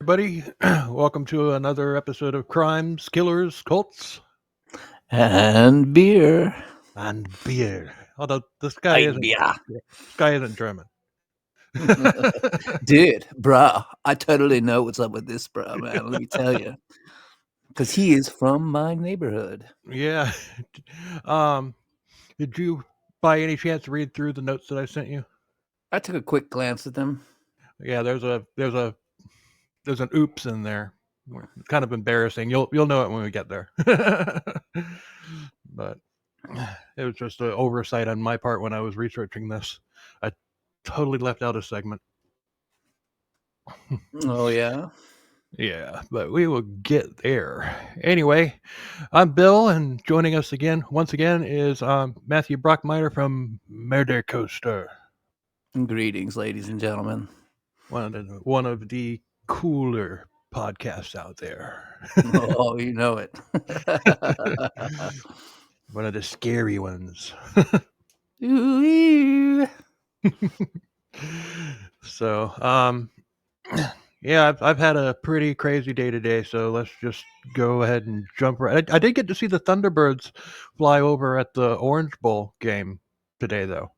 Everybody, welcome to another episode of Crimes, Killers, Cults, And beer. and Beer. Although this guy Ein isn't, beer. this guy isn't German. Dude, bruh, I totally know what's up with this, bruh, man. Let me tell you. Because he is from my neighborhood. Yeah. Um, did you, by any chance, read through the notes that I sent you? I took a quick glance at them. Yeah, there's an oops in there. It's kind of embarrassing. You'll know it when we get there. But it was just an oversight on my part when I was researching this. I totally left out a segment. Oh, yeah? Yeah, but we will get there. Anyway, I'm Bill, and joining us once again, is Matthew Brockmeyer from Murder Coaster, Greetings, ladies and gentlemen. one of the cooler podcasts out there. Oh, you know it. One of the scary ones. Ooh. So, yeah, I've had a pretty crazy day today, so let's just go ahead and jump right. I did get to see the Thunderbirds fly over at the Orange Bowl game today, though.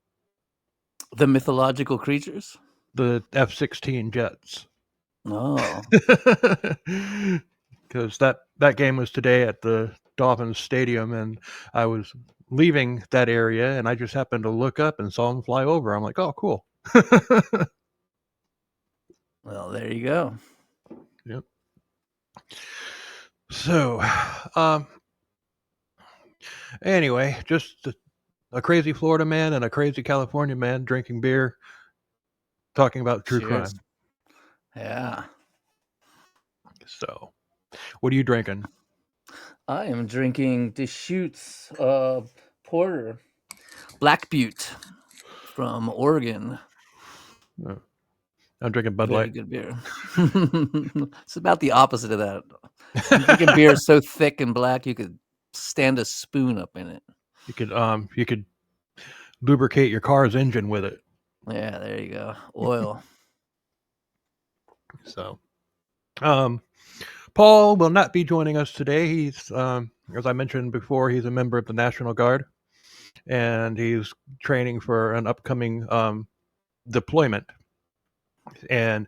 The mythological creatures? The F-16 jets. Oh. Because that game was today at the Dolphins Stadium, and I was leaving that area, and I just happened to look up and saw them fly over. I'm like, oh, cool. Well, there you go. Yep. So, anyway, just a crazy Florida man and a crazy California man drinking beer, talking about true Cheers. crime. Yeah. So, what are you drinking? I am drinking Deschutes Porter. Black Butte from Oregon. I'm drinking Bud Very Light. good beer. It's about the opposite of that. I'm drinking beer so thick and black you could stand a spoon up in it. You could lubricate your car's engine with it. Yeah, there you go. Oil. So, Paul will not be joining us today. He's, as I mentioned before, he's a member of the National Guard, and he's training for an upcoming deployment. And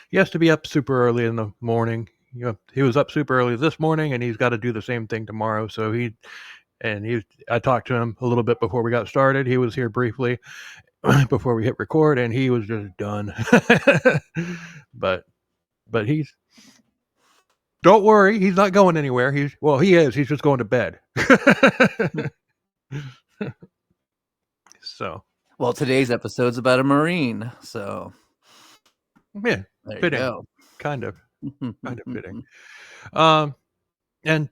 he has to be up super early in the morning. You know, he was up super early this morning, and he's got to do the same thing tomorrow. So I talked to him a little bit before we got started. He was here briefly before we hit record, and he was just done. but he's, don't worry, he's not going anywhere. He is. He's just going to bed. So, well, today's episode's about a Marine, so yeah, there fitting. you go. Kind of fitting. And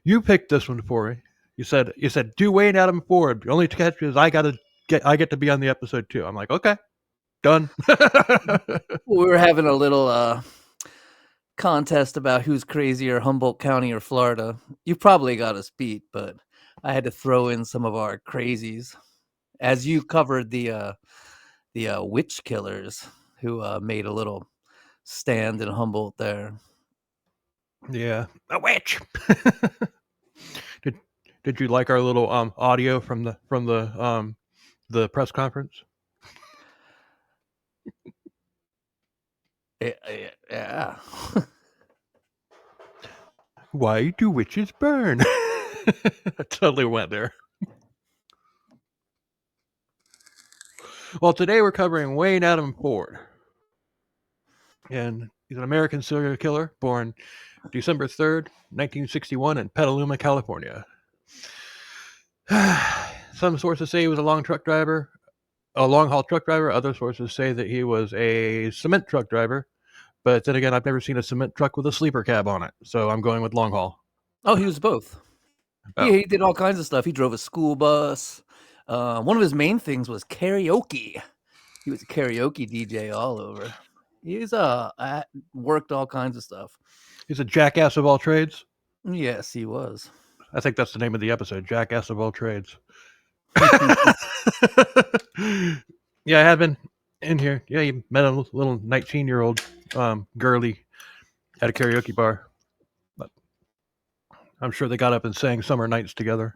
you picked this one for me. You said do Wayne Adam Ford. The only catch is I get to be on the episode too. I'm like, okay, done. We were having a little contest about who's crazier, Humboldt County or Florida. You probably got us beat, but I had to throw in some of our crazies as you covered the witch killers who made a little stand in Humboldt there. Yeah, a witch. Did you like our little audio from the press conference? Yeah. Why do witches burn? I totally went there. Well, today we're covering Wayne Adam Ford. And he's an American serial killer born December 3rd, 1961 in Petaluma, California. Some sources say he was a long haul truck driver. Other sources say that he was a cement truck driver. But then again, I've never seen a cement truck with a sleeper cab on it. So I'm going with long haul. Oh, he was both. Oh. Yeah, he did all kinds of stuff. He drove a school bus. One of his main things was karaoke. He was a karaoke DJ all over. He's worked all kinds of stuff. He's a jackass of all trades. Yes, he was. I think that's the name of the episode, Jackass of All Trades. Yeah, I had been in here. Yeah, you met a little 19-year-old girly at a karaoke bar. But I'm sure they got up and sang "Summer Nights" together.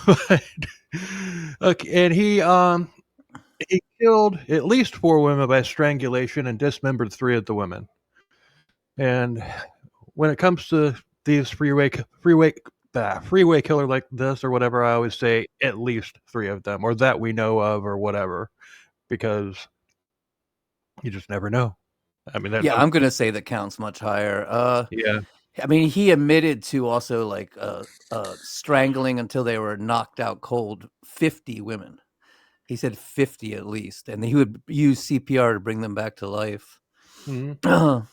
But, okay, and he killed at least 4 women by strangulation and dismembered 3 of the women. And when it comes to these freeway killer like this or whatever, I always say at least 3 of them, or that we know of, or whatever, because you just never know. I mean, Yeah, I'm gonna say the count's much higher. yeah. I mean, he admitted to also like strangling until they were knocked out cold 50 women. He said 50 at least, and he would use CPR to bring them back to life. Mhm.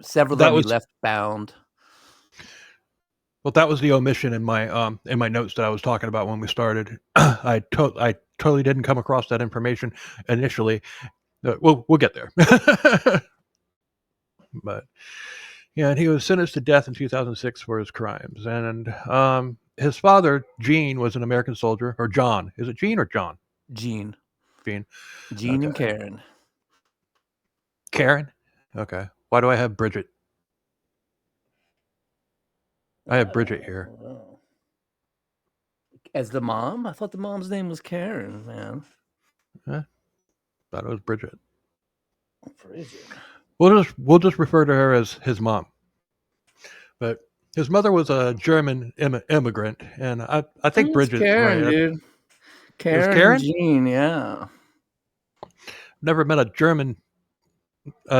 Several of That them he was left bound. Well, that was the omission in my notes that I was talking about when we started. I totally didn't come across that information initially. We'll get there. But yeah, and he was sentenced to death in 2006 for his crimes. And his father, Gene, was an American soldier, or John. Is it Gene or John? Gene. Gene. Gene Okay. and Karen. Karen. Okay. Why do I have Bridget? I have Bridget here. As the mom? I thought the mom's name was Karen, man. Thought it was Bridget. Bridget. We'll just refer to her as his mom. But his mother was a German immigrant, and I think It's Bridget's Karen, right. dude. It was Karen and Karen? Gene, yeah. Never met a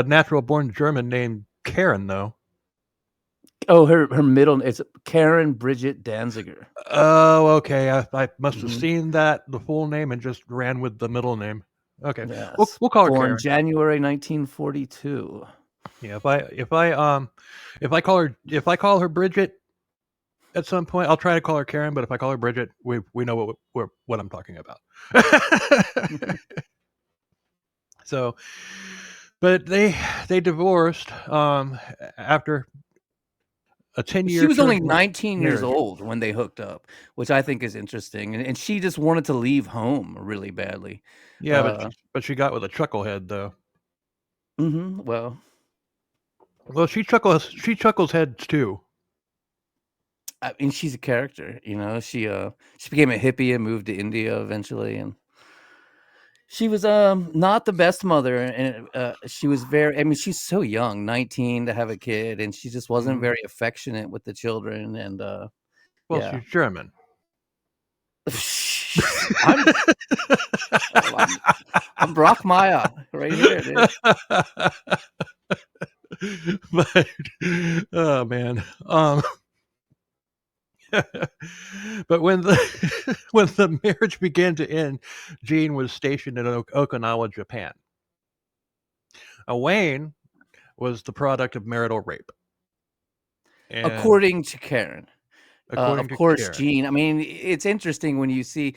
natural born German named Karen, though. Oh, her middle is Karen Bridget Danziger. Oh, okay. I must have Mhm. seen the full name, and just ran with the middle name. Okay, Yes. we'll call her Born Karen. January 1942. Yeah, if I call her Bridget at some point, I'll try to call her Karen. But if I call her Bridget, we know what I'm talking about. So, but they divorced after a She 10-year was only turbulent 19 years marriage. old when they hooked up, which I think is interesting, and she just wanted to leave home really badly. Yeah, but she got with a chucklehead though. Well, Well, she chuckles heads too. I mean, she's a character, you know. She became a hippie and moved to India eventually, and she was not the best mother, and she was very. I mean, she's so young, 19 to have a kid, and she just wasn't Mhm. very affectionate with the children, and Well, yeah. she's German. I'm I'm Brock Maya right here, dude. But oh man, but when the when the marriage began to end, Gene was stationed in Okinawa, Japan. Wayne was the product of marital rape, and According to Karen. according Of to course, Karen. Gene. I mean, it's interesting when you see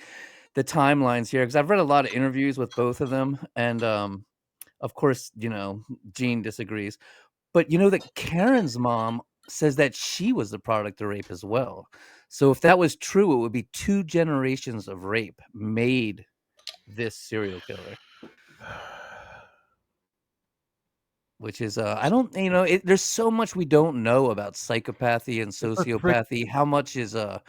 the timelines here because I've read a lot of interviews with both of them, and of course, you know, Gene disagrees. But you know that Karen's mom says that she was the product of rape as well. So if that was true, it would be 2 generations of rape made this serial killer, which is I don't you know, there's so much we don't know about psychopathy and It's a frick. sociopathy. How much It's a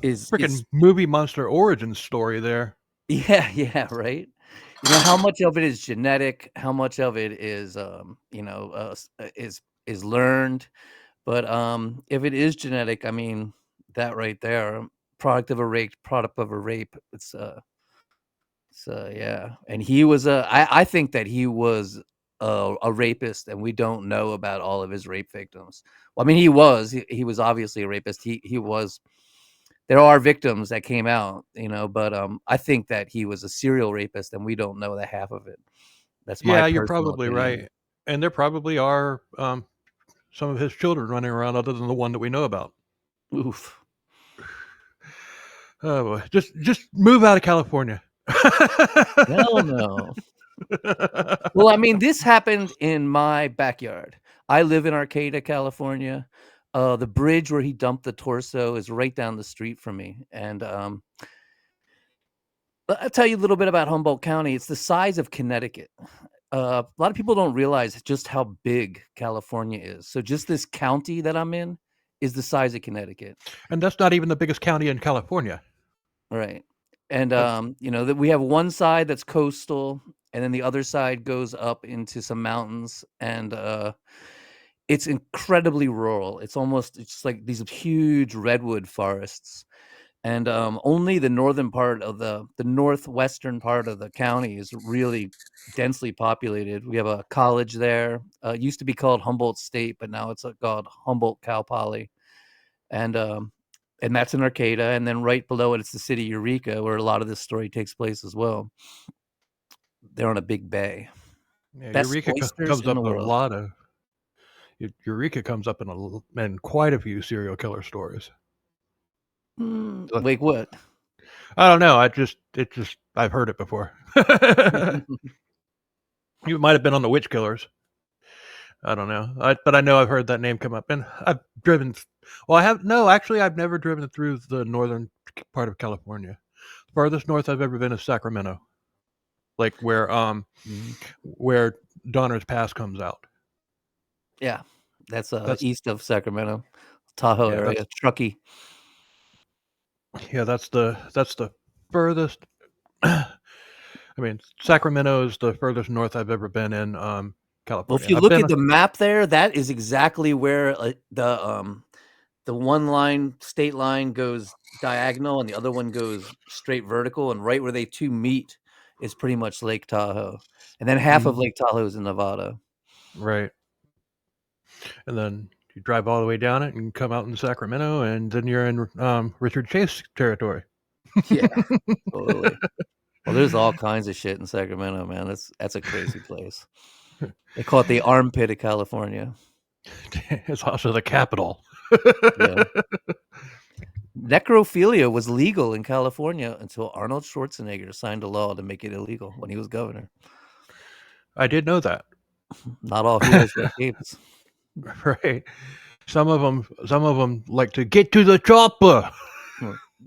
is freaking movie monster origin story there. yeah, yeah, right. You know, how much of it is genetic, how much of it is you know, is learned. But if it is genetic, I mean, that right there, product of a rape. Yeah. And he was I think that he was a rapist, and we don't know about all of his rape victims. Well, I mean, he was obviously a rapist. He was. There are victims that came out, you know, but I think that he was a serial rapist, and we don't know the half of it. That's my Yeah, you're personal probably opinion. right, and there probably are some of his children running around other than the one that we know about. Oof. Oh boy, just move out of California. Hell no. Well, I mean, this happened in my backyard. I live in Arcata, California. The bridge where he dumped the torso is right down the street from me, and I'll tell you a little bit about Humboldt County. It's the size of Connecticut. A lot of people don't realize just how big California is. So just this county that I'm in is the size of Connecticut. And that's not even the biggest county in California. Right. And, That's that we have one side that's coastal, and then the other side goes up into some mountains, and it's incredibly rural. It's like these huge redwood forests. And only the northern part of the northwestern part of the county is really densely populated. We have a college there. It used to be called Humboldt State, but now it's called Humboldt Cal Poly. And that's in Arcata, and then right below it, it's the city Eureka, where a lot of this story takes place as well. They're on a big bay. yeah, Best Eureka oysters comes in up the in a world. lot of Eureka comes up in quite a few serial killer stories. Wait, what? I don't know. I've heard it before. You might have been on the Witch Killers. I don't know. But I know I've heard that name come up, and I've driven. Well, I have no. Actually, I've never driven through the northern part of California. The farthest north I've ever been is Sacramento, like where Donner's Pass comes out. Yeah, that's That's east of Sacramento, Tahoe yeah. area, Truckee. That's the furthest. I mean, Sacramento is the furthest north I've ever been in Well, if California. you I've look been at the map there, that is exactly where the one state line goes diagonal and the other one goes straight vertical, and right where they two meet is pretty much Lake Tahoe. And then half of Lake Tahoe is in Nevada. right, and then you drive all the way down it and come out in Sacramento, and then you're in Richard Chase territory. Yeah, totally. Well, there's all kinds of shit in Sacramento, man. That's a crazy place. They call it the armpit of California. It's also the capital. Yeah. Necrophilia was legal in California until Arnold Schwarzenegger signed a law to make it illegal when he was governor. I did know that. Not all heroes wear capes. Right. Some of them like to get to the chopper.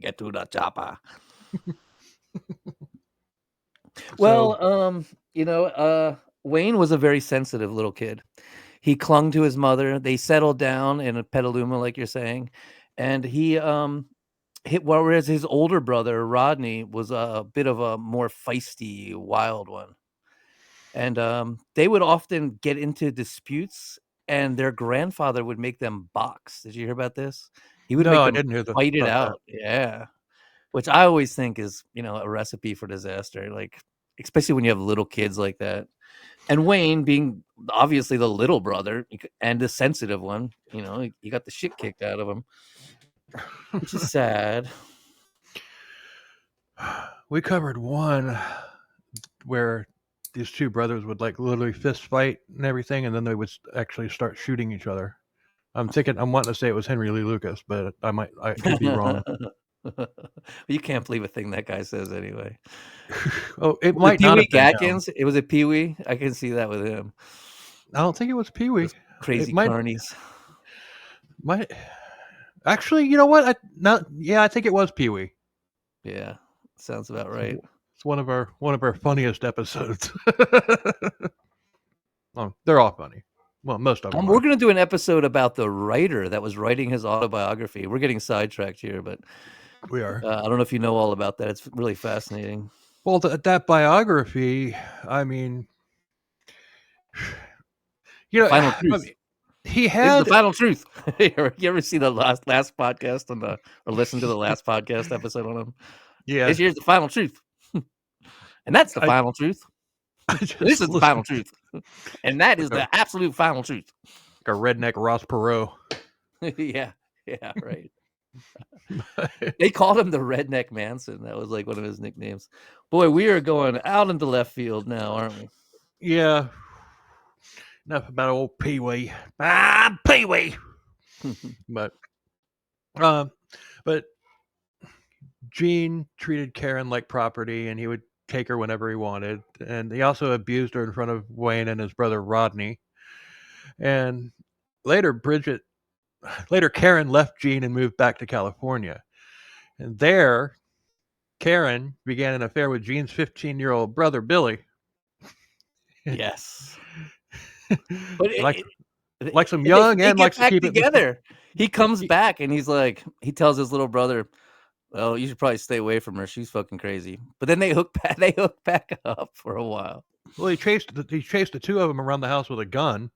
Get to the chopper. So, Well, Wayne was a very sensitive little kid. He clung to his mother. They settled down in a Petaluma, like you're saying, and whereas his older brother Rodney was a bit of a more feisty, wild one, and they would often get into disputes, and their grandfather would make them box. Did you hear about this? He would no, make I them didn't hear fight it about that. out. Yeah. Which I always think is, a recipe for disaster, like, especially when you have little kids like that. And Wayne, being obviously the little brother and the sensitive one, he got the shit kicked out of him, which is sad. We covered one where these two brothers would like literally fist fight and everything, and then they would actually start shooting each other. I'm wanting to say it was Henry Lee Lucas, but I could be wrong. You can't believe a thing that guy says anyway. Oh, it Was it might not Pee-wee have been him. Gatkins? It was a Pee-wee? I can see that with him. I don't think it was Pee Wee. Those It crazy might carnies. actually. You know what? I think it was Pee Wee. Yeah, sounds about right. It's one of our funniest episodes. Oh, they're all funny. Well, most of them We're are. gonna do an episode about the writer that was writing his autobiography. We're getting sidetracked here, but We are. I don't know if you know all about that. It's really fascinating. Well, that biography. I mean, Final I truth. mean, he This is the had. final truth. You ever see the last podcast or listen to the last podcast episode on him? Yeah, Here's the final truth, and that's the I final truth. This just is the final truth, and that is the absolute final truth. like a redneck Ross Perot. Yeah, right. They called him the Redneck Manson. That was like one of his nicknames. Boy, we are going out into left field now, aren't we? Yeah. Enough about old Pee Wee. Pee Wee. But, but Gene treated Karen like property, and he would take her whenever he wanted. And he also abused her in front of Wayne and his brother Rodney. And later, Karen left Gene and moved back to California. And there, Karen began an affair with Gene's 15-year-old brother, Billy. Yes. But He likes him young they and get likes to back keep it between. together. He comes back and he's like, he tells his little brother, "Well, you should probably stay away from her. She's fucking crazy." But then they hook back up for a while. Well, he chased the two of them around the house with a gun.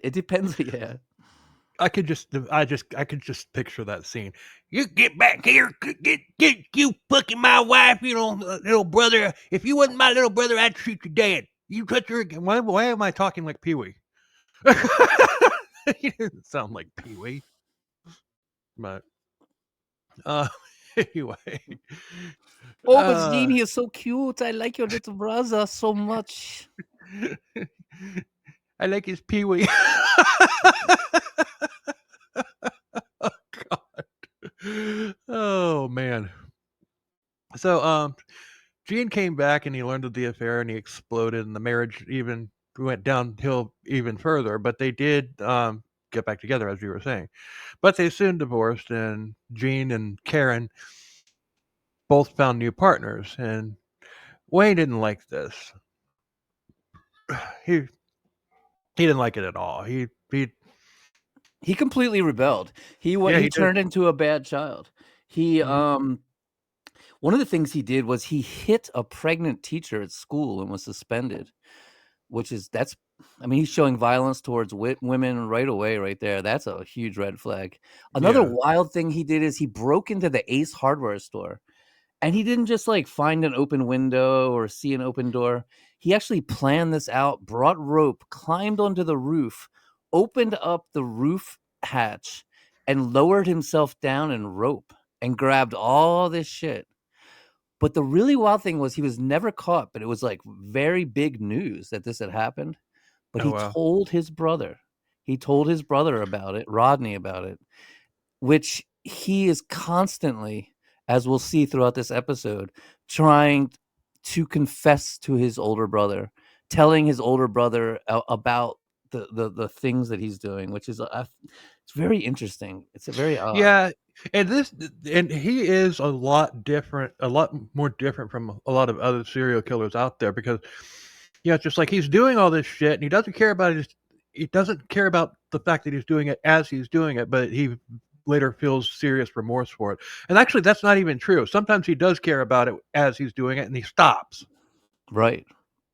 It depends, yeah. I could just picture that scene. You get back here, get you fucking my wife, little brother. If you wasn't my little brother, I'd shoot your dad. You touch her again. Why am I talking like Pee Wee? He doesn't sound like Pee Wee. But uh, anyway, Oh, but uh, Gene, he is so cute. I like your little brother so much. I like his Pee Wee. Oh God. Oh man. So Gene came back and he learned of the affair and he exploded and the marriage even went downhill even further. But they did get back together, as you were saying. But they soon divorced, and Gene and Karen both found new partners. And Wayne didn't like this. He didn't like it at all. He completely rebelled. Yeah, He he did. turned into a bad child. He Mhm. one of the things he did was he hit a pregnant teacher at school and was suspended, which is that's I mean, he's showing violence towards women right away, right there. That's a huge red flag. Another Yeah. wild thing he did is he broke into the Ace Hardware store. And he didn't just, like, find an open window or see an open door. He actually planned this out, brought rope, climbed onto the roof, opened up the roof hatch, and lowered himself down in rope and grabbed all this shit. But the really wild thing was he was never caught, but it was, like, very big news that this had happened. But Oh he wow. told his brother. He told his brother about it, Rodney, about it, which he is constantly, as we'll see throughout this episode, trying to confess to his older brother, telling his older brother about the things that he's doing, which is it's very interesting. It's a very odd. Yeah, and he is a lot different, a lot more different from a lot of other serial killers out there because, yeah, it's just like he's doing all this shit and he doesn't care about the fact that he's doing it as he's doing it, but he later feels serious remorse for it. And actually, that's not even true. Sometimes he does care about it as he's doing it, and he stops. Right,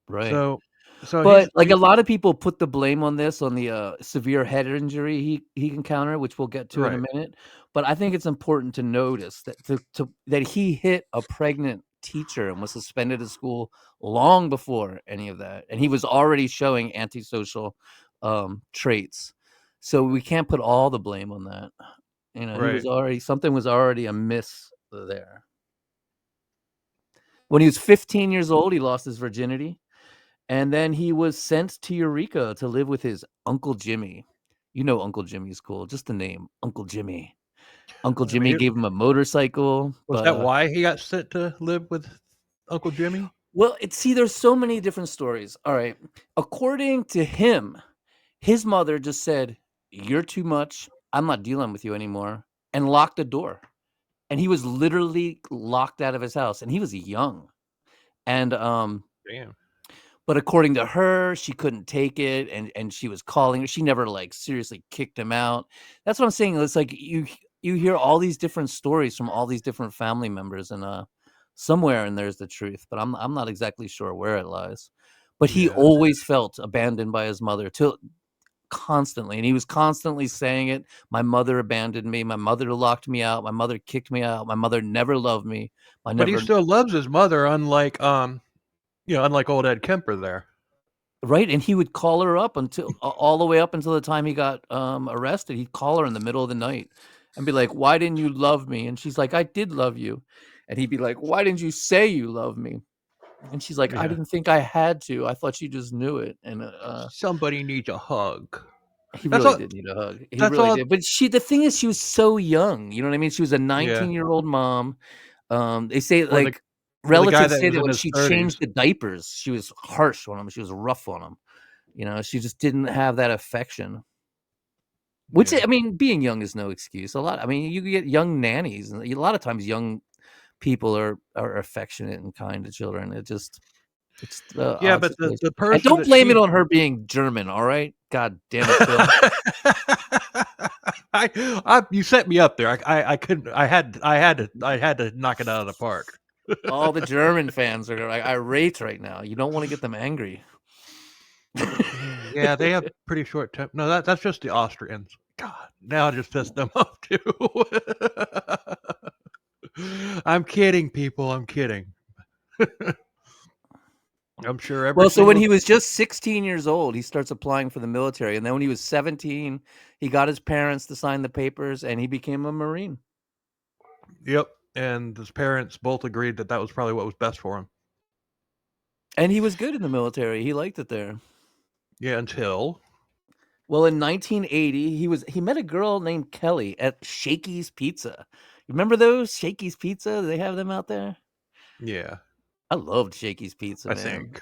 right. So, so But, like, a he's lot of people put the blame on this, on the, severe head injury he encountered, which we'll get to in a right, minute, but I think it's important to notice that that he hit a pregnant teacher and was suspended at school long before any of that, and he was already showing antisocial, traits. So we can't put all the blame on that. You know, he was right. already something was already amiss there. When he was 15 years old, he lost his virginity. And then he was sent to Eureka to live with his Uncle Jimmy. You know Uncle Jimmy's cool, just the name, Uncle Jimmy. Uncle I mean, Jimmy gave him a motorcycle, was but, that why he got sent to live with Uncle Jimmy? well, see, there's so many different stories. Alright. According to him, his mother just said, "You're too much. I'm not dealing with you anymore," and locked the door. And he was literally locked out of his house, and he was young. And, Damn. but according to her, she couldn't take it, and she was calling her. She never, like, seriously kicked him out. That's what I'm saying. It's like you hear all these different stories from all these different family members, and, somewhere in there's the truth, but I'm not exactly sure where it lies. But he Yeah. always felt abandoned by his mother till constantly, and he was constantly saying it, "My mother abandoned me. My mother locked me out. My mother kicked me out. My mother never loved me. I But he never." still loves his mother, unlike unlike old Ed Kemper there. Right, and he would call her up until all the way up until the time he got, arrested. He'd call her in the middle of the night and be like, "Why didn't you love me?" And she's like, "I did love you." And he'd be like, "Why didn't you say you love me?" And she's like, "I Yeah. didn't think I had to. I thought you just knew it." And, Somebody needs a hug. he That's really all did need a hug. He that's really all did. But the thing is she was so young, you know what I mean? She was a yeah. 19-year-old mom. They say, For the like, for the guy relatives that say was that in when his she 30s. changed the diapers, she was harsh on him. She was rough on him. You know, she just didn't have that affection. Which, Yeah. I mean, being young is no excuse. I mean, you get young nannies, and a lot of times young people are affectionate and kind to children. It's the Yeah, odd but the situation. And person don't that blame it she on her being German, all right? God damn it, Bill. you set me up there. I couldn't. I had to knock it out of the park. All the German fans are like irate right now. You don't want to get them angry. Yeah, they have pretty short temp. No, that's just the Austrians. God, now I just pissed them off too. I'm kidding, people. I'm kidding. I'm sure every Well, so when single. he was just 16 years old, he starts applying for the military. And then when he was 17, he got his parents to sign the papers and he became a Marine. Yep, and his parents both agreed that was probably what was best for him. And he was good in the military. He liked it there. Yeah, until. Well, in 1980, he met a girl named Kelly at Shakey's Pizza. You remember those? Shakey's Pizza? Do they have them out there? Yeah, I loved Shakey's Pizza, I man. think.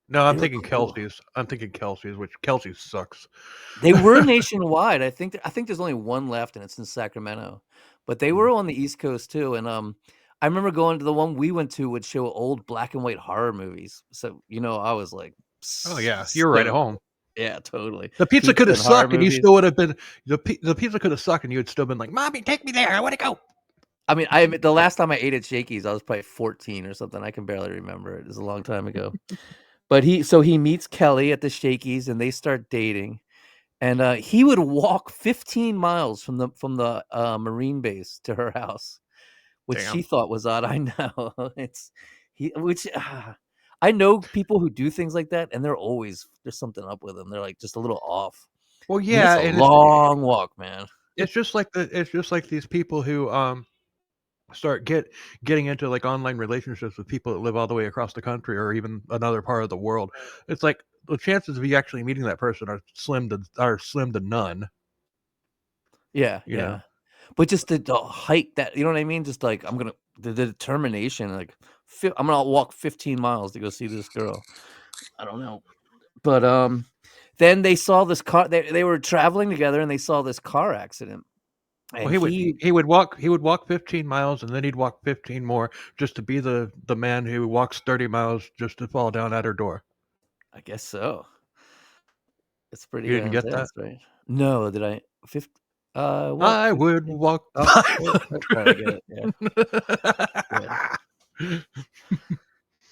No, I'm They were thinking cool. Kelsey's. I'm thinking Kelsey's, which Kelsey's sucks. They were nationwide. I think there's only one left, and it's in Sacramento. But they were on the East Coast too. And I remember going to the one we went to would show old black and white horror movies. So I was like Oh yeah, you're right at stoked. home. Yeah, totally. The pizza could Pizza have and horror sucked, and you movies. still would have been the pizza could have sucked, and you would still been like, "Mommy, take me there. I want to go." I mean, the last time I ate at Shakey's, I was probably 14 or something. I can barely remember it. It was a long time ago. But he meets Kelly at the Shakey's, and they start dating. And he would walk 15 miles from the Marine base to her house, which she Damn. thought was odd. I know I know people who do things like that, and there's something up with them. They're like just a little off. Well, I mean, it's yeah, a and long walk, man. it's just like these people who start getting into like online relationships with people that live all the way across the country or even another part of the world. It's like the chances of you actually meeting that person are slim to none. Yeah, You know. yeah. But just the height that you know what I mean? Just like the determination, like I'm gonna walk 15 miles to go see this girl. I don't know. But then they saw this car. They were traveling together and they saw this car accident. Well, And he he would walk 15 miles and then he'd walk 15 more just to be the man who walks 30 miles just to fall down at her door. I guess so. It's You pretty didn't get that? intense, right? No, did I 50 walk I would 15? walk Oh, that's how I get it. Yeah. 500. Yeah.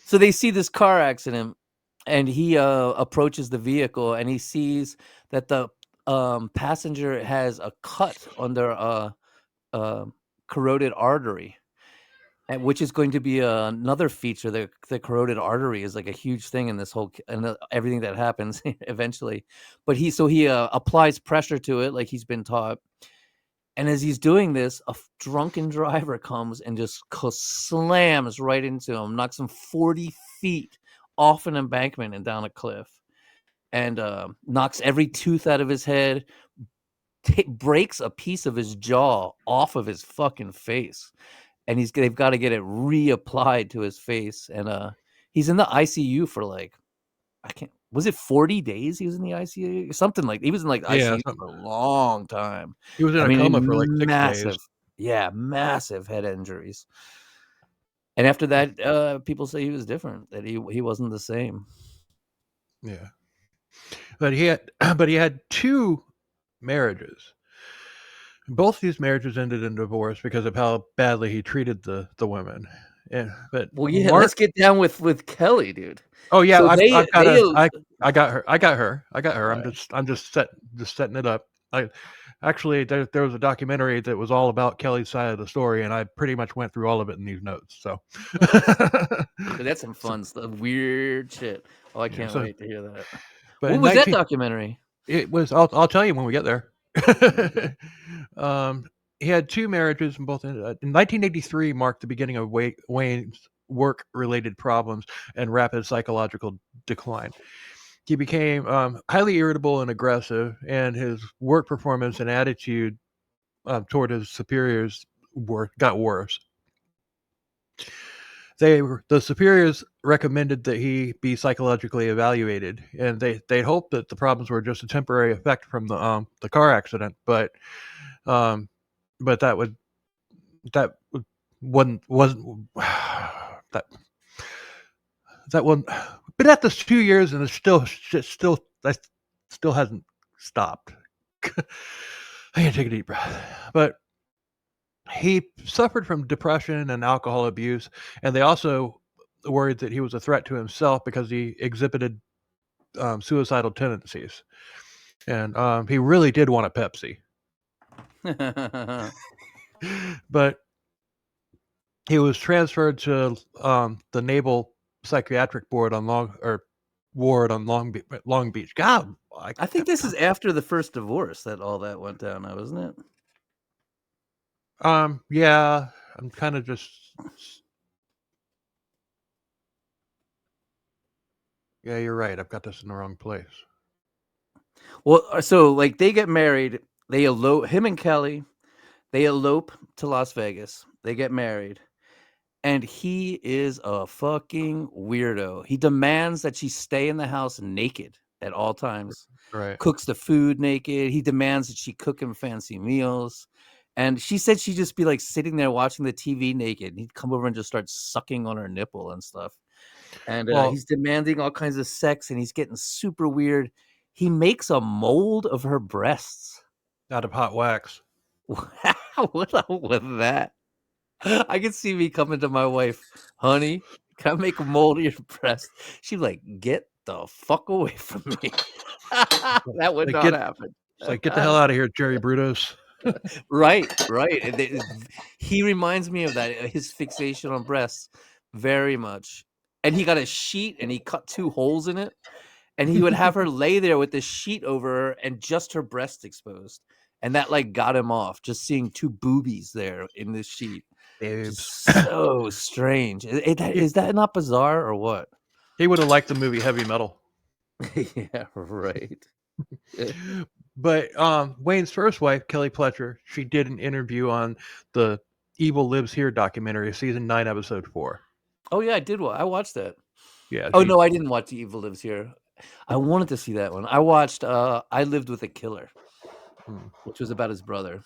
So they see this car accident and he approaches the vehicle and he sees that the passenger has a cut on their uh, corroded artery, and which is going to be another feature. The corroded artery is like a huge thing in this whole and everything that happens eventually. But he applies pressure to it like he's been taught. And as he's doing this, a drunken driver comes and just slams right into him, knocks him 40 feet off an embankment and down a cliff, and knocks every tooth out of his head, breaks a piece of his jaw off of his fucking face, and they've got to get it reapplied to his face, and he's in the ICU for like I can't. Was it 40 days he was in the ICU? Something like he was in like Yeah, ICU for a long time. he was in I a mean, coma for like 6 days. massive, yeah, massive head injuries. And after that, people say he was different, that he wasn't the same. Yeah. But he had 2 marriages. Both these marriages ended in divorce because of how badly he treated the women. And but Well, yeah, Mark. let's get down with Kelly, dude. Oh yeah, So I've got they a I got her. all I'm right. just setting it up. I actually there was a documentary that was all about Kelly's side of the story, and I pretty much went through all of it in these notes. So, That's some so fun stuff, weird shit. Oh, I yeah. can't So, wait to hear that. but What in was that 19 documentary? it was I'll tell you when we get there. Okay. um, he had 2 marriages, and both in 1983 marked the beginning of Wayne's work-related problems and rapid psychological decline. He became highly irritable and aggressive, and his work performance and attitude toward his superiors got worse. The superiors recommended that he be psychologically evaluated, and they hoped that the problems were just a temporary effect from the car accident, but um, but that would wasn't that that one. Been at this 2 years and it's still that still hasn't stopped. I can take a deep breath, but he suffered from depression and alcohol abuse, and they also worried that he was a threat to himself because he exhibited suicidal tendencies, and he really did want a Pepsi, but he was transferred to the Naval Psychiatric Board on Long Beach. God, I think this is after the first divorce that all that went down now, isn't it? Yeah, I'm kind of just. Yeah, you're right. I've got this in the wrong place. Well, so like they get married, they elope. Him and Kelly, they elope to Las Vegas. They get married, and he is a fucking weirdo. He demands that she stay in the house naked at all times. Right. Cooks the food naked. He demands that she cook him fancy meals. And she said she'd just be like sitting there watching the TV naked. And he'd come over and just start sucking on her nipple and stuff. And Well, he's demanding all kinds of sex, and he's getting super weird. He makes a mold of her breasts. out of hot wax. What up with that? I can see me coming to my wife, honey, can I make a mold of your breast? She'd be like, get the fuck away from me. That would Like not happen. it's like, get the hell out of here, Jerry Brutos. Right. He reminds me of that, his fixation on breasts, very much. And he got a sheet and he cut 2 holes in it. And he would have her lay there with the sheet over her and just her breast exposed. And that like got him off, just seeing 2 boobies there in this sheet. Boobs. Just so strange. Is that not bizarre or what? He would have liked the movie Heavy Metal. Yeah, right. But Wayne's first wife, Kelly Pletcher, she did an interview on the Evil Lives Here documentary, season 9, episode 4. Oh yeah, I did. I watched that. Yeah. Oh no, I didn't watch The Evil Lives Here. I wanted to see that one. I watched I Lived with a Killer, which was about his brother.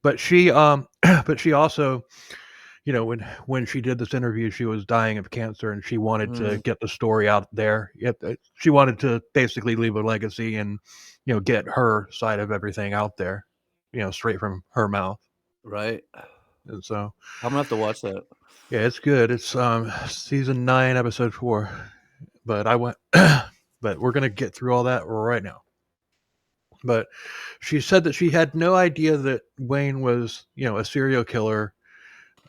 But she but she also, you know, when she did this interview, she was dying of cancer, and she wanted to get the story out there. She wanted to basically leave a legacy and, you know, get her side of everything out there, you know, straight from her mouth. Right. And so I'm gonna have to watch that. yeah, it's good. It's season 9, episode 4. But but we're gonna get through all that right now. But she said that she had no idea that Wayne was, you know, a serial killer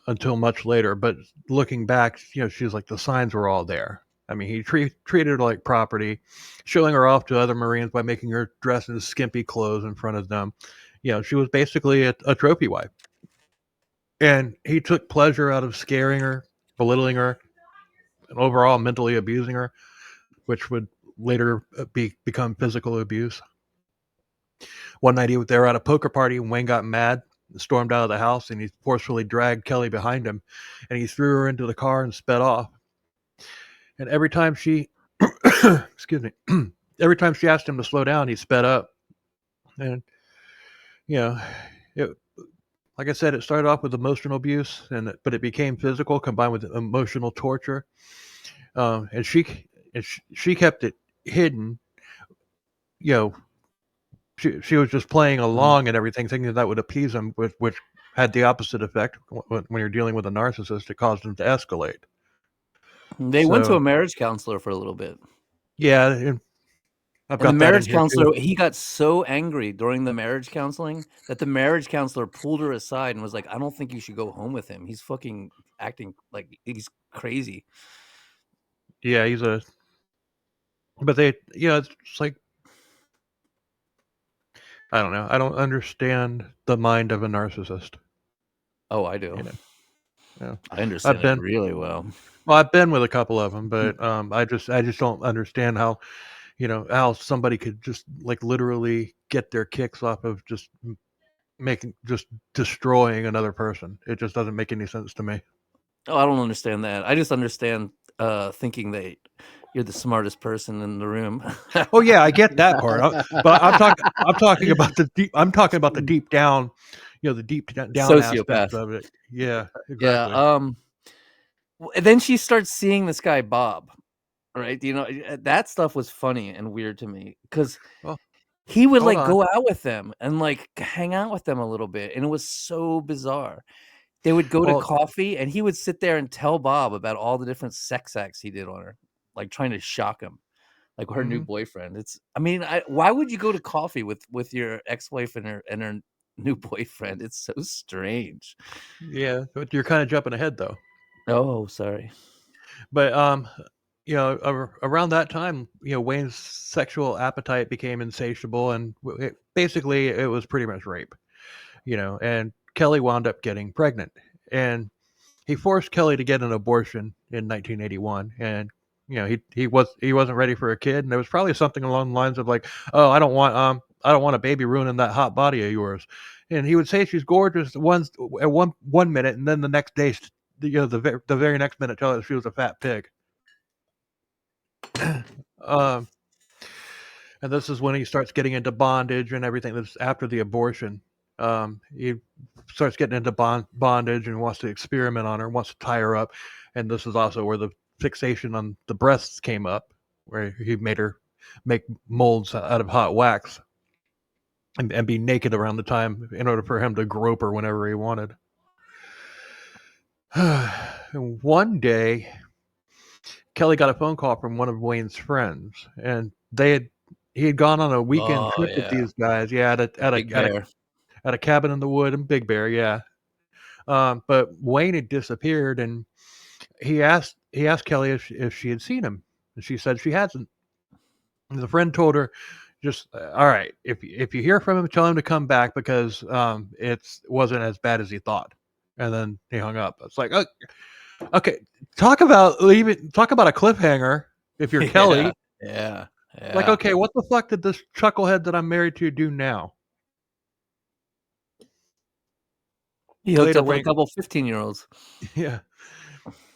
until much later. But looking back, you know, she's like, the signs were all there. I mean, he treated her like property, showing her off to other Marines by making her dress in skimpy clothes in front of them. You know, she was basically a trophy wife. And he took pleasure out of scaring her, belittling her, and overall mentally abusing her, which would later become physical abuse. One night they were at a poker party and Wayne got mad, stormed out of the house, and he forcefully dragged Kelly behind him, and he threw her into the car and sped off. And every time she, excuse me, every time she asked him to slow down, he sped up. And you know, it, like I said, it started off with emotional abuse, but it became physical combined with emotional torture. And she kept it hidden. You know, she was just playing along and everything, thinking that would appease him, which had the opposite effect. When you're dealing with a narcissist, it caused him to escalate. They went to a marriage counselor for a little bit. Yeah, and I've And the got that in marriage here counselor, too. he got so angry during the marriage counseling that the marriage counselor pulled her aside and was like, I don't think you should go home with him. He's fucking acting like he's crazy. Yeah, but they, you know, it's like, I don't know. I don't understand the mind of a narcissist. Oh, I do. You know, yeah. I understand it really well. Well, I've been with a couple of them, but I just don't understand how, you know, how somebody could just like literally get their kicks off of just destroying another person. It just doesn't make any sense to me. Oh, I don't understand that. I just understand thinking that you're the smartest person in the room. Oh yeah, I get that part. But I'm talking about the deep down, the deep down aspects Sociopath. of it. Yeah, Yeah, exactly. and then she starts seeing this guy Bob, right? That stuff was funny and weird to me because Well, he would, hold like, on. go out with them and, like, hang out with them a little bit, and it was so bizarre. They would go to Well, coffee, and he would sit there and tell Bob about all the different sex acts he did on her, like, trying to shock him, like her new mhm. boyfriend. Why would you go to coffee with your ex-wife and her new boyfriend? It's so strange. Yeah, but you're kind of jumping ahead though. Oh, sorry. But around that time, Wayne's sexual appetite became insatiable, and basically it was pretty much rape. And Kelly wound up getting pregnant, and he forced Kelly to get an abortion in 1981, and he wasn't ready for a kid, and there was probably something along the lines of like, oh, I don't want a baby ruining that hot body of yours, and he would say she's gorgeous at one minute, and then the next day, the very next minute, tell her she was a fat pig. Um, and this is when he starts getting into bondage and everything. That's after the abortion. He starts getting into bondage and wants to experiment on her, wants to tie her up. And this is also where the fixation on the breasts came up, where he made her make molds out of hot wax and be naked around the time in order for him to grope her whenever he wanted. And one day, Kelly got a phone call from one of Wayne's friends, and he had gone on a weekend Oh, trip with yeah. these guys. Yeah, Big Bear. at a cabin in the wood in Big Bear. Yeah, but Wayne had disappeared, and he asked Kelly if she had seen him, and she said she hasn't. And the friend told her, just all right, if you hear from him, tell him to come back because it wasn't as bad as he thought. And then he hung up. It's like, okay, talk about a cliffhanger. If you're Yeah, Kelly, yeah, like, yeah. okay, what the fuck did this chucklehead that I'm married to do now? He hooked Later, up with a Wayne, couple 15-year-olds. yeah.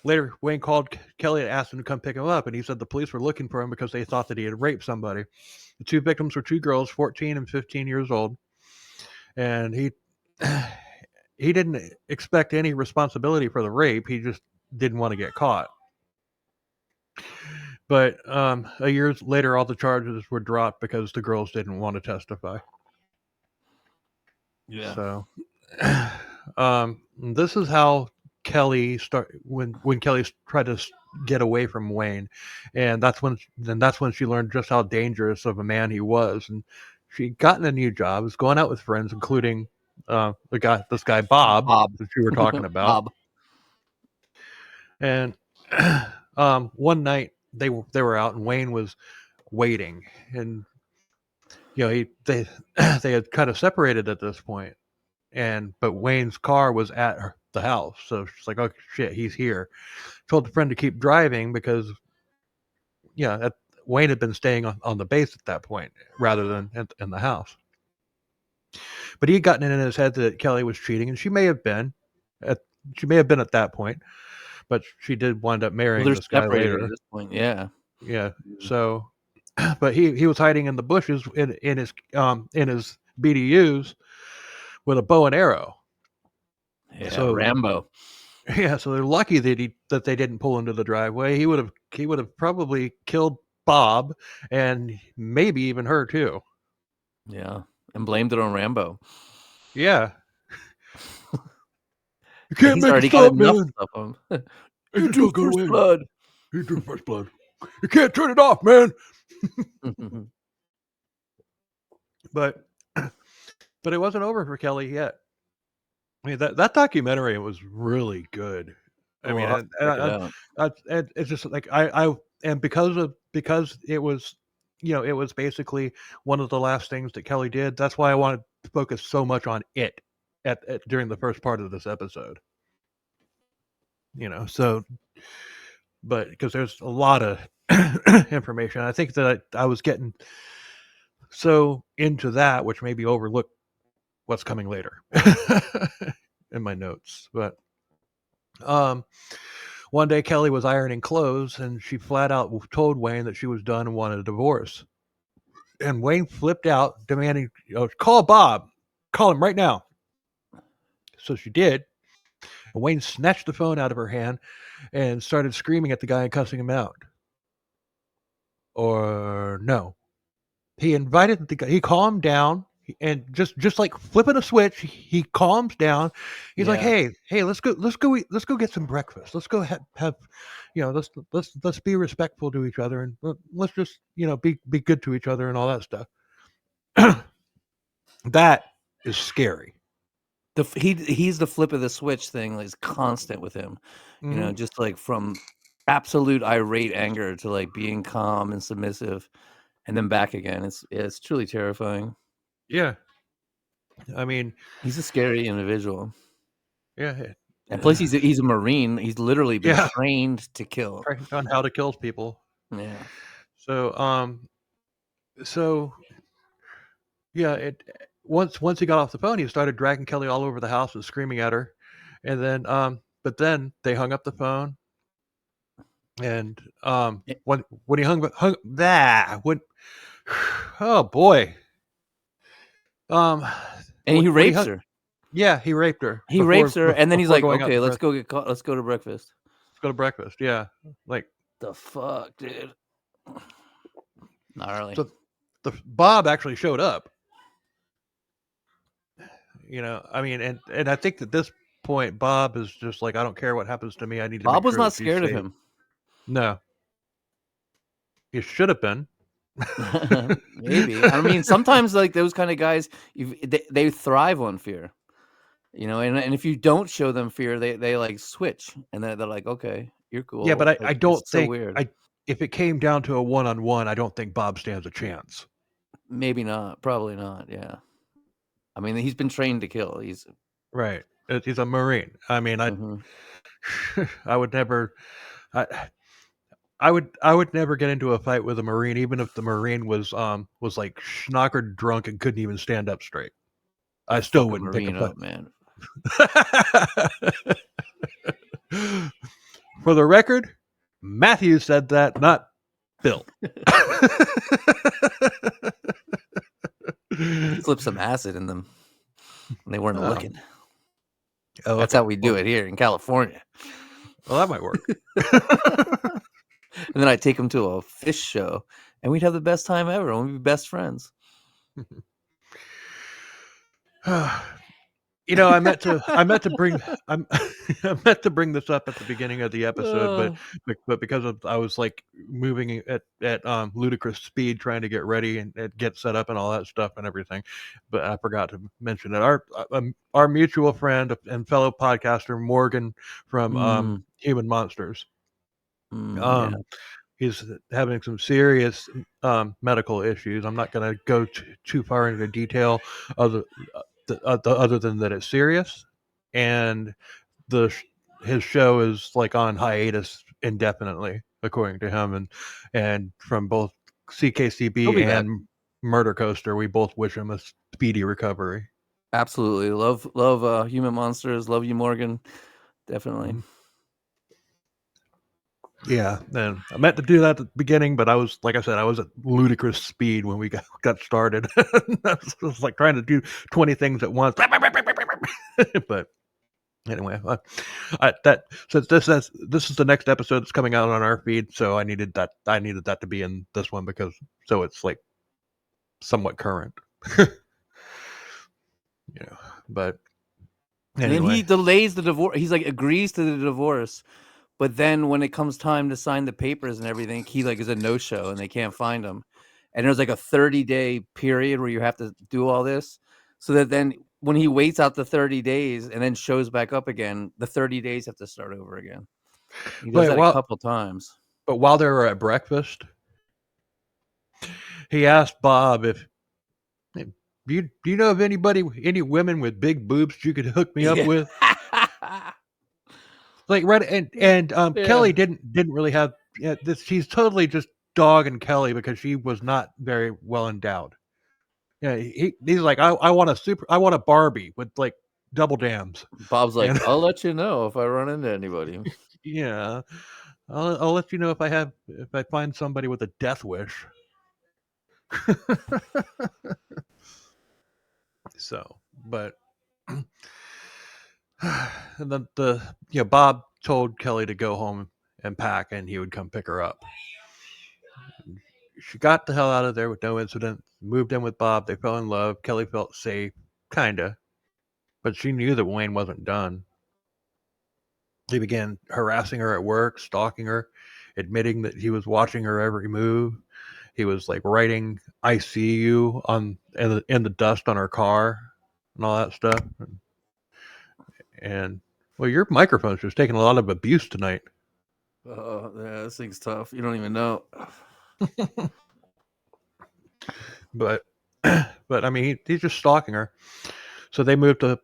Later, Wayne called Kelly and asked him to come pick him up, and he said the police were looking for him because they thought that he had raped somebody. The two victims were two girls, 14 and 15 years old, and he didn't expect any responsibility for the rape. He just didn't want to get caught. But a year later, all the charges were dropped because the girls didn't want to testify. Yeah. So, this is how Kelly when Kelly tried to get away from Wayne, and that's when she learned just how dangerous of a man he was, and she gotten a new job, was going out with friends, including this guy Bob Bob. that you were talking about, Bob. and one night they were out, and Wayne was waiting, and they they had kind of separated at this point, but Wayne's car was at the house, so she's like, "Oh shit, he's here." Told the friend to keep driving because Wayne had been staying on the base at that point rather than in the house. But he had gotten it in his head that Kelly was cheating, and at she may have been at that point, but she did wind up Well, marrying they're this guy separated at later. this point, yeah. Yeah, so but he was hiding in the bushes in his BDUs with a bow and arrow. Yeah, So Rambo. yeah, so they're lucky that they didn't pull into the driveway. He would have probably killed Bob and maybe even her too. Yeah, and blamed it on Rambo. Yeah. You Like, can't he's make it already got stop, enough man. stuff on him. It You just drew don't go first away. blood. He drew first blood. You can't turn it off, man. But it wasn't over for Kelly yet. I mean that documentary was really good. I Oh, mean, I'll have to check it out. it's just like and because it was it was basically one of the last things that Kelly did. That's why I wanted to focus so much on it during the first part of this episode. So but because there's a lot of information, I think that I was getting so into that, which maybe overlooked what's coming later in my notes. But um one day, Kelly was ironing clothes, and she flat out told Wayne that she was done and wanted a divorce. And Wayne flipped out, demanding, "Call Bob, call him right now." So she did. And Wayne snatched the phone out of her hand and started screaming at the guy and cussing him out. Or no, he invited the guy. He calmed down, and just like flipping a switch, he calms down. He's like, Yeah. hey, let's go get some breakfast. Let's go have let's be respectful to each other, and let's just be good to each other and all that stuff. That is scary. He's the flip of the switch thing is constant with him. Mm-hmm. Just like from absolute irate anger to like being calm and submissive, and then back again. It's truly terrifying. Yeah, I mean, He's a scary individual. yeah, And plus, he's a Marine. He's literally been yeah, trained to kill. trained on how to kill people. Yeah. So so yeah, it once he got off the phone, he started dragging Kelly all over the house and screaming at her, and then but then they hung up the phone, and Eh, when he hung that when oh boy And he when he rapes hung her. yeah he raped her He rapes her, and then he's before like, going out "Okay, to let's go let's go to breakfast." go to breakfast, yeah, like The fuck, dude. Gnarly. so the Bob actually showed up. I mean, and I think at this point Bob is just like, I don't care what happens to me, I need to Bob make was sure not that she's scared of safe. him. No, he should have been. Maybe. I mean, sometimes like those kind of guys, they thrive on fear. And if you don't show them fear, they like switch, and they're like, "Okay, you're Yeah, cool." but Like, I it's don't so think weird. if it came down to a one-on-one, I don't think Bob stands a chance. Maybe not. Probably not. Yeah. I mean, he's been trained to kill. Right. He's a Marine. I mean, Mhm. I would never I I would never get into a fight with a Marine, even if the Marine was like schnockered drunk and couldn't even stand up straight. I still Fuck a wouldn't pick a Marine fight. up, man. For the record, Matthew said that, not Bill. Slip some acid in them when they weren't Oh, looking. oh, That's okay. how we do it here in California. Well, that might work. And then I take them to a fish show, and we'd have the best time ever, and we'd be best friends. I meant to bring I meant to bring this up at the beginning of the episode, Uh, but because I was like moving at ludicrous speed, trying to get ready and get set up and all that stuff and everything, but I forgot to mention it. Our mutual friend and fellow podcaster Morgan from mm, Human Monsters, yeah. um, he's having some serious medical issues. I'm not going to go too far into detail other other than that it's serious, and the his show is like on hiatus indefinitely, according to him, and from both He'll CKCB be back. and Murder Coaster, we both wish him a speedy recovery. Absolutely. Love Human Monsters. Love you, Morgan. Definitely. Mhm. Yeah, and I meant to do that at the beginning, but I was, like I said, I was at ludicrous speed when we got started. I was like trying to do 20 things at once. But anyway, that since this is the next episode that's coming out on our feed, so I needed that to be in this one because so it's like somewhat current. But And then he anyway, delays the divorce. He's like agrees to the divorce, but then when it comes time to sign the papers and everything, he like is a no show and they can't find him. And there's like a 30-day period where you have to do all this, so that then when he waits out the 30 days and then shows back up again, the 30 days have to start over again. He does but that a couple times. while they were at breakfast, he asked Bob if "Hey, do you know of any women with big boobs you could hook me up Yeah. with?" Like right, and Yeah. Kelly didn't really have this. She's totally just dogging Kelly because she was not very well endowed. Yeah, he's like, I want I want a Barbie with like double dams, Bob's like, and I'll let you know if I run into anybody. yeah, I'll let you know if I find somebody with a death wish. So, but And then Bob told Kelly to go home and pack, and he would come pick her up. She got the hell out of there with no incident. Moved in with Bob. They fell in love. Kelly felt safe, kinda, but she knew that Wayne wasn't done. He began harassing her at work, stalking her, admitting that he was watching her every move. He was like writing "I see you" on in the dust on her car and all that stuff. And well, your microphone's just taking a lot of abuse tonight. Oh, yeah, this thing's tough. You don't even know. But I mean, he's just stalking her. So they moved to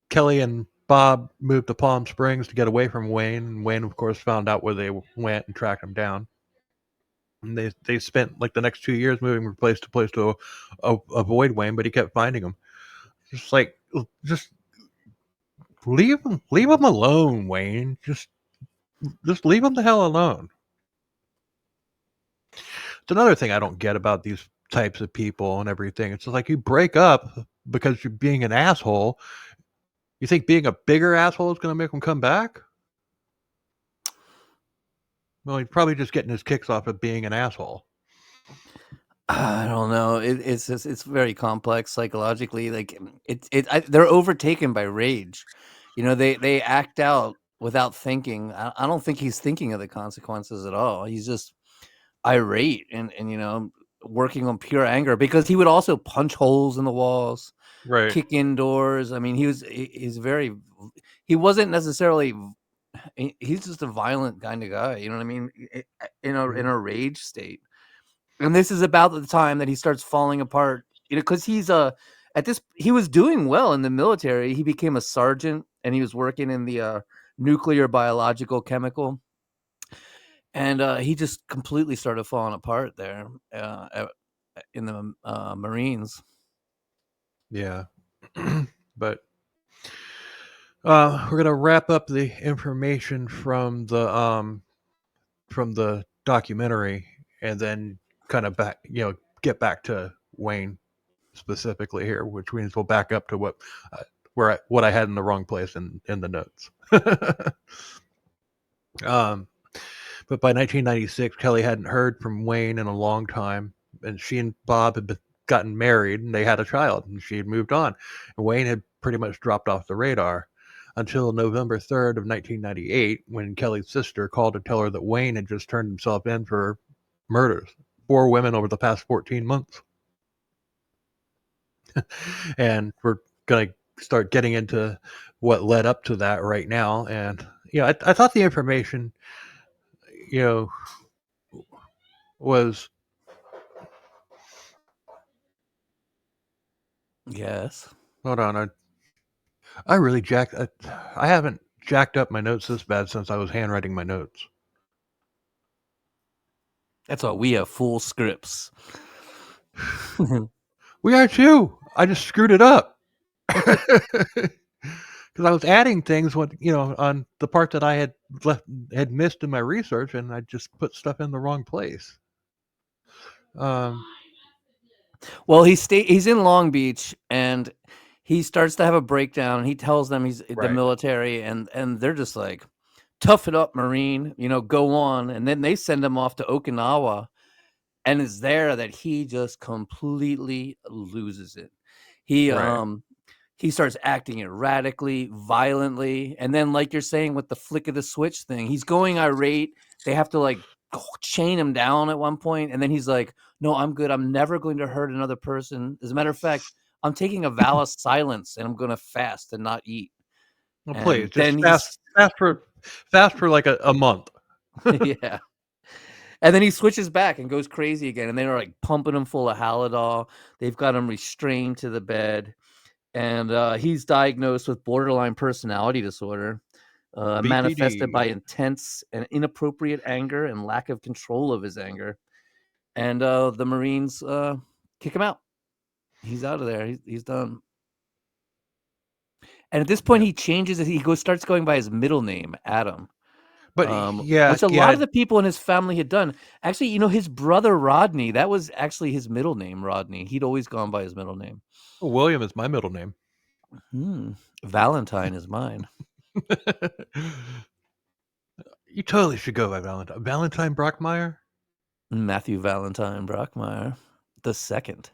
Kelly and Bob moved to Palm Springs to get away from Wayne. And Wayne, of course, found out where they went and tracked him down. And they spent like the next 2 years moving from place to place to avoid Wayne, but he kept finding them. Just leave him alone, Wayne. Just leave him the hell alone. It's another thing I don't get about these types of people and everything. It's just like you break up because you're being an asshole. You think being a bigger asshole is going to make him come back? Well, he's probably just getting his kicks off of being an asshole. I don't know. It's very complex psychologically. Like they're overtaken by rage. You know, they act out without thinking. I don't think he's thinking of the consequences at all. He's just irate and working on pure anger because he would also punch holes in the walls, Right. kick indoors. I mean, he wasn't necessarily. He's just a violent kind of guy. You know what I mean? In a rage state. And this is about the time that he starts falling apart, because he was doing well in the military. He became a sergeant and he was working in the nuclear biological chemical. And he just completely started falling apart there in the Marines. Yeah. But we're gonna wrap up the information from the documentary, and then kind of get back to Wayne specifically here, which means we'll back up to what I had in the wrong place in the notes. um, but by 1996, Kelly hadn't heard from Wayne in a long time, and she and Bob had gotten married, and they had a child, and she had moved on. And Wayne had pretty much dropped off the radar until November 3rd of 1998, when Kelly's sister called to tell her that Wayne had just turned himself in for murders, 4 women over the past 14 months. And we're going to start getting into what led up to that right now. And I thought the information was Yes. hold on. I really I haven't jacked up my notes this bad since I was handwriting my notes. That's why we have full scripts. We are too. I just screwed it up. Because I was adding things on the part that I had missed in my research, and I just put stuff in the wrong place. Well, he's in Long Beach and he starts to have a breakdown. He tells them he's the Right. military, and they're just like, "Tough it up, Marine. Go on." And then they send him off to Okinawa, and it's there that he just completely loses it. He Right. he starts acting erratically, violently, and then, like you're saying with the flick of the switch thing, he's going irate. They have to like chain him down at one point, and then he's like, "No, I'm good. I'm never going to hurt another person. As a matter of fact, I'm taking a vow of silence, and I'm going to fast and not eat." Well, please And just then he's fast for like a month. yeah. And then he switches back and goes crazy again, and they're like pumping him full of Halidol. They've got him restrained to the bed, and he's diagnosed with borderline personality disorder, manifested by BPD. intense and inappropriate anger and lack of control of his anger. And the Marines kick him out. He's out of there. He's done. And at this point, Yeah. he changes it. Starts going by his middle name, Adam. But yeah, Which a lot yeah. of the people in his family had done. Actually, his brother Rodney, that was actually his middle name, Rodney. He'd always gone by his middle name. William is my middle name. Valentine is mine. You totally should go by Valentine. Valentine Brockmeyer? Matthew Valentine Brockmeyer the second.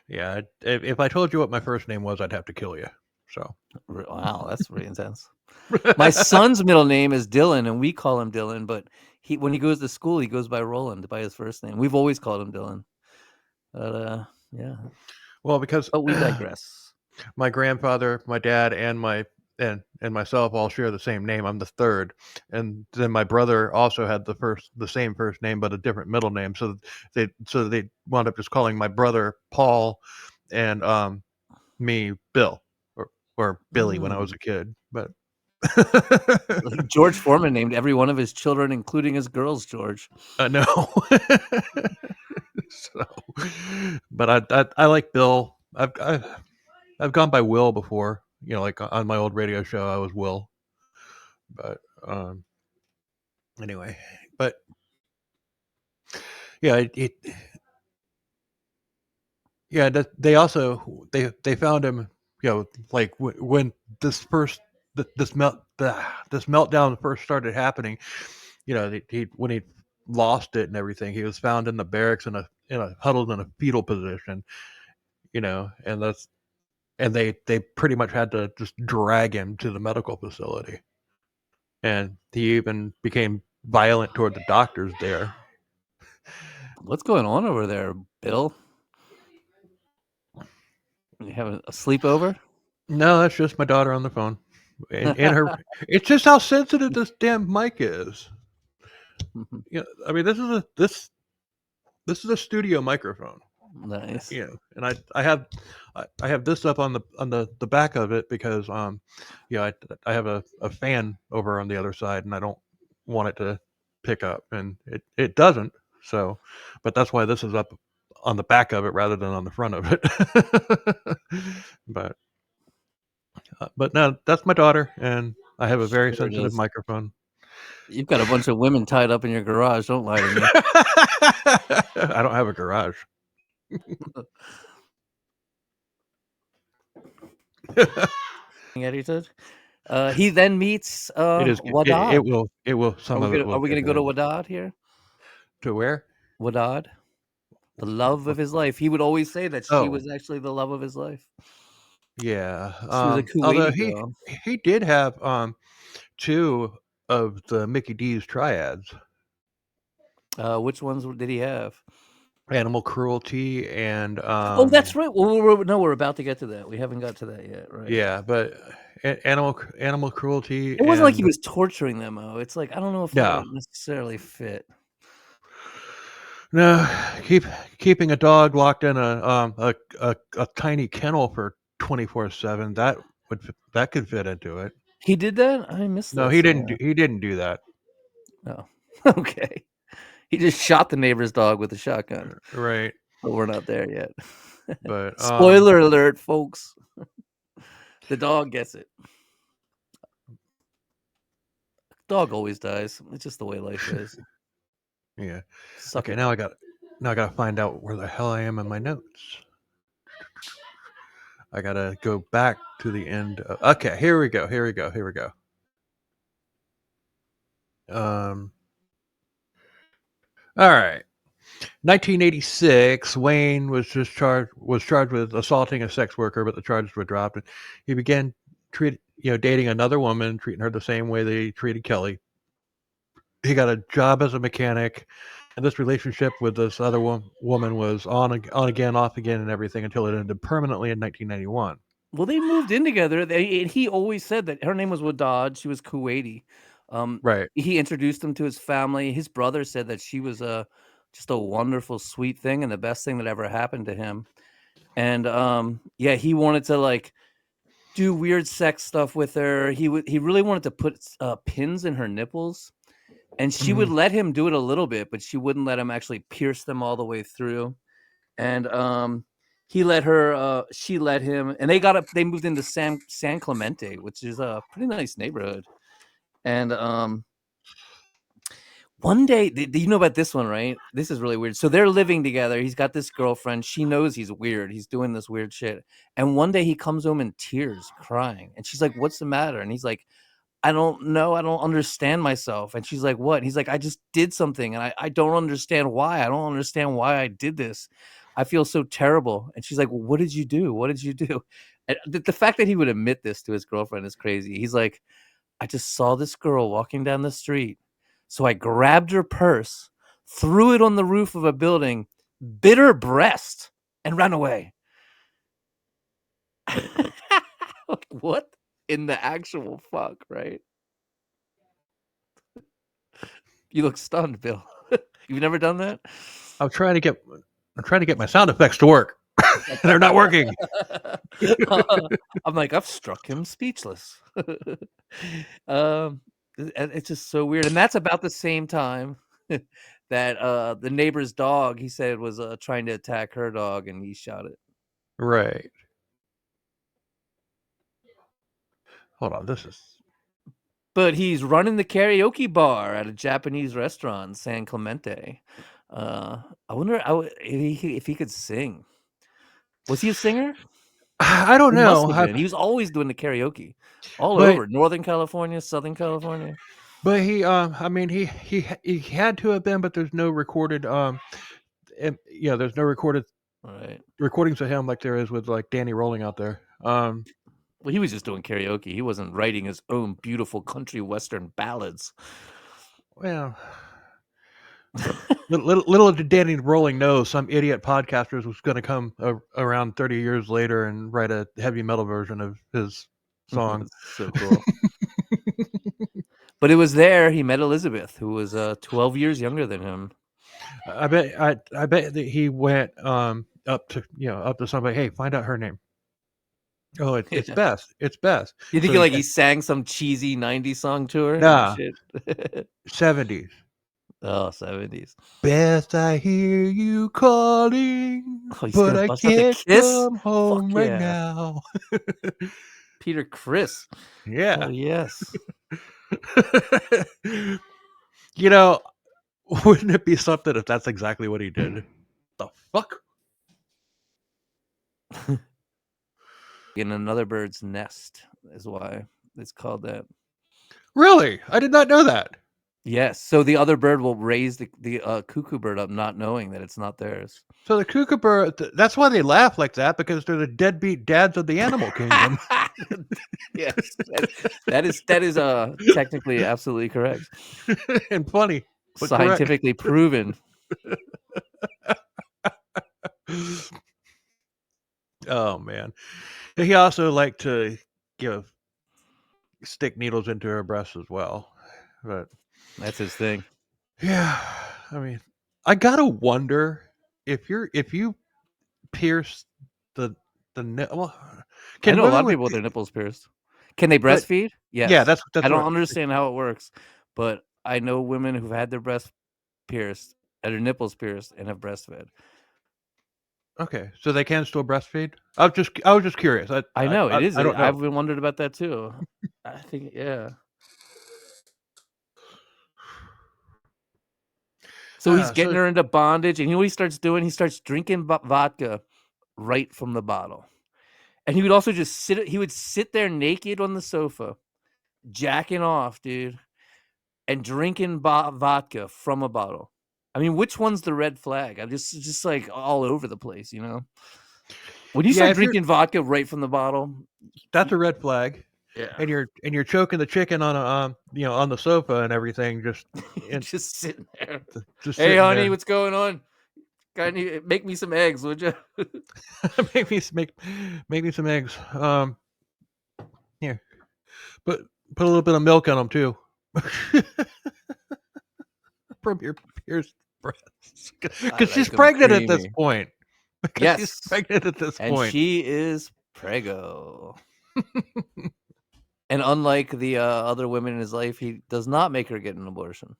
Yeah, if I told you what my first name was, I'd have to kill you. So. Wow, that's pretty intense. My son's middle name is Dylan, and we call him Dylan. But when he goes to school, he goes by Roland by his first name. We've always called him Dylan. But yeah. Well, because But we digress. my grandfather, my dad, and myself all share the same name. I'm the third, and then my brother also had the same first name but a different middle name. So they wound up just calling my brother Paul, and me Bill or Billy when I was a kid. But Like George Foreman named every one of his children, including his girls, George. no. So, but I like Bill. I've gone by Will before. You know, like on my old radio show, I was Will. But anyway, but yeah, yeah. They also they found him. You know, like when this first this meltdown first started happening. You know, when he lost it and everything, he was found in the barracks in a huddled in a fetal position. You know, and they pretty much had to just drag him to the medical facility, and he even became violent toward the doctors there. What's going on over there, Bill? You having a sleepover? No, that's just my daughter on the phone, and her. It's just how sensitive this damn mic is. You know, I mean, this is a studio microphone. Nice. You know, and I have this up on the back of it because yeah, I have a fan over on the other side, and I don't want it to pick up, and it doesn't. So, but that's why this is up on the back of it rather than on the front of it. But no, that's my daughter, and I have a very There it sensitive is. microphone. You've got a bunch of women tied up in your garage. Don't lie to me. I don't have a garage. Edited. He then meets It is. Wadad. It will. Some of it will Are we get gonna go to edited. Wadad here? To where? Wadad, the love of his life. He would always say that she Oh, was actually the love of his life. yeah. She was a Although Kuwaiti girl. he did have two of the Mickey D's triads: Which ones did he have? animal cruelty and Oh, that's right. Well, we're about to get to that. We haven't got to that yet, right? yeah, but animal cruelty It wasn't like he and was torturing them, though. It's like I don't know if that no, would necessarily fit. no, keeping a dog locked in a tiny kennel for 24/7 that could fit into it. He did that? I missed No, that somewhere. he didn't do that. Oh, okay. He just shot the neighbor's dog with a shotgun, Right. but we're not there yet. But Spoiler alert, folks. The dog gets it. Dog always dies. It's just the way life is. yeah. Suck Okay, it. now I got to find out where the hell I am in my notes. I got to go back to the end. Okay, here we go. All right. 1986, Wayne was charged with assaulting a sex worker, but the charges were dropped. And he began dating another woman, treating her the same way they treated Kelly. He got a job as a mechanic, and this relationship with this other woman was on again, off again, and everything until it ended permanently in 1991. Well, they moved in together. And he always said that her name was Wadad. She was Kuwaiti. Right. He introduced him to his family. His brother said that she was just a wonderful, sweet thing and the best thing that ever happened to him. And yeah, he wanted to like do weird sex stuff with her. He really wanted to put pins in her nipples, and she would let him do it a little bit, but she wouldn't let him actually pierce them all the way through. And he let her, she let him, and they moved into San Clemente, which is a pretty nice neighborhood. And One day, you know about this one, right? This is really weird. So they're living together. He's got this girlfriend. She knows he's weird. He's doing this weird shit. And one day he comes home in tears, crying. And she's like, "What's the matter?" And he's like, "I don't know. I don't understand myself." And she's like, "What?" And he's like, "I just did something and I don't understand why. I don't understand why I did this. I feel so terrible." And she's like, "Well, what did you do? What did you do?" And the fact that he would admit this to his girlfriend is crazy. He's like, "I just saw this girl walking down the street. So I grabbed her purse, threw it on the roof of a building, bit her breast, and ran away." Like, what in the actual fuck, right? You look stunned, Bill. You've never done that? I'm trying to get my sound effects to work. They're not working. I'm like, I've struck him speechless. um, it's just so weird, and that's about the same time that the neighbor's dog, he said, was trying to attack her dog, and he shot it. Right. Hold on. This is. But he's running the karaoke bar at a Japanese restaurant, San Clemente. I wonder if he could sing. Was he a singer? I don't He must know. have been. He was always doing the karaoke all But over Northern California, Southern California. he I mean he had to have been, but there's no recorded there's no recorded Right. recordings of him like there is with like Danny Rolling out there. Well, he was just doing karaoke. He wasn't writing his own beautiful country western ballads. Well, little did Danny Rolling know some idiot podcasters was going to come around 30 years later and write a heavy metal version of his song. That's so cool. But it was there he met Elizabeth, who was 12 years younger than him. I bet that he went up to somebody. Hey, find out her name. Oh, it's Yeah. Beth. It's Beth. You think So like he sang some cheesy 90s song to her? nah, Shit. 70s. Oh, 70s. Beth, I hear you calling, Oh, he's but gonna I bust out the can't Kiss? come home Fuck right yeah. now. Peter Criss. Yeah. Hell yes. You know, wouldn't it be something if that's exactly what he did? The fuck? In another bird's nest is why it's called that. Really? I did not know that. Yes. So the other bird will raise the cuckoo bird up, not knowing that it's not theirs. So the kookaburra, that's why they laugh like that, because they're the deadbeat dads of the animal kingdom. Yes, that is technically absolutely correct. And funny, but correct. Scientifically proven. Oh man. He also liked to stick needles into her breasts as well. But That's his thing. yeah, I mean, I gotta wonder if you pierce the well, I can know a lot women of with people with their nipples pierced. Can they but breastfeed? yeah, Yes. that's I don't what understand how it works, but I know women who've had their breasts pierced, and their nipples pierced, and have breastfed. okay, so they can still breastfeed. I was just curious. I know it is. I don't know. I've been wondered about that too. I think, yeah. So he's getting So her into bondage, and you know what he starts doing? He starts drinking vodka right from the bottle. And he would also just sit there naked on the sofa, jacking off, dude, and drinking vodka from a bottle. I mean, which one's the red flag? I'm just like all over the place, you know? When you yeah, start if you're drinking vodka right from the bottle, that's a red flag, yeah, and you're choking the chicken on a on the sofa and everything, just sitting there. just Hey, sitting honey, there. what's going on? Make me some eggs, would you? Make me some eggs. Here, put a little bit of milk on them too. From your pierced breasts, I because she's like them pregnant at this creamy. point. Because she's Yes, pregnant at this and point. she is prego. And unlike the other women in his life, he does not make her get an abortion.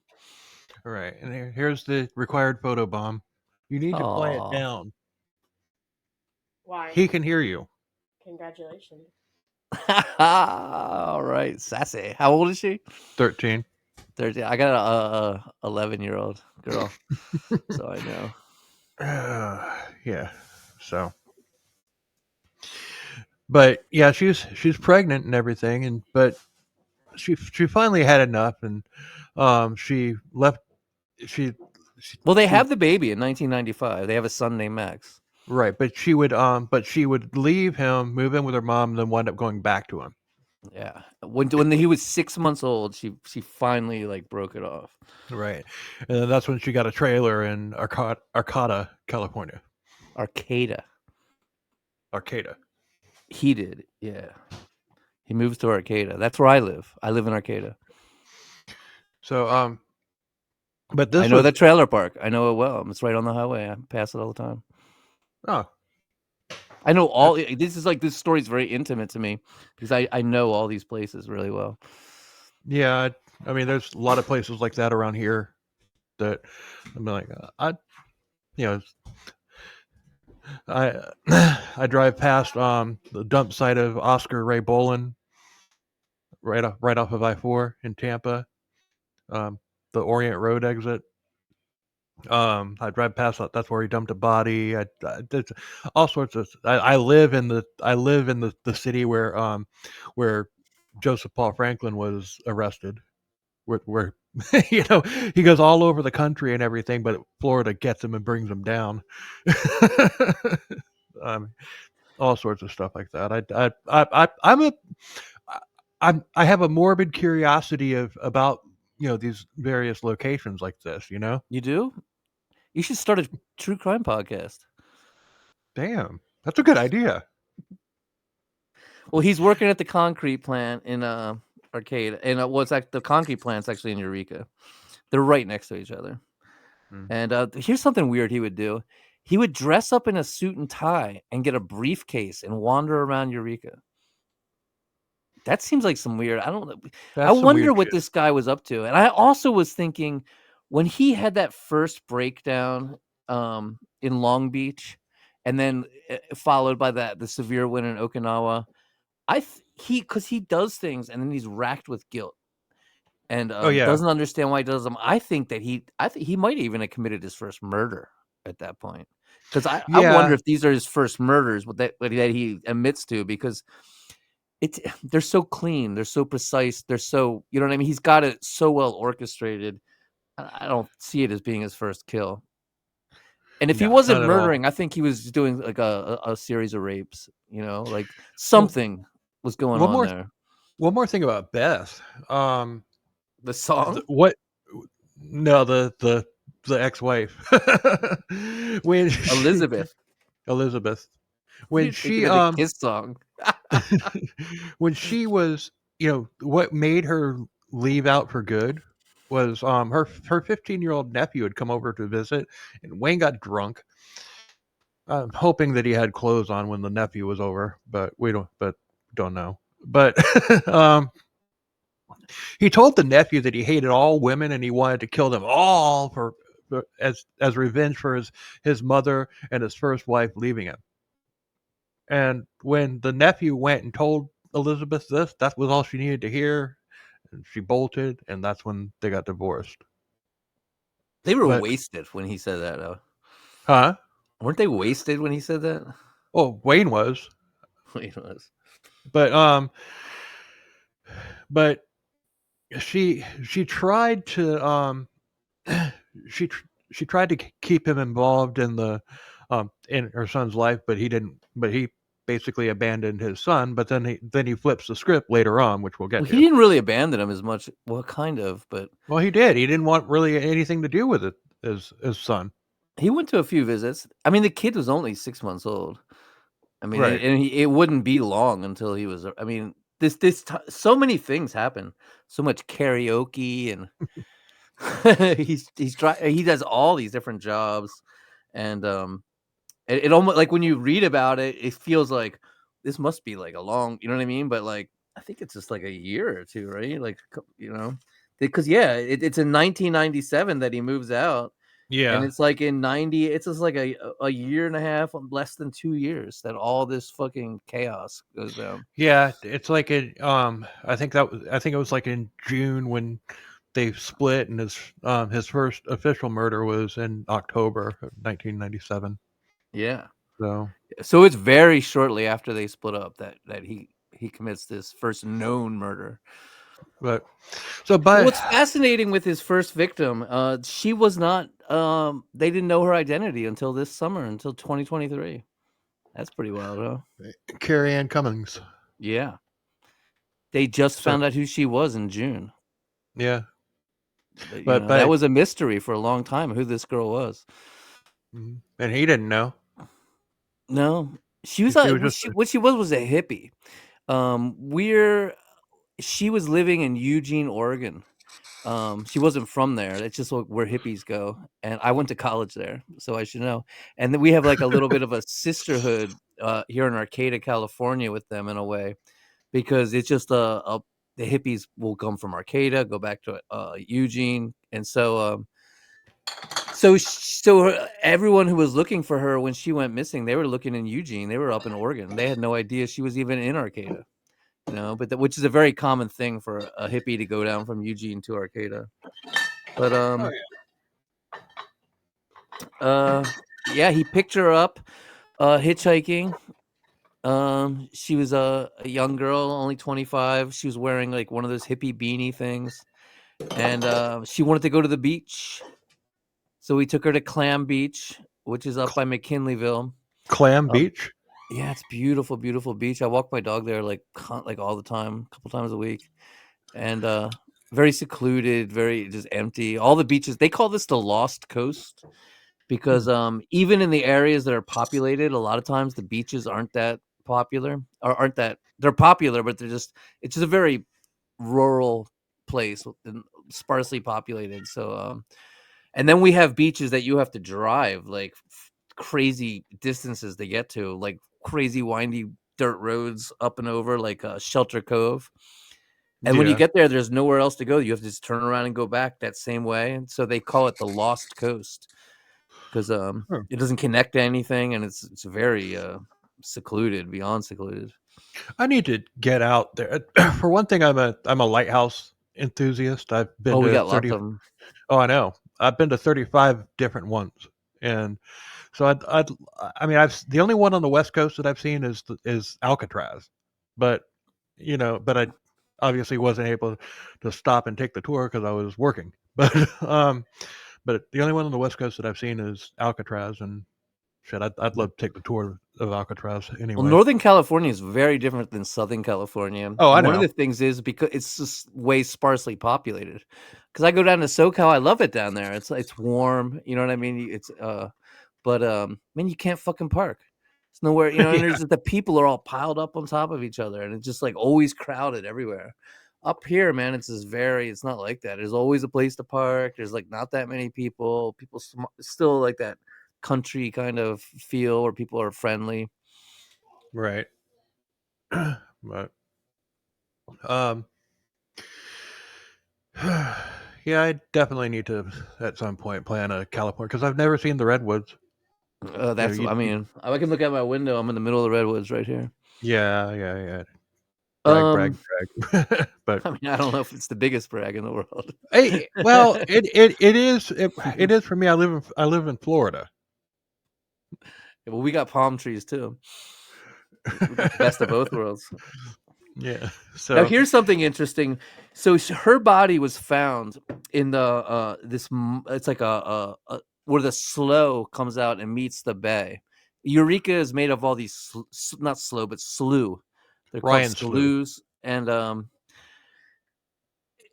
All right, and here's the required photo bomb. You need to quiet Aw. down. Why? He can hear you. Congratulations. All right, sassy. How old is she? 13. 13. I got a 11-year-old girl, so I know. Yeah. So, but yeah, she's pregnant and everything, but she finally had enough, and she left. She Well, they she have the baby in 1995. They have a son named Max. right, but she would leave him, move in with her mom, and then wind up going back to him. Yeah, when he was 6 months old, she finally like broke it off. Right, and then that's when she got a trailer in Arcata, California. Arcata. He did, yeah. He moves to Arcata. That's where I live. I live in Arcata. So, but I this know was that trailer park. I know it well. It's right on the highway. I pass it all the time. oh, I know all. This story is very intimate to me because I know all these places really well. yeah. I mean, there's a lot of places like that around here that I'm like, you know, I I drive past the dump site of Oscar Ray Bolin right off of I-4 in Tampa, the Orient Road exit. I drive past that. That's where he dumped a body. There's all sorts of. I live in the city where Joseph Paul Franklin was arrested. Where he goes all over the country and everything, but Florida gets him and brings him down. um, all sorts of stuff like that. I have a morbid curiosity about these various locations like this. You do? You should start a true crime podcast. Damn, that's a good idea. Well, he's working at the concrete plant in Arcade, and what's the concrete plant's actually in Eureka. They're right next to each other. And here's something weird he would do. He would dress up in a suit and tie and get a briefcase and wander around Eureka. That seems like some weird. I don't know. I That's some wonder weird what shit. this guy was up to. And I also was thinking when he had that first breakdown in Long Beach, and then followed by the severe win in Okinawa. Because he does things and then he's racked with guilt and Oh yeah, doesn't understand why he does them. I think he might even have committed his first murder at that point. Because I wonder yeah, if these are his first murders that he admits to, because they're so clean, they're so precise, they're so, you know what I mean? He's got it so well orchestrated. I don't see it as being his first kill. And if he no, wasn't not at all. murdering, I think he was doing like a series of rapes, like Well, something was going one on more there. one more thing about Beth. The song? What? No, the ex-wife. when she, Elizabeth. Elizabeth, when You're thinking she of the Kiss song. when she was, what made her leave out for good was her 15-year-old nephew had come over to visit, and Wayne got drunk. I'm hoping that he had clothes on when the nephew was over, but we don't know. But he told the nephew that he hated all women and he wanted to kill them all as revenge for his mother and his first wife leaving him. And when the nephew went and told Elizabeth this, that was all she needed to hear. And she bolted, and that's when they got divorced. They were But wasted when he said that, though. huh? Weren't they wasted when he said that? Oh, Wayne was. Wait, it was. But but she tried to she she tried to keep him involved in her son's life, but he didn't. But he basically abandoned his son. But then he flips the script later on, which we'll Well, get he to. didn't really abandon him as much. Well, kind of, but Well, he did. He didn't want really anything to do with it. His son. he went to a few visits. I mean, the kid was only 6 months old. I mean, Right. it wouldn't be long until he was. I mean, so many things happen. So much karaoke, and he does all these different jobs, and it almost, like, when you read about it, it feels like this must be like a long, you know what I mean? But like, I think it's just like a year or two, right? Like, because yeah, it's in 1997 that he moves out. And Yeah. it's like in 90, it's just like a year and a half, less than 2 years that all this fucking chaos goes down. Yeah. It's like I think it was like in June when they split, and his first official murder was in October of 1997. Yeah. So it's very shortly after they split up that he commits this first known murder. but What's fascinating with his first victim, she was not. They didn't know her identity until this summer, until 2023. That's pretty wild, huh? Carrie Ann Cummings. Yeah. They just found out who she was in June. Yeah. But that was a mystery for a long time, who this girl was. And he didn't know. No. She was what she was a hippie. She was living in Eugene, Oregon. She wasn't from there. It's just where hippies go. And I went to college there, so I should know. And then we have like a little bit of a sisterhood here in Arcata, California with them in a way, because it's just the hippies will come from Arcata, go back to Eugene. And so everyone who was looking for her when she went missing, they were looking in Eugene. They were up in Oregon. They had no idea she was even in Arcata. But which is a very common thing for a hippie to go down from Eugene to Arcata. But he picked her up hitchhiking. She was a young girl, only 25. She was wearing like one of those hippie beanie things, and she wanted to go to the beach. So we took her to Clam Beach, which is up by McKinleyville. Clam Beach? Yeah, it's beautiful, beautiful beach. I walk my dog there like all the time, a couple times a week. And very secluded, very just empty. All the beaches, they call this the Lost Coast because even in the areas that are populated, a lot of times the beaches aren't that popular, or they're popular, but it's just a very rural place and sparsely populated. So and then we have beaches that you have to drive like crazy distances to get to, like crazy windy dirt roads up and over, like Shelter Cove. And when you get there, there's nowhere else to go. You have to just turn around and go back that same way. And so they call it the Lost Coast because it doesn't connect to anything, and it's very secluded, beyond secluded. I need to get out there. For one thing, I'm a lighthouse enthusiast. I've been we to got 30. Lots of them. Oh, I know. I've been to 35 different ones, and so the only one on the West Coast that I've seen is Alcatraz, but I obviously wasn't able to stop and take the tour because I was working. But the only one on the West Coast that I've seen is Alcatraz, and shit, I'd love to take the tour of Alcatraz anyway. Well, Northern California is very different than Southern California. Oh, I know. One of the things is because it's just way sparsely populated. Because I go down to SoCal, I love it down there. It's warm, you know what I mean? It's but man, you can't fucking park. It's nowhere, and there's the people are all piled up on top of each other, and it's just like always crowded everywhere. Up here, man, it's not like that. There's always a place to park. There's like not that many people. People still like that country kind of feel where people are friendly. Right. But yeah, I definitely need to at some point plan a California because I've never seen the redwoods. That's I mean, I can look out my window. I'm in the middle of the redwoods right here. Yeah. Brag. But I mean, I don't know if it's the biggest brag in the world. Hey, well, it is for me. I live in Florida. Yeah, well, we got palm trees too. We got the best of both worlds. Yeah. So now here's something interesting. So her body was found in the it's like a where the slough comes out and meets the bay. Eureka is made of all these not slough but slough. They're Ryan called sloughs. And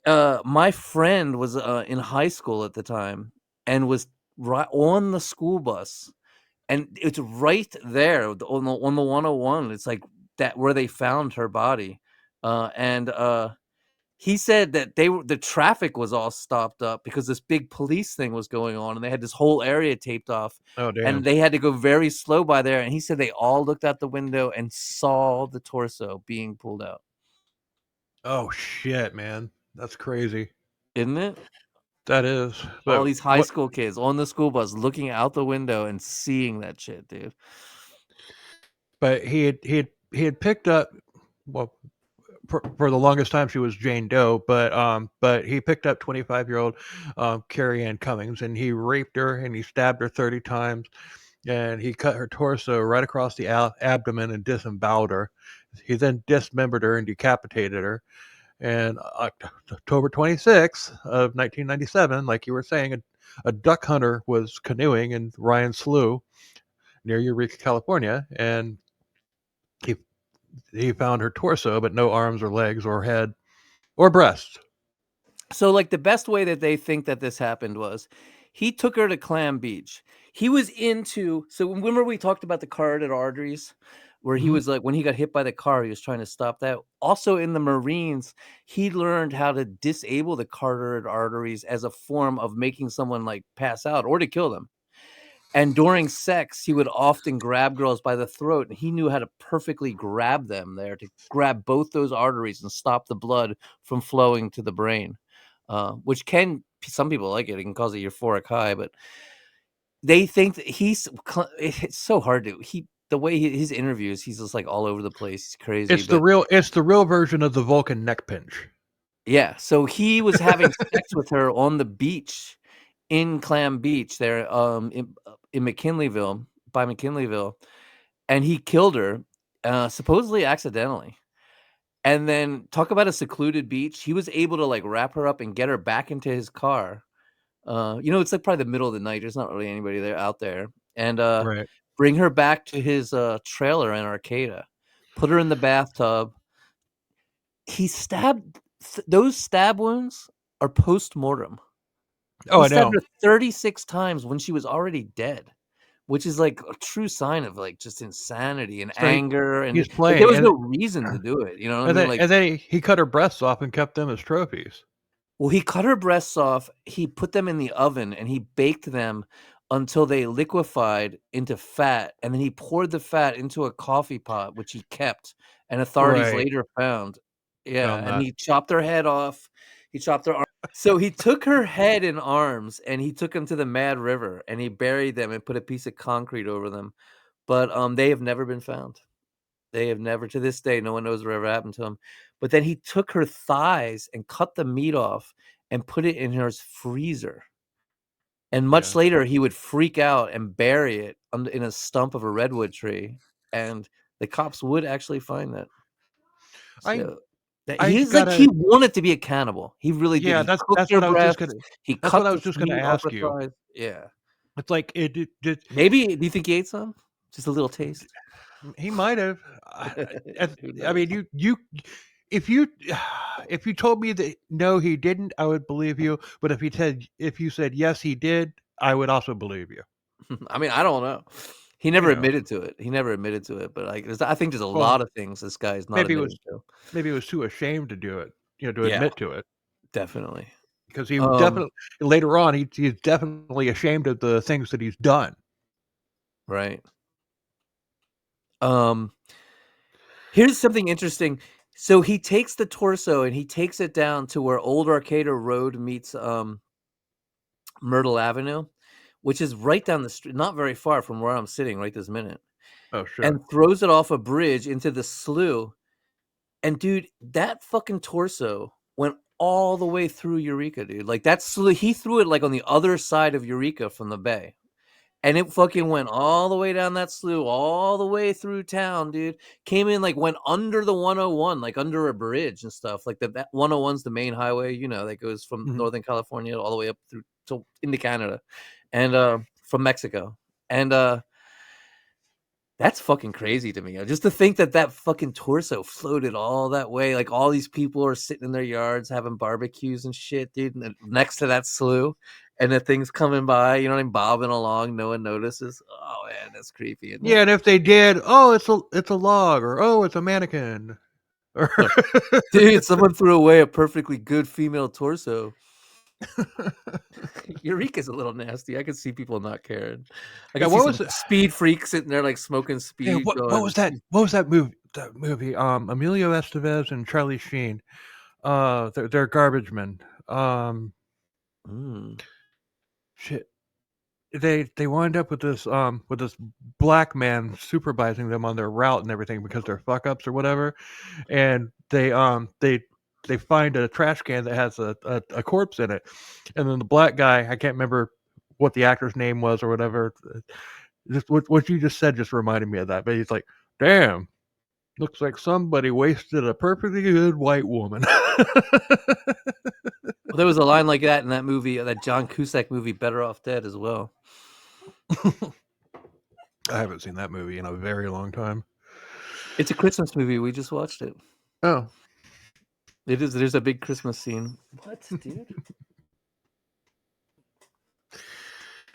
my friend was in high school at the time and was right on the school bus, and it's right there on the 101. It's like that where they found her body, and he said that the traffic was all stopped up because this big police thing was going on, and they had this whole area taped off. Oh, damn. And they had to go very slow by there. And he said they all looked out the window and saw the torso being pulled out. Oh shit, man, that's crazy, isn't it? That is. All these high school kids on the school bus looking out the window and seeing that shit, dude. But he had picked up. Well, for the longest time she was Jane Doe, but he picked up 25-year-old Carrie Ann Cummings, and he raped her and he stabbed her 30 times, and he cut her torso right across the abdomen and disemboweled her. He then dismembered her and decapitated her. And October 26th of 1997, like you were saying, a duck hunter was canoeing in Ryan Slough near Eureka, California, and he he found her torso, but no arms or legs or head or breast. So, like, the best way that they think that this happened was he took her to Clam Beach. He was into, so remember we talked about the carotid arteries, where he Mhm. was like, when he got hit by the car, he was trying to stop that. Also in the Marines, he learned how to disable the carotid arteries as a form of making someone like pass out or to kill them. And during sex, he would often grab girls by the throat, and he knew how to perfectly grab them there to grab both those arteries and stop the blood from flowing to the brain, which can, some people like it. It can cause a euphoric high, but they think that it's so hard to, the way his interviews, he's just like all over the place. He's crazy, but It's the real version of the Vulcan neck pinch. yeah. So he was having sex with her on the beach in Clam Beach there, in McKinleyville, by McKinleyville, and he killed her, supposedly accidentally. And then talk about a secluded beach. He was able to like wrap her up and get her back into his car. It's like probably the middle of the night. There's not really anybody there out there, and Right. bring her back to his trailer in Arcata. Put her in the bathtub. He stabbed. Those stab wounds are post mortem. Oh, He I stabbed know. her 36 times when she was already dead, which is like a true sign of like just insanity and So anger, and he's like there playing, was no reason to do it. You know what I mean? Like, and then he cut her breasts off and kept them as trophies. well, he cut her breasts off. He put them in the oven and he baked them until they liquefied into fat, and then he poured the fat into a coffee pot, which he kept, and authorities Right. later found. Yeah, Found and that. he chopped her head off. He chopped her arm. So he took her head and arms and he took them to the Mad River and he buried them and put a piece of concrete over them. But they have never been found. They have never, to this day, no one knows whatever happened to him. But then he took her thighs and cut the meat off and put it in her freezer. And much Yeah. later, he would freak out and bury it in a stump of a redwood tree, and the cops would actually find that. I So that I he's like, he gotta. wanted to be a cannibal. He really did. Yeah, He cooked that's her what I was just breasts. gonna. He That's what cut I the was just gonna meat off her ask you. thighs. Yeah. It's like it did. Maybe, do you think he ate some? Just a little taste? He might have. Who I knows? mean, if you, if you told me that no, he didn't, I would believe you. But if you said yes, he did, I would also believe you. I mean, I don't know. He You never know, admitted to it. He never admitted to it, but, like, I think there's a well, lot of things this guy is not maybe it was admitting to. maybe it was too ashamed to do it, to Yeah, admit to it, definitely. because he Um, definitely later on he's definitely ashamed of the things that he's done. right. Um, Here's something interesting. So he takes the torso and he takes it down to where Old Arcata Road meets, Myrtle Avenue, which is right down the street, not very far from where I'm sitting right this minute, Oh, sure. and throws it off a bridge into the slough. And dude, that fucking torso went all the way through Eureka, dude. Like he threw it like on the other side of Eureka from the bay. And it fucking went all the way down that slough, all the way through town, dude. Came in, like, went under the 101, like under a bridge and stuff. Like that 101's the main highway, that goes from Mhm. Northern California all the way up through to into Canada, and from Mexico. And that's fucking crazy to me. Just to think that that fucking torso floated all that way. Like all these people are sitting in their yards having barbecues and shit, dude, and next to that slough, and the thing's coming by, you know what I mean, bobbing along, no one notices. Oh man, that's creepy, isn't it? Yeah, and if they did, oh, it's a log, or oh, it's a mannequin, or Dude, someone threw away a perfectly good female torso. Eureka's a little nasty. I could see people not caring. I yeah. could see What some was it? speed freaks sitting there like smoking Yeah, speed what going. was that? What was that movie? That movie. Emilio Estevez and Charlie Sheen. They're garbage men. Mm. Shit. they wind up with this black man supervising them on their route and everything because they're fuck ups or whatever, and they find a trash can that has a corpse in it, and then the black guy, I can't remember what the actor's name was or whatever. Just what you just said just reminded me of that. But he's like, "Damn, looks like somebody wasted a perfectly good white woman." Well, there was a line like that in that movie, that John Cusack movie, Better Off Dead, as well. I haven't seen that movie in a very long time. It's a Christmas movie. We just watched it. Oh, It is. There's a big Christmas scene. What, dude?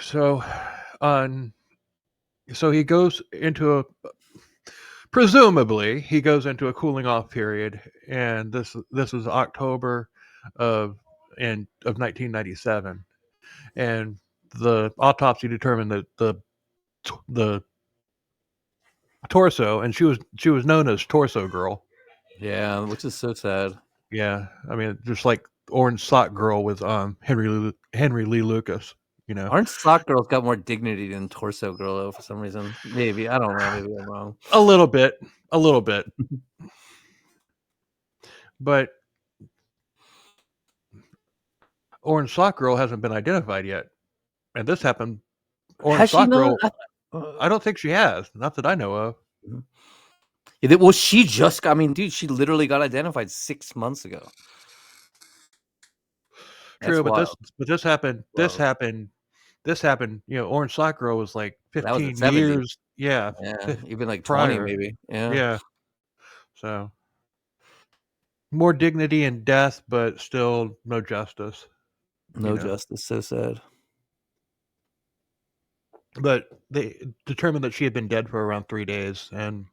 so he goes into presumably he goes into a cooling off period, and this is October of 1997, and the autopsy determined that the torso, and she was known as Torso Girl. Yeah, which is so sad. Yeah, I mean, just like Orange Sock Girl with Henry Lee Lucas. You know, Aren't sock girls got more dignity than torso girl though, for some reason? Maybe, I don't know. Maybe I'm wrong. a little bit, but Orange Sock Girl hasn't been identified yet, and this happened. Orange Has she Sock not? Girl, I don't think she has, not that I know of. Yeah, well, she just. I mean, dude, she literally got identified 6 months ago. True, That's wild. this happened. Whoa. This happened. You know, Orange Sock Girl was like That was in 15 '70s. years. Yeah, Yeah, even like 20 prior. maybe. Yeah. Yeah, so more dignity in death, but still no justice. No justice. So sad. But they determined that she had been dead for around 3 days, and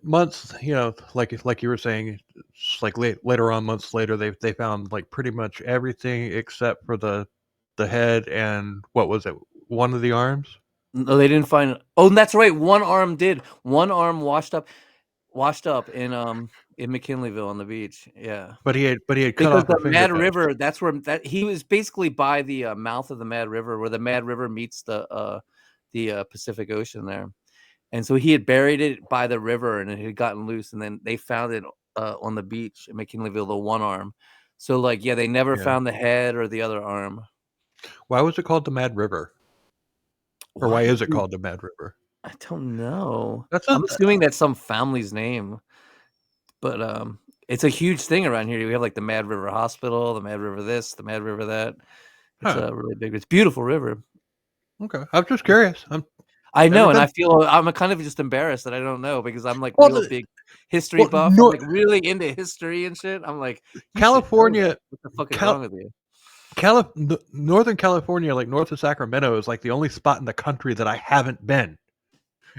months. You know, like you were saying, it's like later on, months later, they found like pretty much everything except for the head and what was it? One of the arms. No, they didn't find. Oh, and that's right. One arm did. One arm washed up in McKinleyville on the beach. Yeah. But he had cut Because off her the Mad fingertips. River, that's where that he was basically by the mouth of the Mad River, where the Mad River meets the Pacific Ocean there, and so he had buried it by the river, and it had gotten loose, and then they found it on the beach in McKinleyville, the one arm. So like, yeah, they never found the head or the other arm. Why was it called the Mad River? Or why is it called the Mad River? I don't know. That's I'm assuming that's some family's name, but it's a huge thing around here. We have like the Mad River Hospital, the Mad River this, the Mad River that. It's a really big. It's a beautiful river. Okay, I was just curious. I know, and I feel I'm kind of just embarrassed that I don't know because I'm like real big history buff. I'm like really into history and shit. I'm like, California. What the fuck is wrong with you? Northern California, like north of Sacramento, is like the only spot in the country that I haven't been.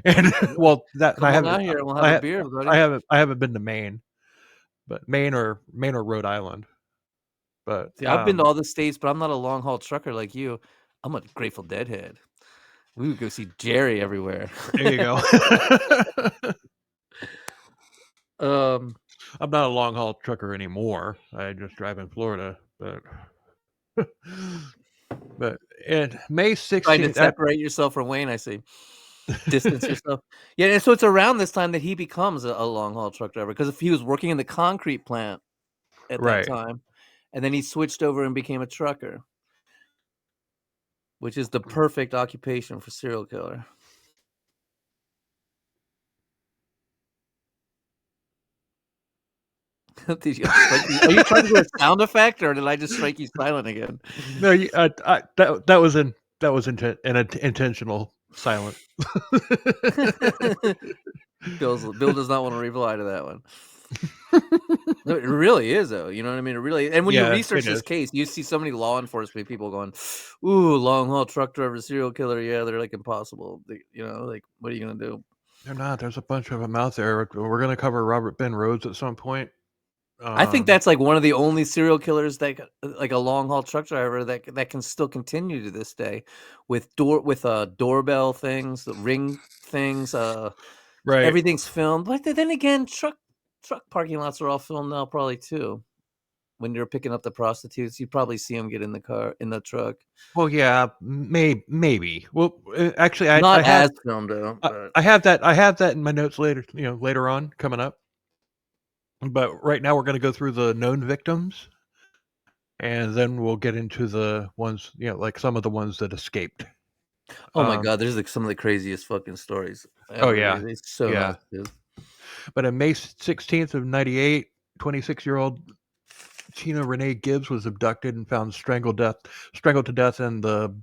And well, that I haven't. Out here, we'll have a beer, buddy. I haven't been to Maine, but Maine or Rhode Island. But see, I've been to all the states, but I'm not a long haul trucker like you. I'm a Grateful Dead head. We would go see Jerry everywhere. There you go. I'm not a long haul trucker anymore. I just drive in Florida, but in May 16th, trying to separate yourself from Wayne, I see. Distance yourself. Yeah, and so it's around this time that he becomes a long haul truck driver because if he was working in the concrete plant at that time, and then he switched over and became a trucker, which is the perfect occupation for serial killer. Did you are you trying to do a sound effect, or did I just strike you silent again? No, that was an intentional silence. Bill does not want to reply to that one. No, it really is, though. You know what I mean? It really. And when you research this case, you see so many law enforcement people going, "Ooh, long haul truck driver, serial killer. Yeah, they're like impossible. You know, like what are you gonna do?" They're not. There's a bunch of them out there. We're gonna cover Robert Ben Rhodes at some point. I think that's like one of the only serial killers that, like a long haul truck driver that can still continue to this day, with doorbell things, the ring things, everything's filmed. But then again, truck parking lots are all filmed now, probably too. when you're picking up the prostitutes, you probably see them get in the truck. Well, yeah, maybe. Well, actually, I Not have as filmed though, but I have that in my notes later on coming up. But right now we're going to go through the known victims, and then we'll get into the ones, like some of the ones that escaped. oh my god, there's like some of the craziest fucking stories Oh ever. yeah, It's so yeah. nuts, dude. But on May 16th of 98, 26-year-old Tina Renee Gibbs was abducted and found strangled to death in the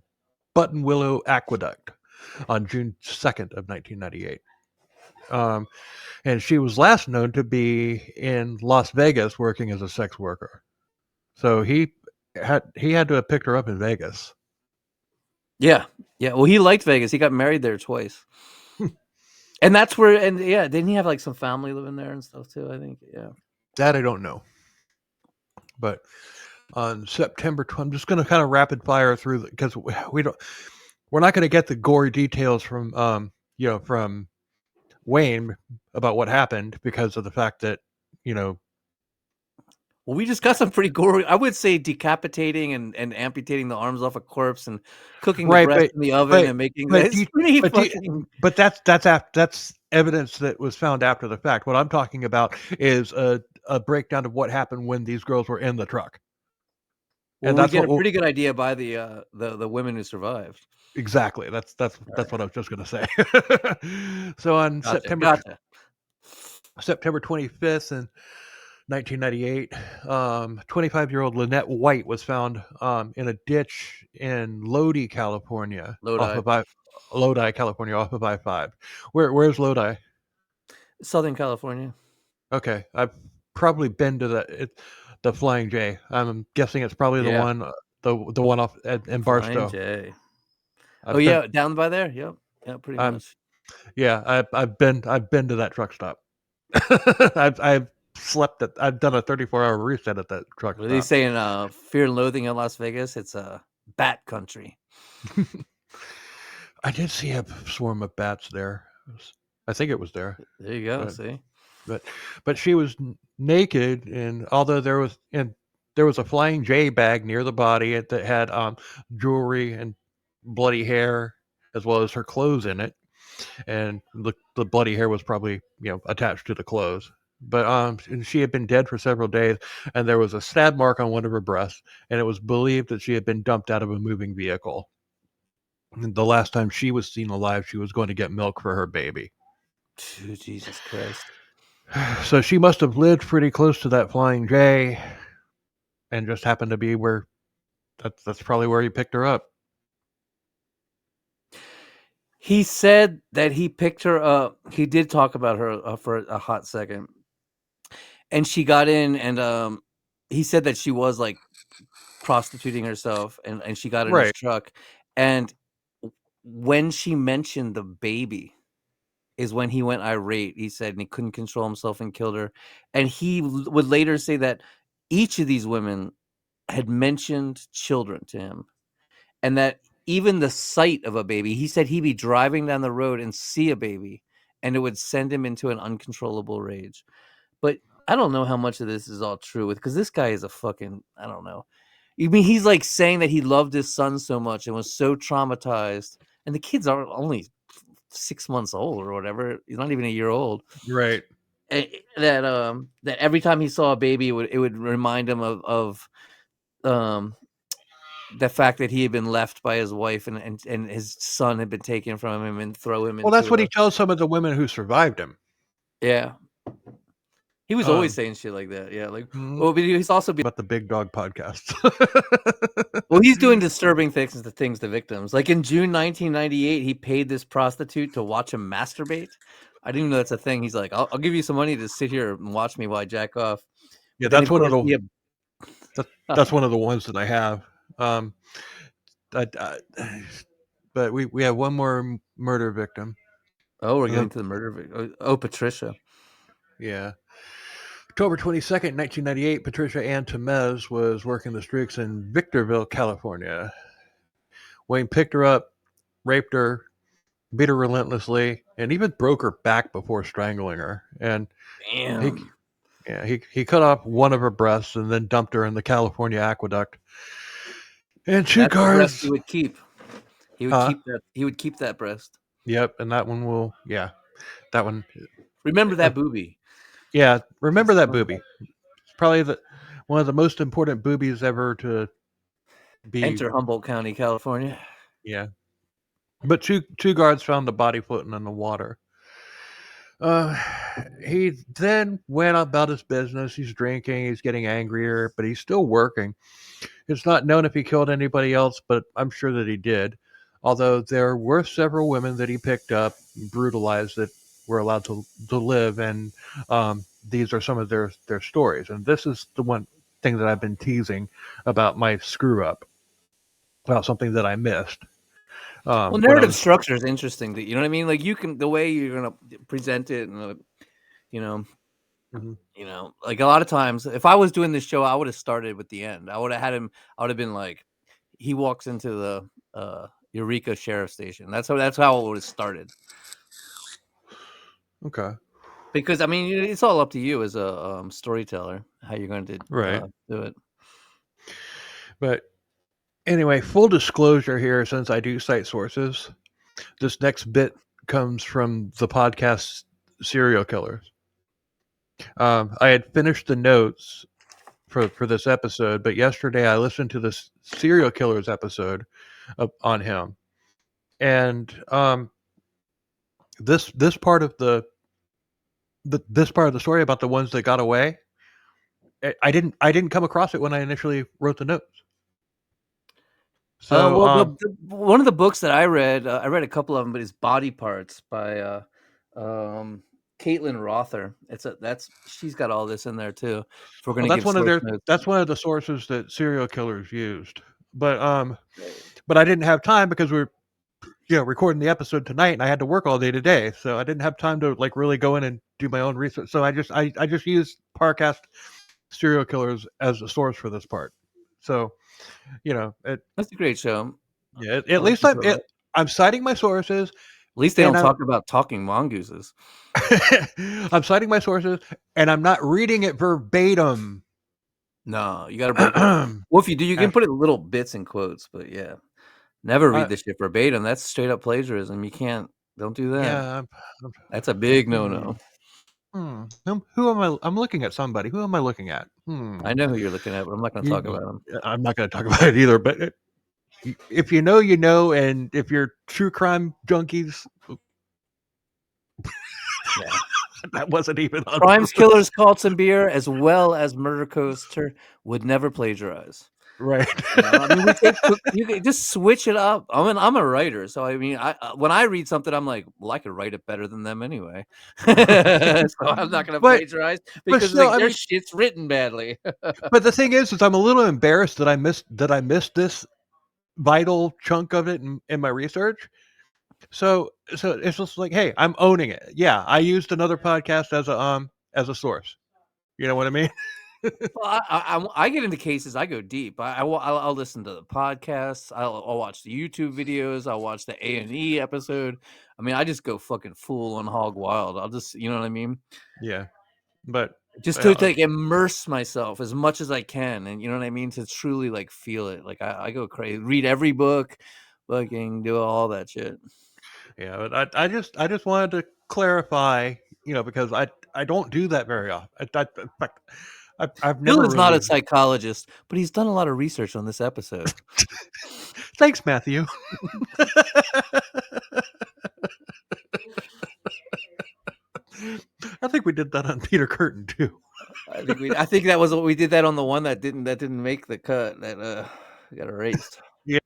Button Willow Aqueduct on June 2nd of 1998. And she was last known to be in Las Vegas working as a sex worker. So he had to have picked her up in Vegas. Yeah. Well, he liked Vegas. He got married there twice. And that's where, didn't he have like some family living there and stuff too? I think, yeah. That I don't know. But on September 20th, I'm just going to kind of rapid fire through because we're not going to get the gory details from from Wayne about what happened because of the fact that well, we just got some pretty gory. I would say decapitating and amputating the arms off a corpse and cooking the breast in the oven and making that's pretty fucking. But that's evidence that was found after the fact. What I'm talking about is a breakdown of what happened when these girls were in the truck. Well, and that's we get a pretty good idea by the women who survived. Exactly. That's what I was just going to say. So on September 25th and 1998, 25-year-old Lynette White was found in a ditch in Lodi, California, off of I-5. Where's Lodi? Southern California. Okay, I've probably been to the Flying J. I'm guessing it's probably the one off in Barstow. Flying J. Down by there. Yep. Yeah, pretty much. Yeah, I've been to that truck stop. I've slept at. I've done a 34-hour reset at that truck stop. They say in Fear and Loathing in Las Vegas, it's a bat country. I did see a swarm of bats there. I think it was there. There you go. See, but she was naked, and although there was a Flying J bag near the body that had jewelry and bloody hair, as well as her clothes in it, and the bloody hair was probably attached to the clothes. But and she had been dead for several days, and there was a stab mark on one of her breasts, and it was believed that she had been dumped out of a moving vehicle. And the last time she was seen alive, she was going to get milk for her baby. Jesus Christ. So she must have lived pretty close to that Flying J and just happened to be where that's probably where he picked her up. He said that he picked her up. He did talk about her for a hot second. And she got in and he said that she was like prostituting herself and she got in his truck. And when she mentioned the baby is when he went irate. He said, and he couldn't control himself and killed her. And he would later say that each of these women had mentioned children to him, and that even the sight of a baby, he said he'd be driving down the road and see a baby, and it would send him into an uncontrollable rage. But I don't know how much of this is all true because this guy is a fucking, I don't know. I mean, he's like saying that he loved his son so much and was so traumatized, and the kids are only 6 months old or whatever. He's not even a year old. Right. And that every time he saw a baby, it would remind him of the fact that he had been left by his wife and his son had been taken from him and throw him. Well, that's what he tells some of the women who survived him. Yeah. He was always saying shit like that. Yeah. Like, well, but he's also about the Big Dog podcast. Well, he's doing disturbing things to victims. Like in June 1998, he paid this prostitute to watch him masturbate. I didn't even know that's a thing. He's like, I'll give you some money to sit here and watch me while I jack off. Yeah, that's one of the that's one of the ones that I have. But we have one more murder victim. Oh, we're getting to the murder victim. Oh, Patricia. Yeah. October 22nd, 1998, Patricia Ann Temez was working the streets in Victorville, California. Wayne picked her up, raped her, beat her relentlessly, and even broke her back before strangling her. And damn. Yeah, he cut off one of her breasts and then dumped her in the California aqueduct. And two That's the breast guards. he would keep. He would keep that. He would keep that breast. Yep, and that one will. Yeah, that one. Remember that booby. Yeah, remember that booby. It's probably one of the most important boobies ever to be. Enter Humboldt County, California. Yeah, but two guards found the body floating in the water. He then went about his business. He's drinking. He's getting angrier, but he's still working. It's not known if he killed anybody else, but I'm sure that he did. Although there were several women that he picked up, brutalized, that were allowed to live, and these are some of their stories. And this is the one thing that I've been teasing about my screw up, about something that I missed. Well, narrative structure is interesting. You know what I mean? Like the way you're gonna present it, and like a lot of times, if I was doing this show, I would have started with the end. I would have had him. I would have been like, he walks into the Eureka Sheriff Station. That's how it would have started. Okay. Because I mean, it's all up to you as a storyteller how you're going to do it. But anyway, full disclosure here, since I do cite sources, this next bit comes from the podcast Serial Killers. I had finished the notes for this episode, but yesterday I listened to this Serial Killers episode on him, and this part of this part of the story about the ones that got away, I didn't come across it when I initially wrote the notes. So one of the books that I read a couple of them, but it's Body Parts by Caitlin Rother. She's got all this in there too. If we're going to that's one of the sources that serial killers used. But I didn't have time because we're recording the episode tonight, and I had to work all day today, so I didn't have time to like really go in and do my own research. So I just used Parcast Serial Killers as a source for this part. So that's a great show. Yeah, at least I'm citing my sources. At least they don't talk about talking mongooses. I'm citing my sources, and I'm not reading it verbatim. No, you got to break it. Well, if you do, you can put it in little bits and quotes, but yeah. Never read this shit verbatim. That's straight up plagiarism. You can't. Don't do that. Yeah, that's a big no-no. Who am I? I'm looking at somebody. Who am I looking at? I know who you're looking at, but I'm not going to talk about him. I'm not going to talk about it either. But if you know, you know, and if you're true crime junkies, that wasn't even on Crimes, Killers, Cults, and Beer, as well as Murder Coaster, would never plagiarize. Right. I mean, you can just switch it up. I'm a writer, so I mean, when I read something, I'm like, well, I could write it better than them anyway. So I'm not going to plagiarize because their shit's written badly. But the thing is I'm a little embarrassed that I missed this vital chunk of it in my research. So it's just like, hey, I'm owning it. Yeah, I used another podcast as a source. You know what I mean? Well, I get into cases. I go deep. I'll listen to the podcasts. I'll watch the YouTube videos. I'll watch the A&E episode. I mean, I just go fucking full on hog wild. I'll just, you know what I mean? Yeah, but just to like immerse myself as much as I can, and you know what I mean, to truly like feel it. Like I go crazy, read every book, fucking do all that shit. Yeah, but I just wanted to clarify, because I don't do that very often. In fact, I've never. Bill is not a psychologist, but he's done a lot of research on this episode. Thanks, Matthew. I think we did that on Peter Curtin too. I think that was what we did that on the one that didn't make the cut, that got erased. Yeah.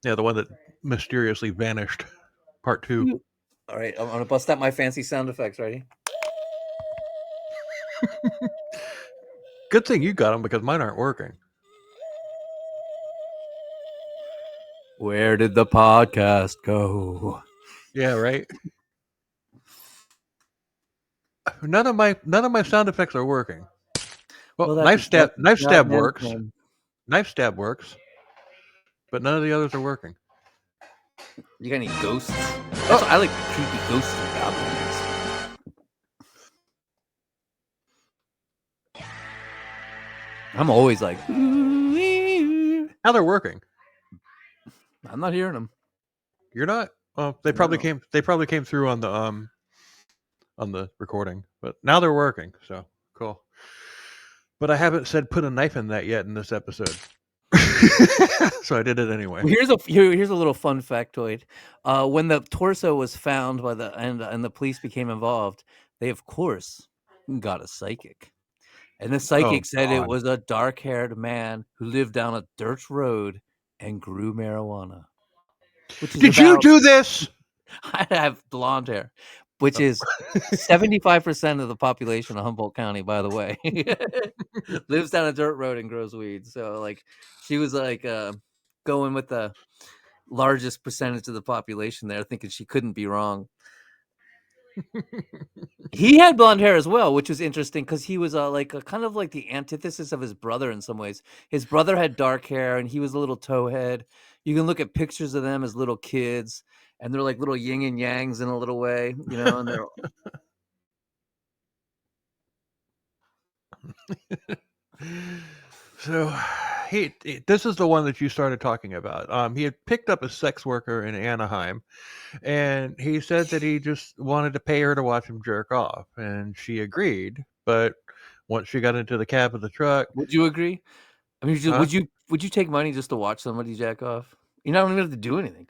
Yeah, the one that mysteriously vanished. Part 2. All right, I'm gonna bust out my fancy sound effects. Ready? Good thing you got them because mine aren't working. Where did the podcast go? Yeah, right. None of my sound effects are working. Well, knife stab works. Knife stab works, but none of the others are working. You got any ghosts? I like creepy ghosts and goblins. I'm always like, Now they're working. I'm not hearing them. You're not? Oh, they probably No. came through on the recording, but now they're working. So cool. But I haven't said put a knife in that yet in this episode. So I did it anyway. Well, here's a little fun factoid. When the torso was found by and the police became involved, they of course got a psychic. And the psychic said it God. was a dark-haired man who lived down a dirt road and grew marijuana. Which is Did you do this? I have blonde hair, which is 75% of the population of Humboldt County, by the way. Lives down a dirt road and grows weed. So like she was like going with the largest percentage of the population there, thinking she couldn't be wrong. He had blonde hair as well, which was interesting because he was kind of like the antithesis of his brother in some ways. His brother had dark hair and he was a little towhead. You can look at pictures of them as little kids, and they're like little yin and yangs in a little way, you know. And they're So this is the one that you started talking about. He had picked up a sex worker in Anaheim, and he said that he just wanted to pay her to watch him jerk off, and she agreed. But once she got into the cab of the truck, would you agree? I mean, Huh? would you take money just to watch somebody jack off? You don't even have to do anything.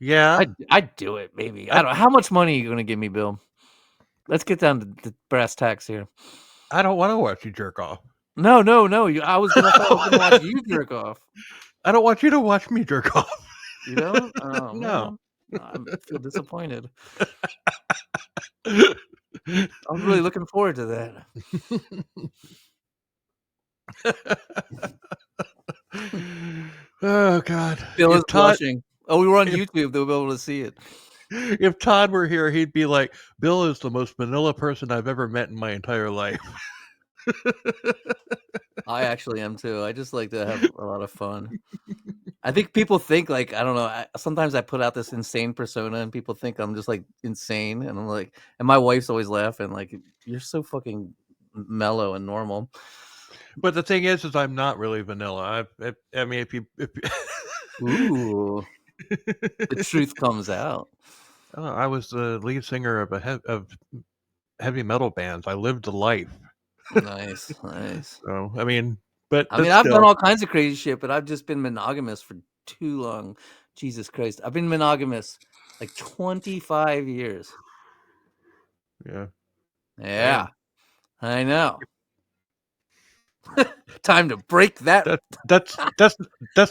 yeah, I'd do it, maybe. I don't know. How much money are you going to give me, Bill? Let's get down to the brass tacks here. I don't want to watch you jerk off. No. I was going to watch you jerk off. I don't want you to watch me jerk off. You don't? Oh, No. man. I feel disappointed. I was really looking forward to that. Oh God, Bill If is Todd- blushing. Oh, we were on YouTube. They'll be able to see it. If Todd were here, he'd be like, "Bill is the most vanilla person I've ever met in my entire life." I actually am too. I just like to have a lot of fun. I think people think like, I don't know. Sometimes I put out this insane persona, and people think I'm just like insane, and I'm like, and my wife's always laughing like, "You're so fucking mellow and normal." But the thing is I'm not really vanilla. I mean, if you Ooh, the truth comes out. I was the lead singer of of heavy metal bands. I lived the life. Nice. So I mean, but I mean, I've done all kinds of crazy shit, but I've just been monogamous for too long. Jesus Christ, I've been monogamous like 25 years. Yeah. Yeah, I know. Time to break that. That's not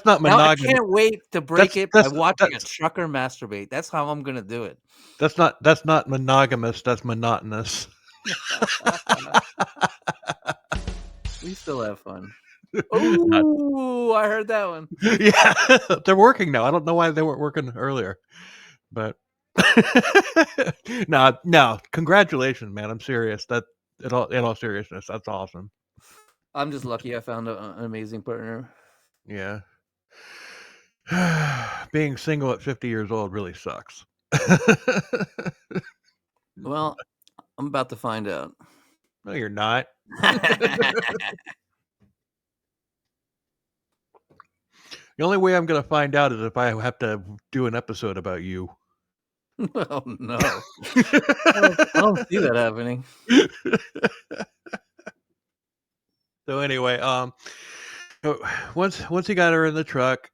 Now I monogamous. can't wait to break it by that's- watching a that's- trucker masturbate. That's how I'm gonna do it. That's not monogamous. That's monotonous. We still have fun. Oh, I heard that one. Yeah, they're working now. I don't know why they weren't working earlier, but no. Congratulations, man. I'm serious. That in all seriousness, that's awesome. I'm just lucky I found an amazing partner. Yeah. Being single at 50 years old really sucks. Well, I'm about to find out. No, you're not. The only way I'm going to find out is if I have to do an episode about you. Oh no. I don't see that happening. So anyway, once he got her in the truck,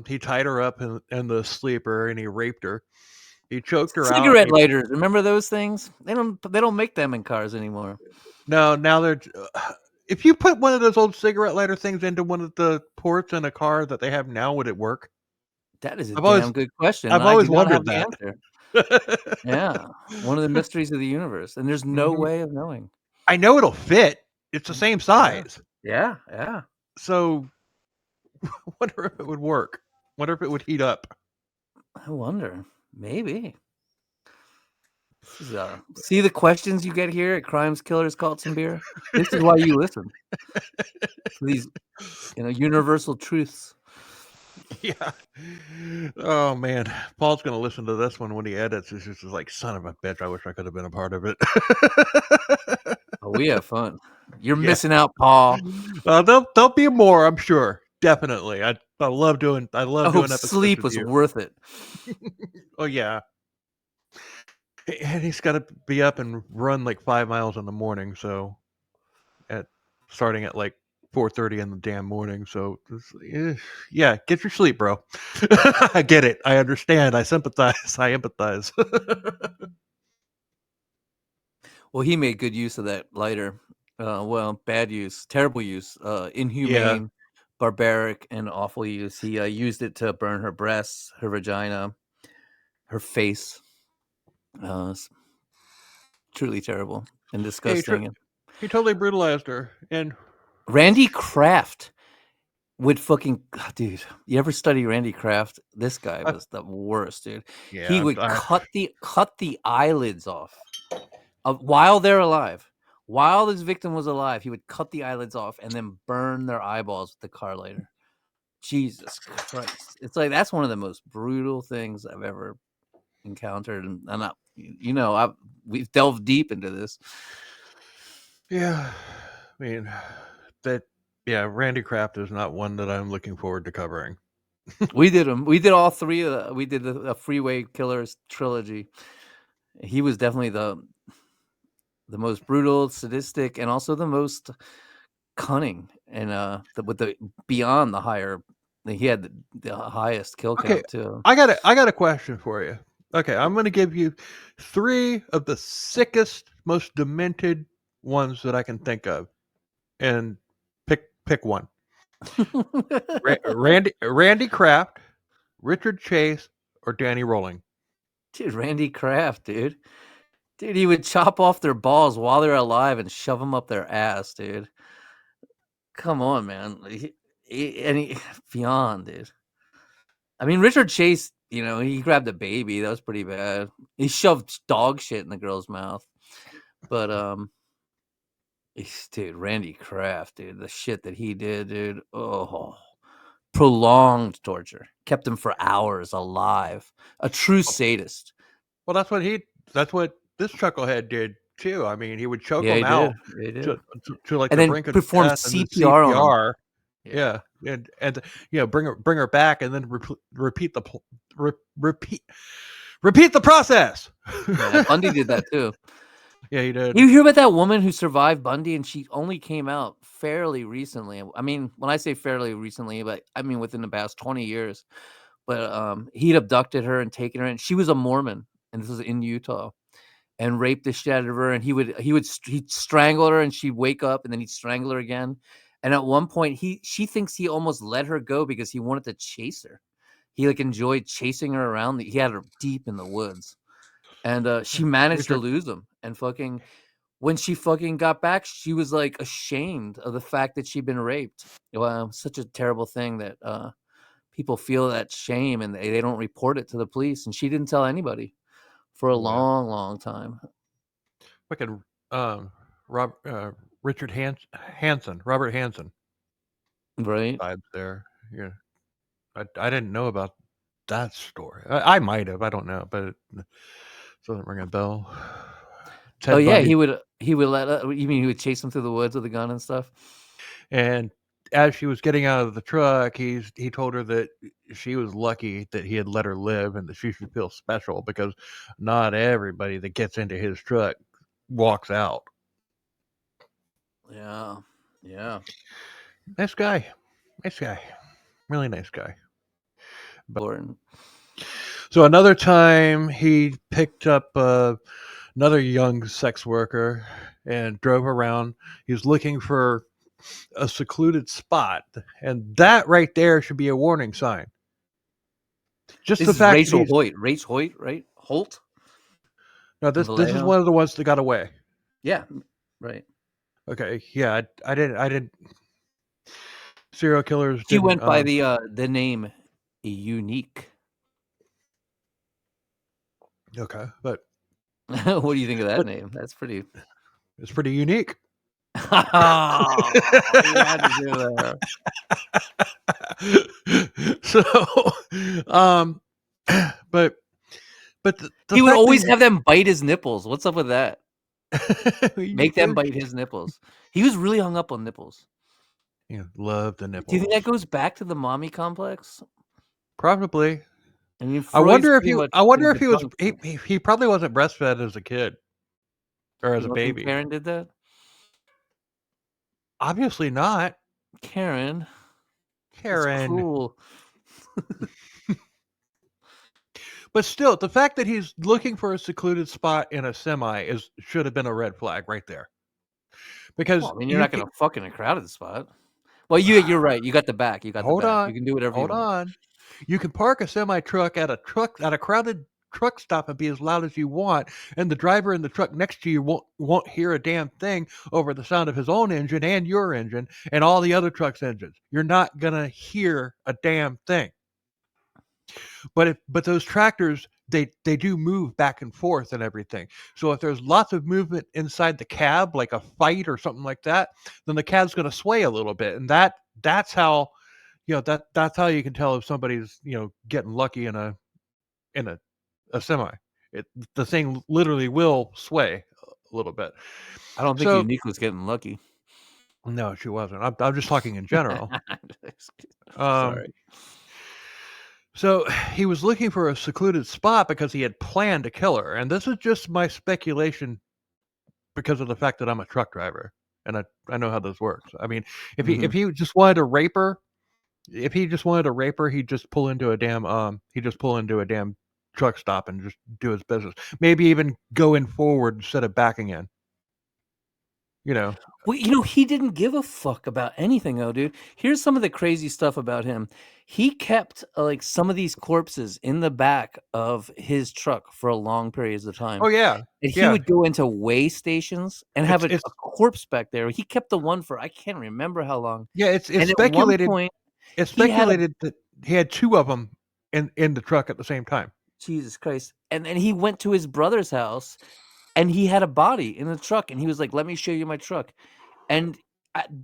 he tied her up in the sleeper and he raped her. He choked her out. Cigarette lighters, remember those things? They don't make them in cars anymore. No, now they're. If you put one of those old cigarette lighter things into one of the ports in a car that they have now, would it work? That is a I've damn good question. I've I always do not wondered have the answer. Yeah, one of the mysteries of the universe, and there's no way of knowing. I know it'll fit. It's the same size. Yeah. So, wonder if it would work. Wonder if it would heat up. I wonder. Maybe. This is, see the questions you get here at Crimes, Killers, Cults, and Beer? This is why you listen. These, universal truths. Yeah. Oh man, Paul's gonna listen to this one when he edits. He's just like, son of a bitch. I wish I could have been a part of it. Oh, we have fun. You're missing out, Paul. There'll be more, I'm sure. Definitely. I love doing episodes Sleep with was you. worth it. Oh yeah. And he's got to be up and run like 5 miles in the morning, so starting at like 4:30 in the damn morning. So yeah, get your sleep, bro. I get it. I understand. I sympathize. I empathize. Well, he made good use of that lighter. Bad use, terrible use, inhumane, barbaric, and awful use. He used it to burn her breasts, her vagina, her face. Truly terrible and disgusting. He totally brutalized her. And Randy Kraft would fucking dude. You ever study Randy Kraft? This guy was the worst, dude. Yeah, He would cut the eyelids off while they're alive. While this victim was alive, he would cut the eyelids off and then burn their eyeballs with the car lighter. Jesus Christ! It's like that's one of the most brutal things I've ever encountered, and we've delved deep into this. Yeah, I mean Randy Kraft is not one that I'm looking forward to covering. We did them. We did all three. We did the Freeway Killers trilogy. He was definitely the most brutal, sadistic, and also the most cunning. And with the beyond the higher, he had the highest kill count too. I got a question for you. Okay, I'm going to give you 3 of the sickest, most demented ones that I can think of, and pick one. Randy Kraft, Richard Chase, or Danny Rolling. Dude, Randy Kraft, dude, he would chop off their balls while they're alive and shove them up their ass, dude. Come on, man. Beyond, dude. I mean, Richard Chase, he grabbed a baby. That was pretty bad. He shoved dog shit in the girl's mouth. But dude, Randy Kraft, dude, the shit that he did, dude. Oh, prolonged torture, kept him for hours alive. A true sadist. Well, that's what this chucklehead did too. I mean, he would choke them out to like the brink of perform death CPR on them. Yeah, and bring her back, and then repeat the process. Yeah, Bundy did that too. Yeah, he did. You hear about that woman who survived Bundy, and she only came out fairly recently. I mean, when I say fairly recently, but I mean within the past 20 years. But he'd abducted her and taken her, and she was a Mormon, and this was in Utah, and raped the shit out of her. And he'd strangle her, and she'd wake up, and then he'd strangle her again. And at one point, she thinks he almost let her go because he wanted to chase her. He enjoyed chasing her around. He had her deep in the woods, and she managed to lose him. And when she got back, she was ashamed of the fact that she'd been raped. Well, such a terrible thing that people feel that shame and they don't report it to the police. And she didn't tell anybody for a long, long time. Fucking Robert Hansen. Right. Vibes there. Yeah. I didn't know about that story. I might have. I don't know, but it doesn't ring a bell. Ted Bundy. He would you mean he would chase him through the woods with a gun and stuff? And as she was getting out of the truck, he told her that she was lucky that he had let her live and that she should feel special because not everybody that gets into his truck walks out. Yeah. Yeah. Nice guy. Really nice guy. So another time he picked up another young sex worker and drove around. He was looking for a secluded spot, and that right there should be a warning sign. Just the fact Rachel Hoyt, right? Holt? No, this is one of the ones that got away. Yeah, right. Okay, yeah, I didn't. Serial killers. She went by the name Unique. Okay, but what do you think of that name? That's pretty. It's pretty unique. Oh, you had to do that. So, but he would always have them bite his nipples. What's up with that? Make them bite his nipples. He was really hung up on nipples. Love the Do nipples. you think that goes back to the mommy complex? Probably. I mean, I Freud's wonder if pretty he. much I wonder been if he was. debunked. He probably wasn't breastfed as a kid or as You a don't think baby. Karen did that? Obviously not. Karen. It's Karen. cruel. But still, the fact that he's looking for a secluded spot in a semi should have been a red flag right there. Because Well, I mean, you're not going to fuck in a crowded spot. Well, you're right. You got the back. You got the hold back. on, You can do whatever you hold want. on. You can park a semi truck at a crowded truck stop and be as loud as you want, and the driver in the truck next to you won't hear a damn thing over the sound of his own engine and your engine and all the other trucks' engines. You're not gonna hear a damn thing. But those tractors they do move back and forth and everything. So if there's lots of movement inside the cab, like a fight or something like that, then the cab's going to sway a little bit, and that's how that's how you can tell if somebody's getting lucky in a semi. The thing literally will sway a little bit. I don't think So Unique was getting lucky. no, she wasn't. I'm just talking in general. Um, Sorry. So he was looking for a secluded spot because he had planned to kill her. And this is just my speculation because of the fact that I'm a truck driver and I know how this works. I mean, if he just wanted to rape her, he'd just pull into a damn truck stop and just do his business. Maybe even go in forward instead of backing in. Well, he didn't give a fuck about anything, though, dude. Here's some of the crazy stuff about him. He kept like some of these corpses in the back of his truck for a long periods of time. Oh yeah. And he Yeah. would go into weigh stations and have It's a corpse back there. He kept the one for I can't remember how long. yeah, it's And at one speculated point, it's he had a speculated that he had two of them in the truck at the same time. Jesus Christ. And then he went to his brother's house and he had a body in the truck and he was like, "Let me show you my truck." And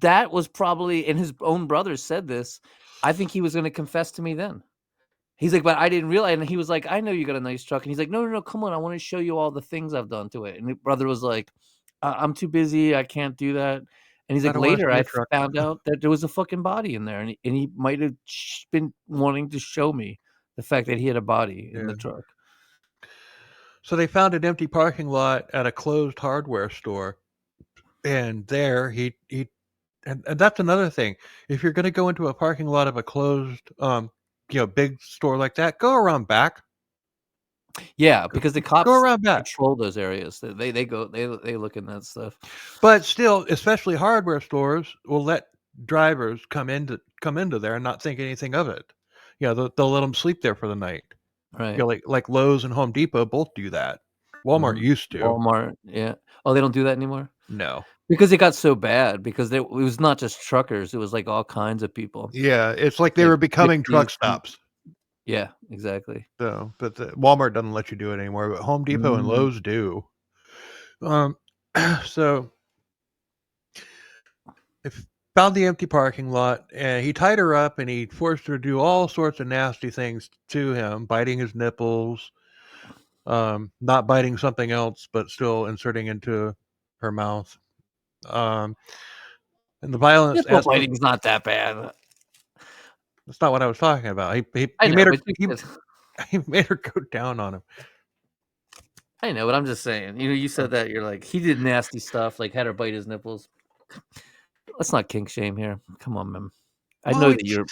that was probably, and his own brother said this, I think he was going to confess to me then. He's like, "But I didn't realize." And he was like, "I know you got a nice truck." And he's like, No, come on. I want to show you all the things I've done to it." And the brother was like, "I'm too busy. I can't do that." And he's I like, don't wanna "Later, see your I truck." found out that there was a fucking body in there." And he might have been wanting to show me the fact that he had a body in the Yeah. truck. So they found an empty parking lot at a closed hardware store, and there and that's another thing. If you're going to go into a parking lot of a closed, big store like that, go around back. Yeah, because the Go cops around back. patrol those areas. They look in that stuff. But still, especially hardware stores will let drivers come into there and not think anything of it. They'll let them sleep there for the night. Right. Like Lowe's and Home Depot both do that. Walmart used to. Walmart, yeah. Oh, they don't do that anymore? No. Because it got so bad because it was not just truckers, it was like all kinds of people. Yeah, it's like they Like were becoming truck gypsies stops. Yeah, exactly. So, but Walmart doesn't let you do it anymore, but Home Depot and Lowe's do. So they found the empty parking lot, and he tied her up, and he forced her to do all sorts of nasty things to him, biting his nipples, not biting something else, but still inserting into her mouth. And the violence. Nipple biting's not that bad. That's not what I was talking about. He I know, made her. but He made her go down on him. I know, but I'm just saying. You said that you're like he did nasty stuff, like had her bite his nipples. Let's not kink shame here. Come on, man. I know that you're.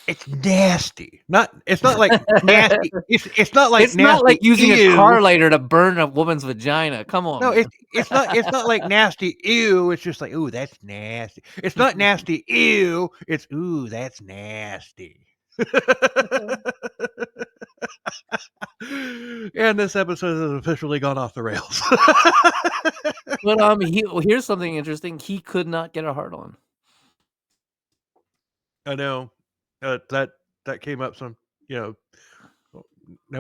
It's nasty. It's not like nasty. It's not like It's nasty. not like using ew. a car lighter to burn a woman's vagina. Come on. No, man. it's not like nasty. Ew. It's just like ooh, that's nasty. It's not nasty. Ew. It's ooh, that's nasty. And this episode has officially gone off the rails. But here's something interesting. He could not get a hard on. I know that came up some. No,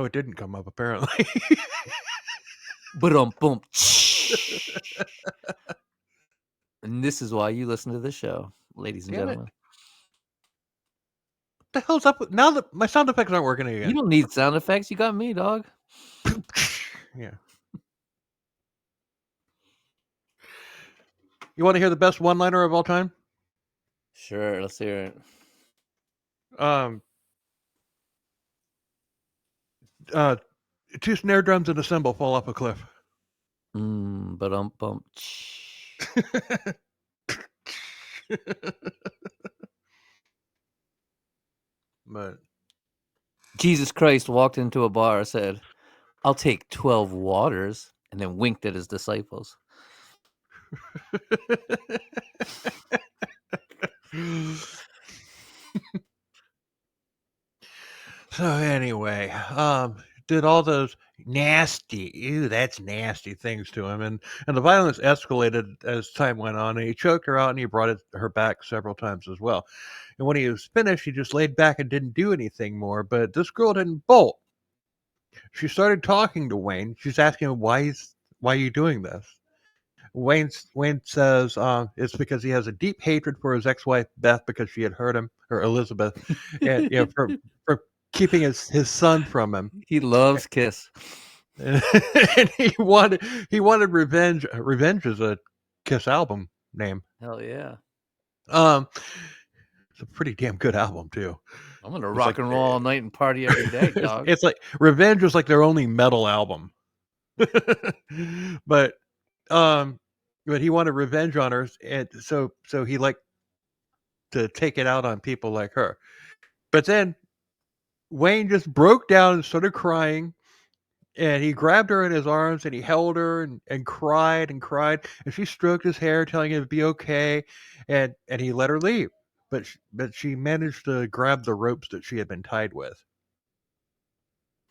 it didn't come up apparently. Boom. And this is why you listen to this show, ladies and gentlemen. What the hell's up with now that my sound effects aren't working again? You don't need sound effects. You got me, dog. Yeah. You want to hear the best one-liner of all time? Sure, let's hear it. Two snare drums and a cymbal fall off a cliff. But bump. But Jesus Christ walked into a bar, said, "I'll take 12 waters," and then winked at his disciples. So anyway, did all those that's nasty things to him, and the violence escalated as time went on, and he choked her out, and he brought her back several times as well. And when he was finished, he just laid back and didn't do anything more. But this girl didn't bolt. She started talking to Wayne. She's asking him why are you doing this? Wayne says it's because he has a deep hatred for his ex-wife Beth because she had hurt him, or Elizabeth, and for keeping his son from him. He loves Kiss. And he wanted revenge. Revenge is a Kiss album name. Hell yeah. It's a pretty damn good album too. I'm gonna rock and roll all night and party every day, dog. It's like Revenge was like their only metal album. But he wanted revenge on her, and so he liked to take it out on people like her. But then Wayne just broke down and started crying, and he grabbed her in his arms and he held her and cried, and she stroked his hair, telling him it'd be okay, and he let her leave. But she managed to grab the ropes that she had been tied with.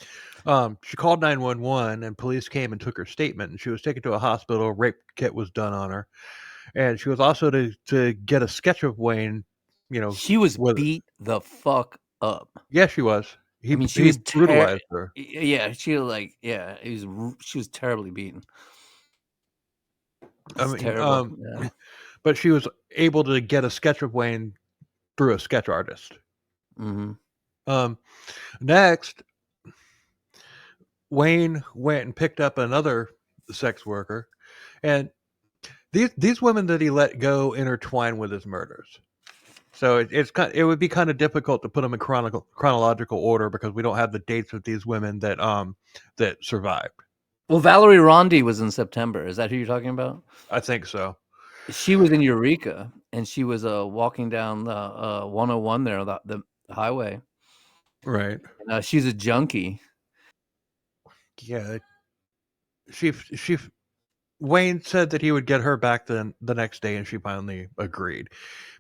She called 911, and police came and took her statement, and she was taken to a hospital. A rape kit was done on her, and she was also to get a sketch of Wayne. She was beat the fuck up. Yeah, she was. I mean, she was brutalized her. Yeah, she was terribly beaten. Terrible. Yeah. But she was able to get a sketch of Wayne through a sketch artist. Mm-hmm. Next, Wayne went and picked up another sex worker, and these women that he let go intertwine with his murders. So it would be kind of difficult to put them in chronological order because we don't have the dates of these women that survived. Well, Valerie Rondi was in September. Is that who you're talking about? I think so. She was in Eureka, and she was walking down the 101 there, the highway. Right. She's a junkie. Yeah. Wayne said that he would get her back the next day, and she finally agreed.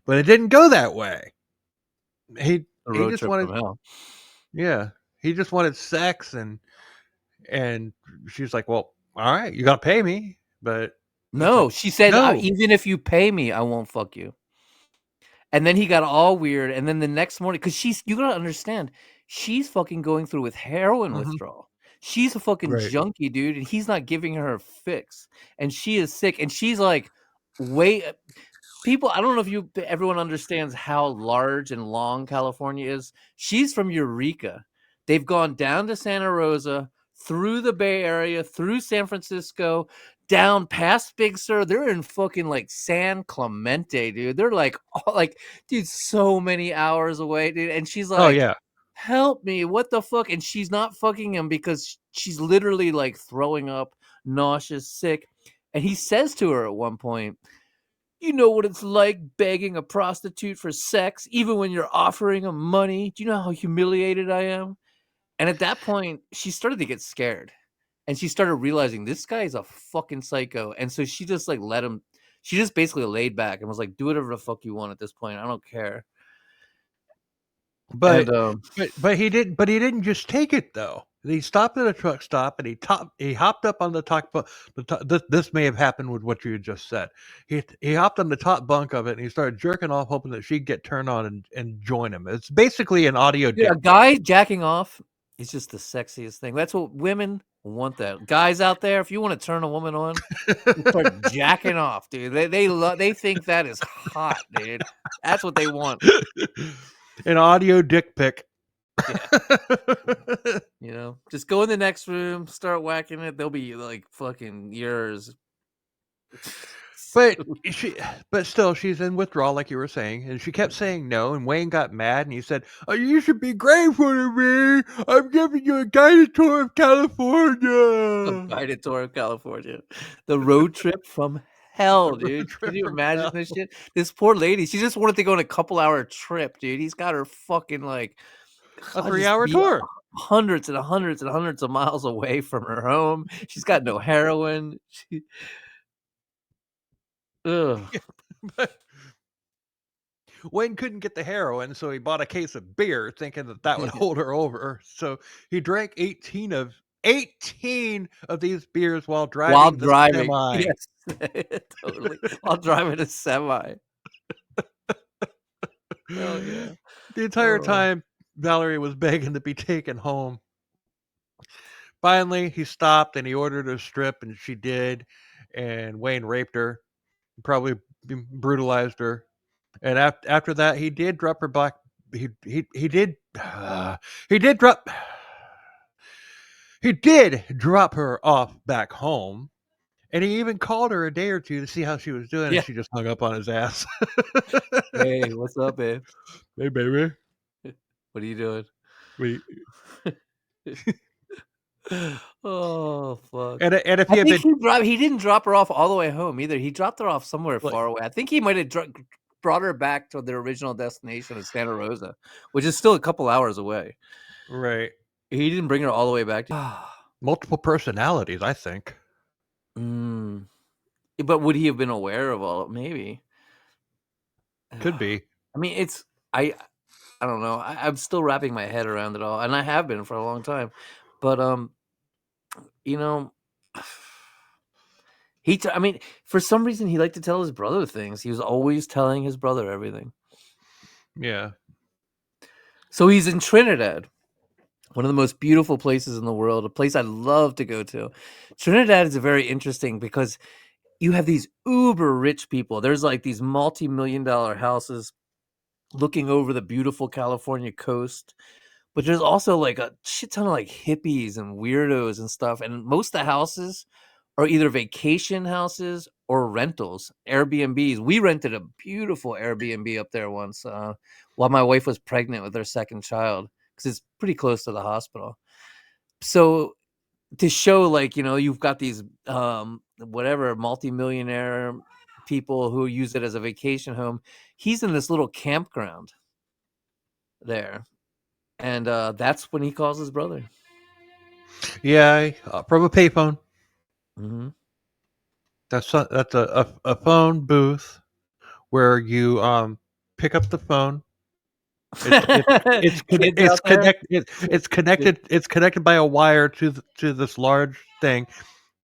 But it didn't go that way. He just wanted, from hell. Yeah, he just wanted sex, and she's like, "Well, all right, you got to pay me." But no, she said, no. Even if you pay me, I won't fuck you. And then he got all weird. And then the next morning, because you gotta understand, she's fucking going through with heroin withdrawal. She's a fucking junkie, dude, and he's not giving her a fix. And she is sick. And she's like, people, I don't know if everyone understands how large and long California is. She's from Eureka. They've gone down to Santa Rosa, through the Bay Area, through San Francisco, down past Big Sur. They're in fucking like San Clemente, dude. They're like, dude, so many hours away, dude. And she's like, "Oh yeah, help me, what the fuck?" And she's not fucking him because she's literally like throwing up, nauseous, sick. And he says to her at one point, "You know what it's like begging a prostitute for sex, even when you're offering them money? Do you know how humiliated I am?" And at that point, she started to get scared. And she started realizing this guy is a fucking psycho. And so she just like let him, she just basically laid back and was like, "Do whatever the fuck you want at this point. I don't care." But he didn't just take it though. He stopped at a truck stop, and he hopped up on the top. This may have happened with what you just said. He hopped on the top bunk of it, and he started jerking off, hoping that she'd get turned on and join him. It's basically an audio. Yeah, a guy jacking off is just the sexiest thing. That's what women want. That guys out there, if you want to turn a woman on, start jacking off, dude. They think that is hot, dude. That's what they want. An audio dick pic. Yeah. Just go in the next room, start whacking it. They'll be like fucking yours. But but still, she's in withdrawal, like you were saying, and she kept saying no. And Wayne got mad, and he said, "Oh, you should be grateful to me. I'm giving you a guided tour of A California." guided tour of California. The road trip from hell, The road dude. Can trip you from imagine hell. this shit? This poor lady, she just wanted to go on a couple-hour trip, dude. He's got her fucking, like, A just 3-hour be tour. hundreds and hundreds and hundreds of miles away from her home. She's got no heroin. Ugh. But Wayne couldn't get the heroin, so he bought a case of beer, thinking that would hold her over. So he drank 18 of these beers while While driving the driving. semi. Yes. Totally. While driving a semi. Hell yeah. The entire Oh. time, Valerie was begging to be taken home. Finally, he stopped and he ordered her strip, and she did. And Wayne raped her, probably brutalized her. And after that, he did drop her back. He did he did drop he did drop her off back home. And he even called her a day or two to see how she was doing, and Yeah. she just hung up on his ass. Hey, what's up, babe? Hey, baby. What are you doing? We Oh, fuck. and if I he had think been he didn't drop her off all the way home either. He dropped her off somewhere like far away. I think he might have brought her back to their original destination of Santa Rosa, which is still a couple hours away. right, He didn't bring her all the way back to multiple personalities, I think. Mm. But would he have been aware of all maybe? Could be. I mean, it's I don't know. I'm still wrapping my head around it all, and I have been for a long time. But you know, I mean, for some reason, he liked to tell his brother things. He was always telling his brother everything. Yeah. So he's in Trinidad, one of the most beautiful places in the world, a place I'd love to go to. Trinidad is very interesting because you have these uber rich people. There's like these multi-million-dollar houses looking over the beautiful California coast. But there's also like a shit ton of like hippies and weirdos and stuff. And most of the houses are either vacation houses or rentals, Airbnbs. We rented a beautiful Airbnb up there once while my wife was pregnant with her second child because it's pretty close to the hospital. So to show like, you've got these whatever multimillionaire people who use it as a vacation home, he's in this little campground there. And that's when he calls his brother. Yeah, from a payphone. Mm-hmm. That's a phone booth where you pick up the phone. Kids out there. It's connected by a wire to this large thing.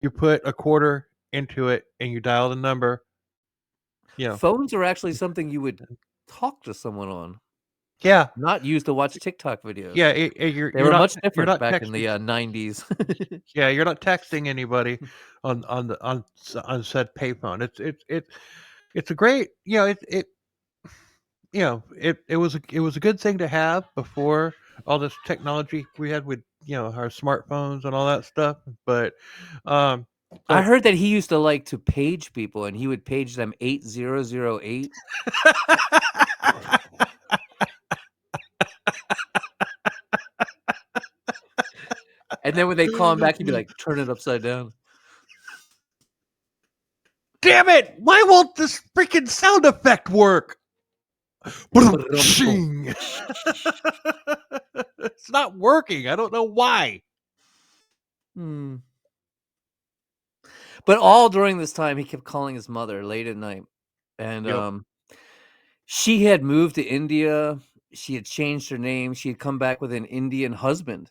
You put a quarter into it and you dial the number. Phones are actually something you would talk to someone on, Yeah, not use to watch TikTok videos. yeah. They were much You're different not back in texting. the 90s. Yeah, you're not texting anybody on said payphone. It's a great it was a good thing to have before all this technology we had with our smartphones and all that stuff. But I but heard that he used to like to page people, and he would page them 8008. And then when they call him back, he'd be like, turn it upside down. damn it! Why won't this freaking sound effect work? It's not working. I don't know why. But all during this time, he kept calling his mother late at night. And Yep. she had moved to India. She had changed her name. She had come back with an Indian husband.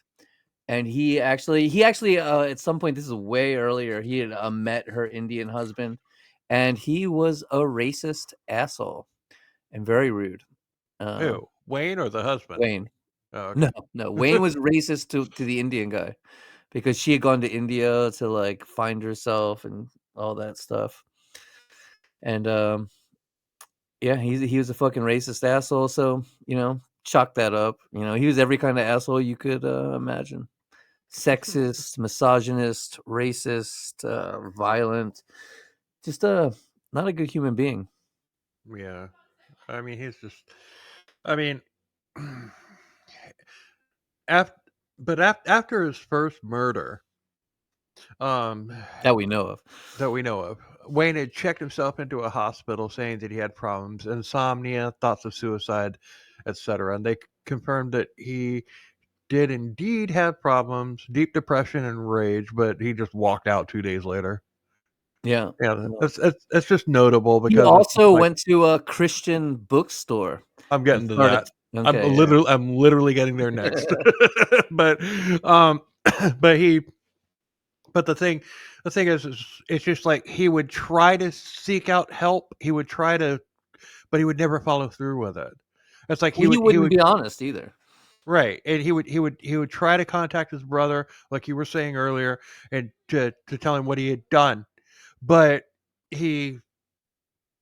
And he actually, at some point, this is way earlier, he had met her Indian husband. And he was a racist asshole and very rude. Who? Wayne or the husband? Wayne. Oh, okay. No. Wayne was racist to the Indian guy because she had gone to India to like find herself and all that stuff. And yeah, he was a fucking racist asshole. So chalk that up. He was every kind of asshole you could imagine: sexist, misogynist, racist, violent. Just Not a good human being. Yeah. I mean, he's just. I mean, after, after his first murder, um, That we know of. that we know of, Wayne had checked himself into a hospital saying that he had problems, insomnia, thoughts of suicide, etc. And they confirmed that he did indeed have problems, deep depression and rage, but he just walked out 2 days later. Yeah. Yeah, that's just notable He because it's just also like went to a Christian bookstore I'm and getting to started. that. Okay, yeah. I'm literally getting there next. but um but he but the thing is it's just like he would try to seek out help. He would try to but he would never follow through with it. It's like Well, he he wouldn't would be honest either. right, and he would try to contact his brother, like you were saying earlier, and to tell him what he had done, but he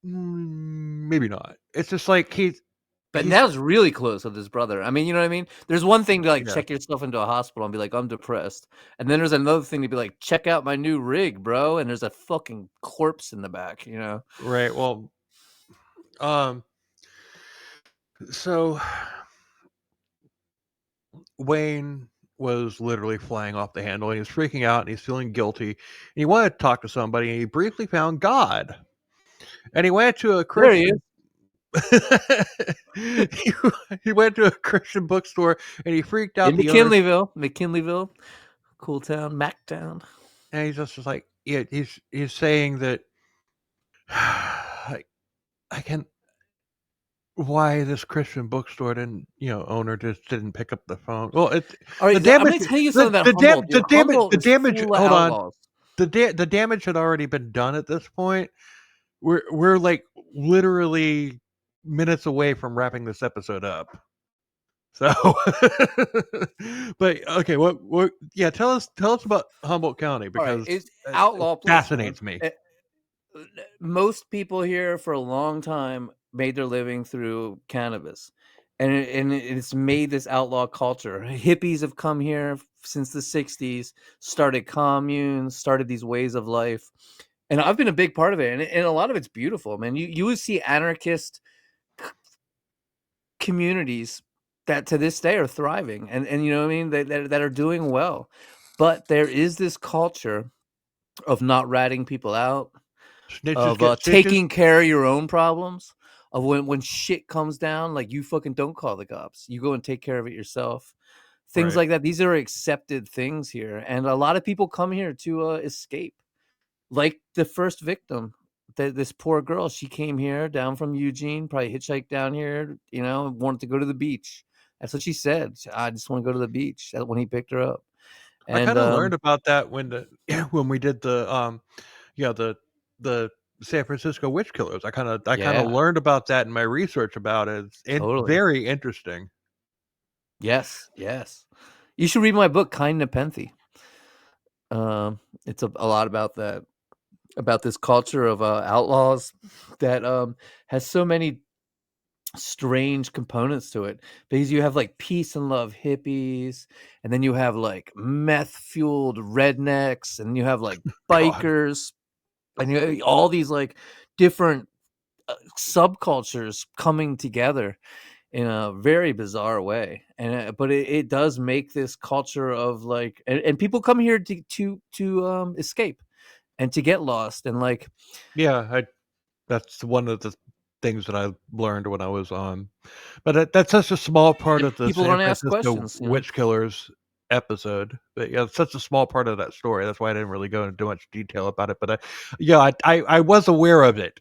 maybe not. It's just like But he's now's really close with his brother. I mean, you know what I mean? There's one thing to like yeah check yourself into a hospital and be like, I'm depressed. And then there's another thing to be like, check out my new rig, bro. And there's a fucking corpse in the back, you know? right. Well, um, so Wayne was literally flying off the handle. And he was freaking out and he's feeling guilty. And he wanted to talk to somebody. And he briefly found God. And he went to a There he is. Christian. he, he went to a Christian bookstore and he freaked out In the owner. McKinleyville, cool town, Mactown. And he's just like, yeah, he's saying that I can why this Christian bookstore didn't owner just didn't pick up the phone. Well, All right, the I'm damage gonna tell you something about Humboldt, dude. Humboldt the is damage. full of Hold on, outlaws. the damage had already been done at this point. We're like literally minutes away from wrapping this episode up. So, but okay, what? Yeah, tell us about Humboldt County All right, because it's it outlaw place, man. fascinates me. Most people here for a long time made their living through cannabis, and it's made this outlaw culture. Hippies have come here since the 60s, started communes, started these ways of life, and I've been a big part of it, and a lot of it's beautiful, man. You would see anarchist communities that to this day are thriving, and you know what I mean, that are doing well, but there is this culture of not ratting people out, Snitches of get stitches. taking care of your own problems, of when shit comes down, like you fucking don't call the cops. You go and take care of it yourself. Things Right. like that. These are accepted things here. And a lot of people come here to escape. Like the first victim, this poor girl, she came here down from Eugene, probably hitchhiked down here, wanted to go to the beach. That's what she said. I just want to go to the beach. That's when he picked her up. I And kind of learned about that when when we did the the San Francisco witch killers. I kind of yeah, learned about that in my research about it. It's totally. very interesting. Yes, yes. You should read my book, Kind Nepenthe. It's a lot about that, about this culture of outlaws that has so many strange components to it, because you have like peace and love hippies, and then you have like meth fueled rednecks, and you have like God. bikers, and you have all these like different subcultures coming together in a very bizarre way, and but it does make this culture of like, and people come here to escape and to get lost, and like Yeah, that's one of the things that I learned when I was on. But that's such a small part and of the people San don't ask Francisco questions, witch killers episode. But yeah, it's such a small part of that story. That's why I didn't really go into much detail about it. But I was aware of it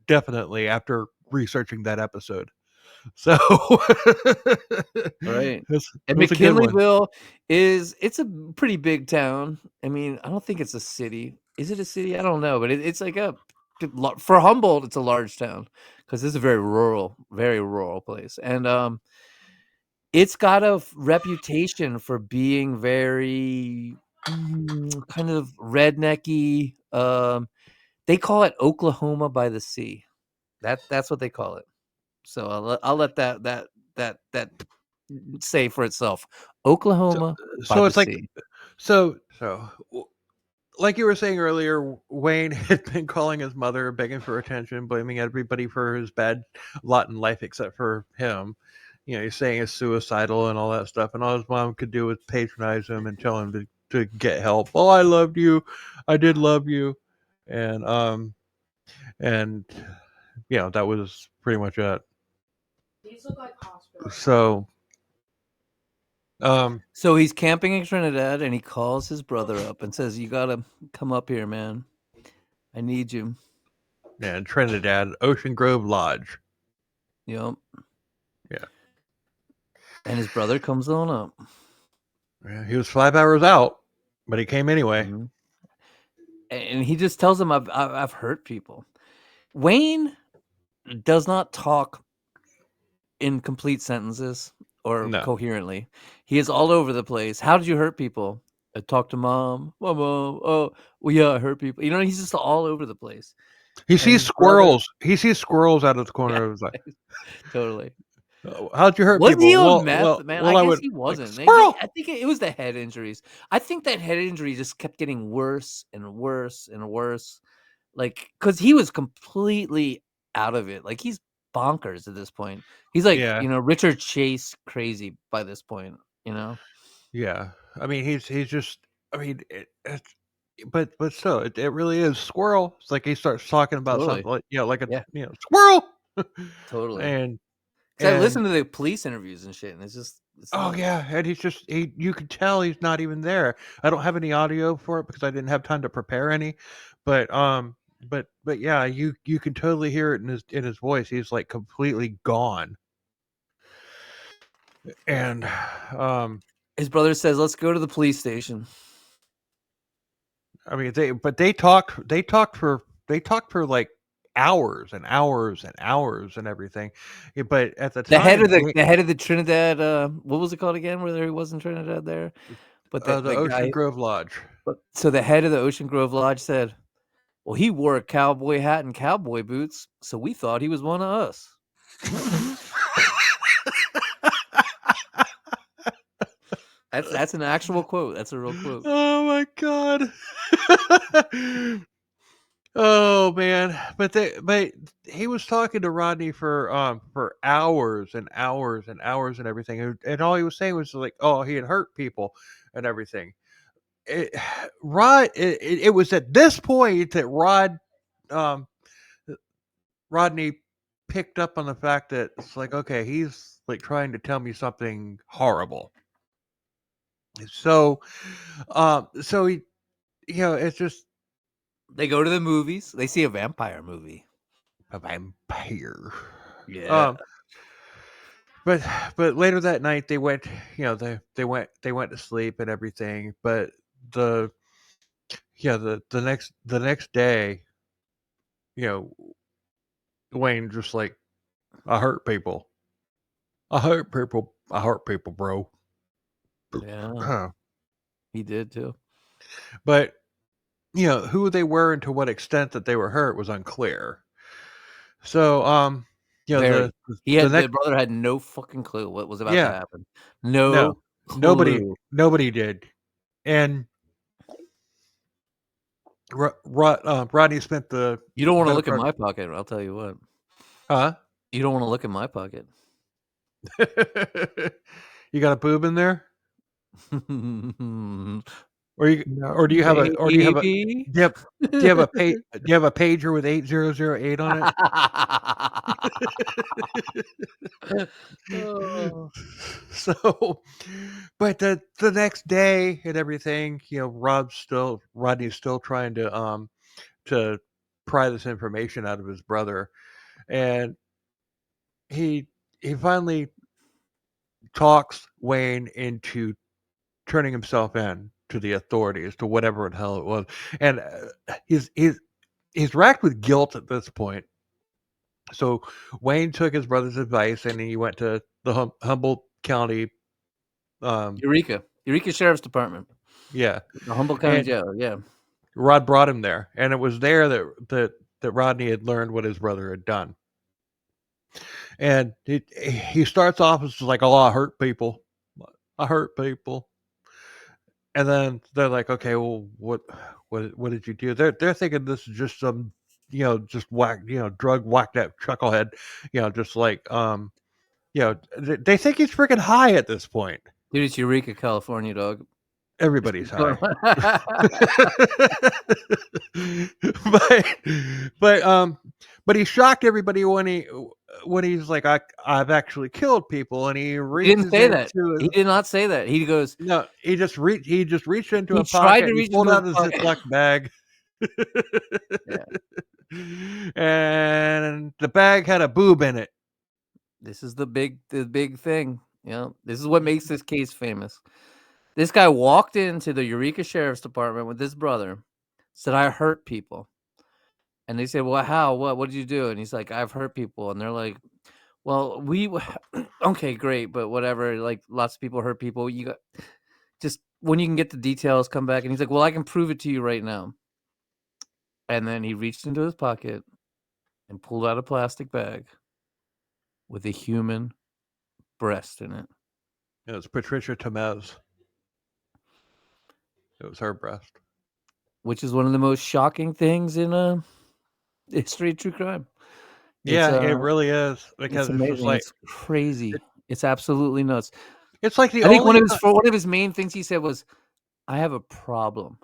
definitely after researching that episode. So right? it And was a good one. McKinleyville it's a pretty big town. I mean, I don't think it's a city. Is it a city? I don't know, but it's like for Humboldt, it's a large town because it's a very rural place, and it's got a reputation for being very kind of rednecky. They call it Oklahoma by the sea. That's what they call it. So I'll let that say for itself. So Oklahoma by so the it's like sea. so like you were saying earlier, Wayne had been calling his mother, begging for attention, blaming everybody for his bad lot in life except for him. He's saying he's suicidal and all that stuff, and all his mom could do was patronize him and tell him to get help. Oh, I loved you, I did love you, and and that was pretty much it. These look like hospitals. So he's camping in Trinidad, and he calls his brother up and says, "You gotta come up here, man. I need you." and Trinidad, Ocean Grove Lodge. Yep. Yeah. And his brother comes on up. Yeah, he was 5 hours out, but he came anyway. Mm-hmm. And he just tells him, I've hurt people. Wayne does not talk in complete sentences or coherently. He is all over the place. How did you hurt people? I talked to mom. My mom. Oh, well, yeah, I hurt people. He's just all over the place. He sees squirrels. He sees squirrels out of the corner of his eye. Totally. How'd you hurt Was people? he on meth, man? I guess he wasn't. Squirrel! I think it was the head injuries. I think that head injury just kept getting worse and worse and worse. Like, because he was completely out of it. Like, he's bonkers at this point. He's like, Richard Chase crazy by this point, Yeah. I mean, he's just, I mean, but still, it really is squirrel. It's like he starts talking about something like, squirrel. Totally. And I listen to the police interviews and shit, and it's oh yeah, and he's just you could tell he's not even there. I don't have any audio for it because I didn't have time to prepare any, but yeah, you can totally hear it in his voice. He's like completely gone. And his brother says, "Let's go to the police station." I mean, they talked for like hours and hours and hours and everything. But at the time, the head of the Trinidad, what was it called again? Where he was in Trinidad there, but the Ocean guy, Grove Lodge. So the head of the Ocean Grove Lodge said, "Well, he wore a cowboy hat and cowboy boots, so we thought he was one of us." That's an actual quote. That's a real quote. Oh my god. Oh man, but he was talking to Rodney for hours and hours and hours and everything, and all he was saying was like, oh, he had hurt people and everything. It was at this point that Rodney picked up on the fact that it's like, okay, he's like trying to tell me something horrible. So he, it's just. They go to the movies. They see a vampire movie. A vampire. Yeah. But later that night they went, they went to sleep and everything. But the next day, Wayne just like, I hurt people. I hurt people, bro. Yeah. He did too. But who they were and to what extent that they were hurt was unclear. So the brother had no fucking clue what was about to happen. No clue. Nobody did. And Rodney spent the. You don't want to look in my pocket. I'll tell you what. Huh? You don't want to look in my pocket. You got a boob in there? Or do you have a pager with 8008 on it? So, but the next day and everything, Rodney's still trying to pry this information out of his brother, and he finally talks Wayne into turning himself in to the authorities, to whatever the hell it was, and he's racked with guilt at this point. So Wayne took his brother's advice and he went to the Humboldt County, Eureka Sheriff's Department. Yeah, the Humboldt County Jail. Yeah, Rod brought him there, and it was there that Rodney had learned what his brother had done. And he starts off as like, "Oh, I hurt people. I hurt people." And then they're like, okay, well, what did you do? They're thinking this is just some, just drug whacked out chucklehead, just like, they think he's freaking high at this point. Dude, it's Eureka, California, dog. Everybody's Just keep high. but but he shocked everybody when he's like, I've actually killed people, and he He reaches didn't say that. into He did not say that. He goes, no, he just reached into he a tried pocket, to and he reach pulled into out his a pocket. Ziploc bag. Yeah. And the bag had a boob in it. This is the big thing. This is what makes this case famous. This guy walked into the Eureka Sheriff's Department with his brother, said, I hurt people. And they said, well, how? What did you do? And he's like, I've hurt people. And they're like, well, okay, great, but whatever. Like, lots of people hurt people. You got just when you can get the details, come back. And he's like, well, I can prove it to you right now. And then he reached into his pocket and pulled out a plastic bag with a human breast in it. It was Patricia Tomez. It was her breast. Which is one of the most shocking things in history of true crime. Yeah, it really is, because It's it's just amazing. like, It's crazy. It's absolutely nuts. it's like the I think only one of his main things he said was, I have a problem.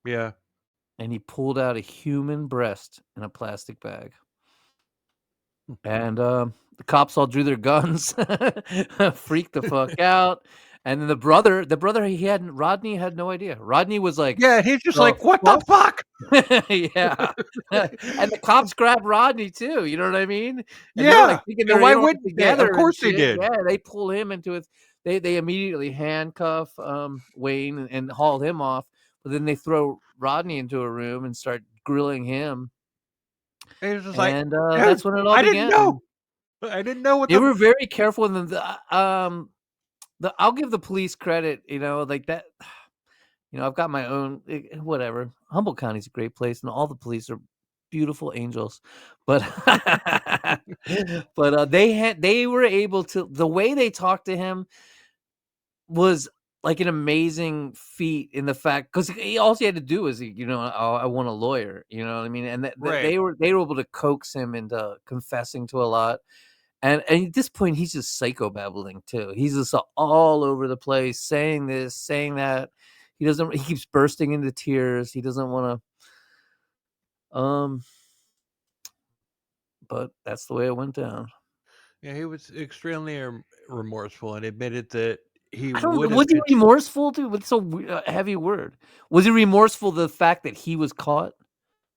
yeah. And he pulled out a human breast in a plastic bag. And the cops all drew their guns, freaked the fuck out. And then the brother, Rodney had no idea. Rodney was like, Yeah, he's just "The like, what the fuck? yeah. And the cops grabbed Rodney too. You know what I mean? And they're Yeah. like thinking And they're why in on it wouldn't they? together. Of course and they shit. did. Yeah, they pull him into it. They immediately handcuff Wayne and haul him off. But then they throw Rodney into a room and start grilling him. And he's just like, And "Dude, that's when it all I began. didn't know. I didn't know what They were very careful. And I'll give the police credit, like that. I've got my own, whatever. Humboldt County's a great place, and all the police are beautiful angels. But but they were able to. The way they talked to him was like an amazing feat in the fact, because all he had to do was, I want a lawyer. You know what I mean? And Right. they were able to coax him into confessing to a lot. And at this point, he's just psychobabbling too. He's just all over the place, saying this, saying that. He keeps bursting into tears. He doesn't want to. But that's the way it went down. Yeah, he was extremely remorseful and admitted that he I don't know. would Was have. he remorseful too? What's so heavy word? Was he remorseful the fact that he was caught,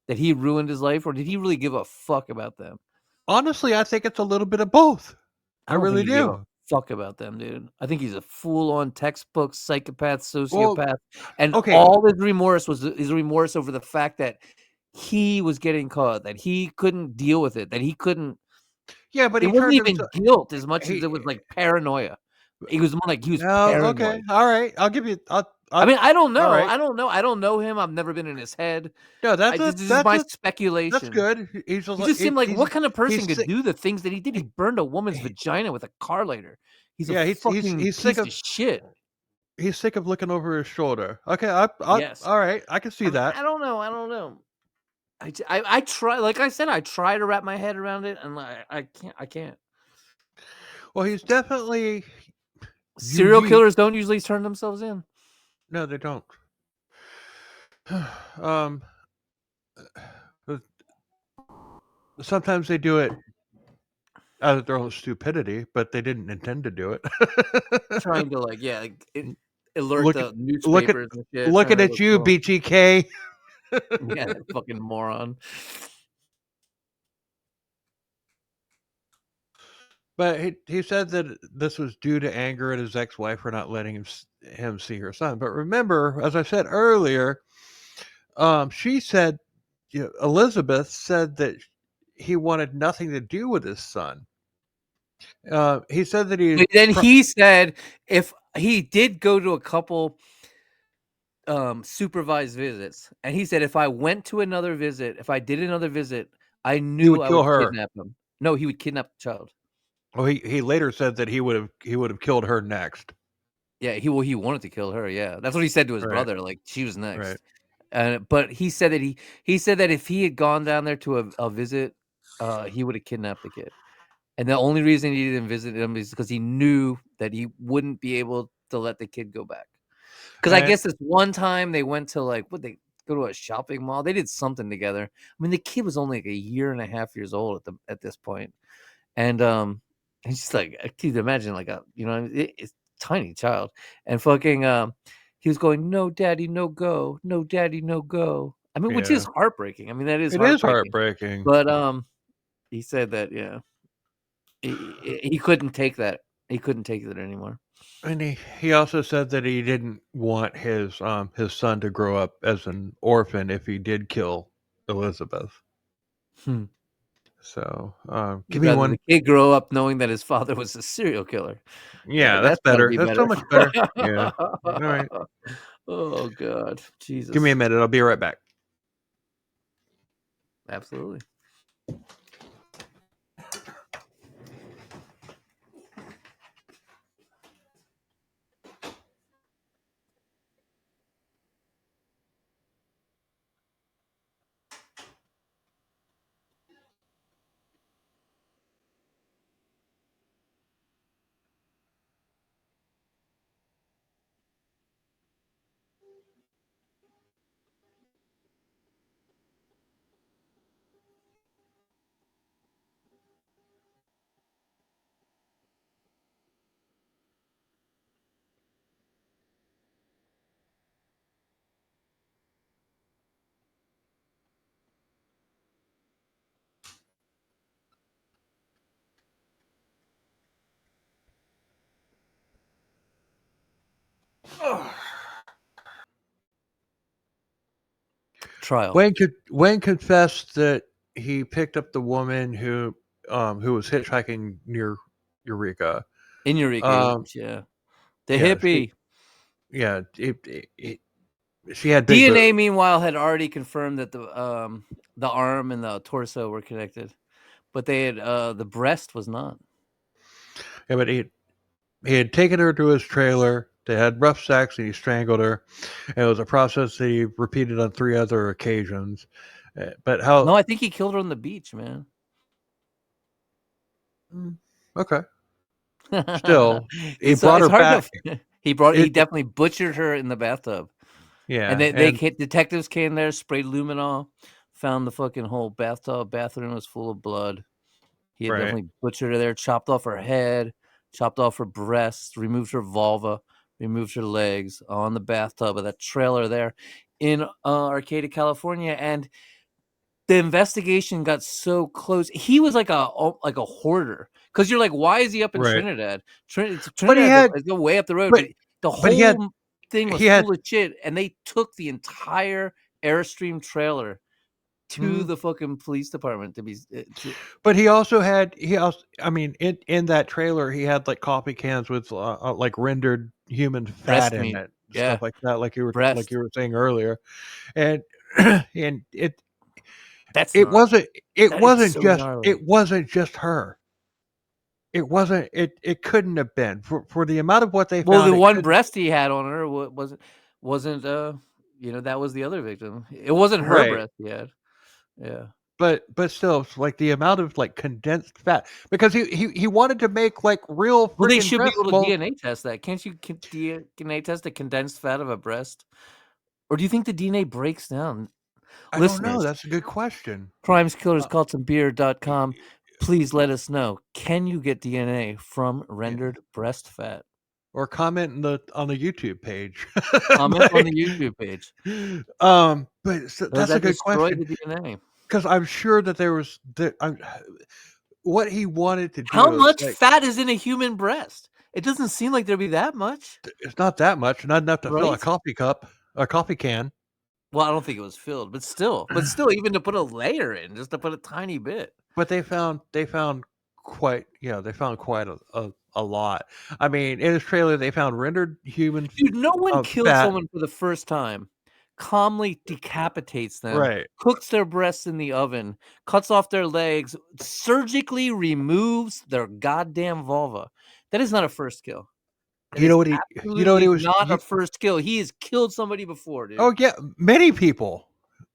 that he ruined his life, or did he really give a fuck about them? Honestly, I think it's a little bit of both. I don't really think he gave do. a fuck about them, dude. I think he's a full-on textbook psychopath, Well, sociopath, and okay. all his remorse was his remorse over the fact that he was getting caught, that he couldn't deal with it, that he couldn't. Yeah, but It he wasn't turned even himself. guilt as much as He it was like paranoia. He was more like he was No, okay, paranoid. all right. I'll give you. I mean, I don't know. All right. I don't know. I don't know him. I've never been in his head. No, This is my speculation. That's good. He's just He like, just seemed like what kind of person he's could sick. do the things that he did? He burned a woman's vagina with a car lighter. He's Yeah, a fucking he's piece sick of shit. He's sick of looking over his shoulder. Okay, Yes. all right. I can see that. I don't know. I try. Like I said, I try to wrap my head around it, and I can't. Well, he's definitely Serial unique. killers don't usually turn themselves in. No, they don't. Sometimes they do it out of their own stupidity, but they didn't intend to do it. Trying to alert the newspapers and shit. Looking at you, BTK. Yeah, that fucking moron. But he said that this was due to anger at his ex-wife for not letting him see her son. But remember, as I said earlier, she said, Elizabeth said that he wanted nothing to do with his son. He said that he. But then he said if he did go to a couple supervised visits, and he said if I went to another visit, if I did another visit, I knew I would kidnap him. No, he would kidnap the child. Well, he later said that he would have killed her next. Yeah, he wanted to kill her. Yeah, that's what he said to his Right. brother. Like she was next. Right. But he said that if he had gone down there to a visit, he would have kidnapped the kid. And the only reason he didn't visit him is because he knew that he wouldn't be able to let the kid go back. Because I And guess this one time they went to they go to a shopping mall. They did something together. I mean, the kid was only like 1.5 years old at this point, and he's just like, can you imagine like it's a tiny child, and fucking he was going, no daddy, no go, no daddy, no go. I mean, which yeah, is heartbreaking. I mean, that is it is heartbreaking. heartbreaking. But he said that he couldn't take that. He couldn't take it anymore. And he also said that he didn't want his son to grow up as an orphan if he did kill Elizabeth. So give me Rather one. the kid grow up knowing that his father was a serial killer. Yeah, that's That's got to better. be That's better. so much better. Yeah. All right. Oh God, Jesus. Give me a minute. I'll be right back. Absolutely. Trial. Wayne confessed that he picked up the woman who was hitchhiking near Eureka. In Eureka, yeah. The Yeah, hippie. she had big DNA, boobs. meanwhile, had already confirmed that the arm and the torso were connected, but they had the breast was not. Yeah, but he had taken her to his trailer. They had rough sex, and he strangled her. And it was a process that he repeated on 3 other occasions. But how? No, I think he killed her on the beach, man. Okay. Still, he brought it's her hard back. he definitely butchered her in the bathtub. Yeah, And detectives came there, sprayed luminol, found the fucking whole bathroom was full of blood. He had definitely butchered her there, chopped off her head, chopped off her breasts, removed her vulva, removed her legs on the bathtub of that trailer there in Arcata, California. And the investigation got so close. He was like a hoarder, because you're like, why is he up in Trinidad? Trinidad is way up the road, but the whole thing was full of shit, and they took the entire Airstream trailer to the fucking police department to be. But he also I mean, in that trailer, he had like coffee cans with like rendered human fat in meat. it, stuff like that, like you were saying earlier, and and it wasn't just her. It wasn't. It couldn't have been for the amount of what they found. Well, the one breast he had on her wasn't that was the other victim. It wasn't her breast he had. Yeah. But still, like the amount of like condensed fat, because he wanted to make like real. Well, they should be able to DNA test that. Can't you DNA test the condensed fat of a breast? Or do you think the DNA breaks down? I don't know. That's a good question. Crimeskillerscultsandbeer.com. Please let us know. Can you get DNA from rendered breast fat? Or comment on the YouTube page. Comment on the YouTube page. But that's a good question. The DNA? Because I'm sure that there was what he wanted to do. How much fat is in a human breast? It doesn't seem like there'd be that much. It's not that much. Not enough to fill a coffee cup, a coffee can. Well, I don't think it was filled, but still, even to put a layer in, just to put a tiny bit. But they found quite a lot. I mean, in his trailer, they found rendered human. Dude, no one kills someone for the first time, calmly decapitates them, cooks their breasts in the oven, cuts off their legs, surgically removes their goddamn vulva. That is not a first kill. That You is know what he absolutely was. not a first kill. He has killed somebody before, dude. Oh yeah, many people.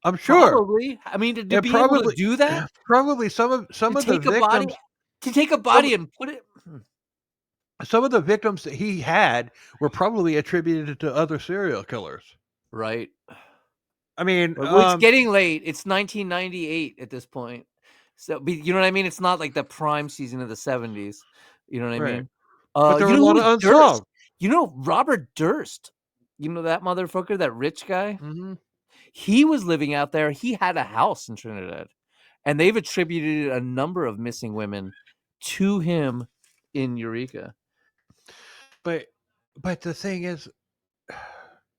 I'm sure. Probably. I mean, to And be able to probably do that, some to of the take a body, victims some and put it. some of the victims that he had were probably attributed to other serial killers. Right. I mean, Well, it's getting late. It's 1998 at this point. So, you know what I mean? It's not like the prime season of the 70s. You know what I right. mean? But there You were a know lot who of was Durst? unsolved. You know Robert Durst? You know that motherfucker, that rich guy? Mhm. He was living out there. He had a house in Trinidad. And they've attributed a number of missing women to him in Eureka. But the thing is,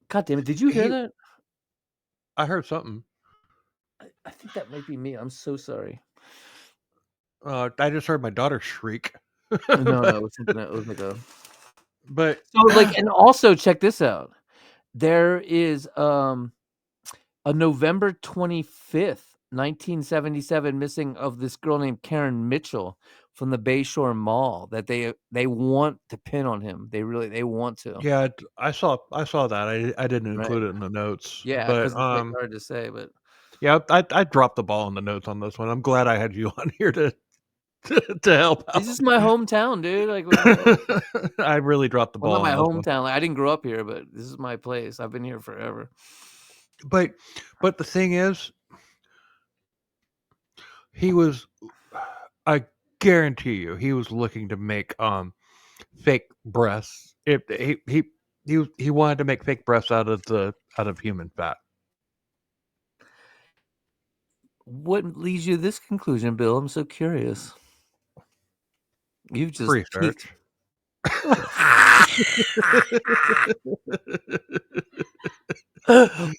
God damn it. Did you hear he that? I heard something. I think that might be me. I'm so sorry. I just heard my daughter shriek. No, but it was something that was like a. but So, like, and also check this out. There is a November 25th, 1977 missing of this girl named Karen Mitchell from the Bayshore Mall that they want to pin on him. They want to. yeah, I saw that. I didn't Right. include it in the notes. Yeah, But because it's like hard to say, but yeah, I dropped the ball in the notes on this one. I'm glad I had you on here to to help out. this is my hometown, dude. Like, I really dropped the well, not ball my on this one. hometown. Like, I didn't grow up here, but this is my place. I've been here forever. But the thing is, he was. I guarantee you, he was looking to make fake breasts. If he wanted to make fake breasts out of human fat. What leads you to this conclusion, Bill? I'm so curious. You've just Research. peaked.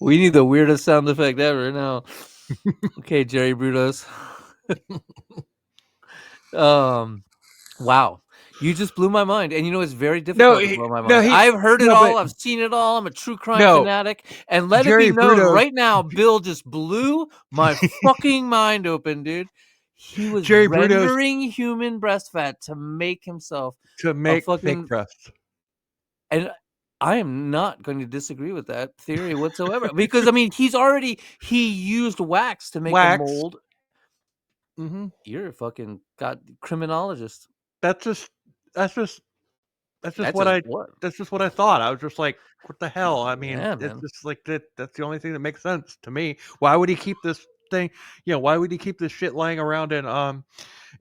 We need the weirdest sound effect ever now. Okay, Jerry Brutos. Wow. You just blew my mind. And you know, it's very difficult to blow my mind. I've heard it all. I've seen it all. I'm a true crime fanatic. And let it be known right now, Bill just blew my fucking mind open, dude. He was rendering human breast fat to make himself to make fake breasts. And I am not going to disagree with that theory whatsoever. Because I mean, he used wax to make a mold. Mm-hmm. You're a fucking criminologist. That's just what I thought. I was just like, what the hell? I mean, it's just like that's the only thing that makes sense to me. Why would he keep this thing? Why would he keep this shit lying around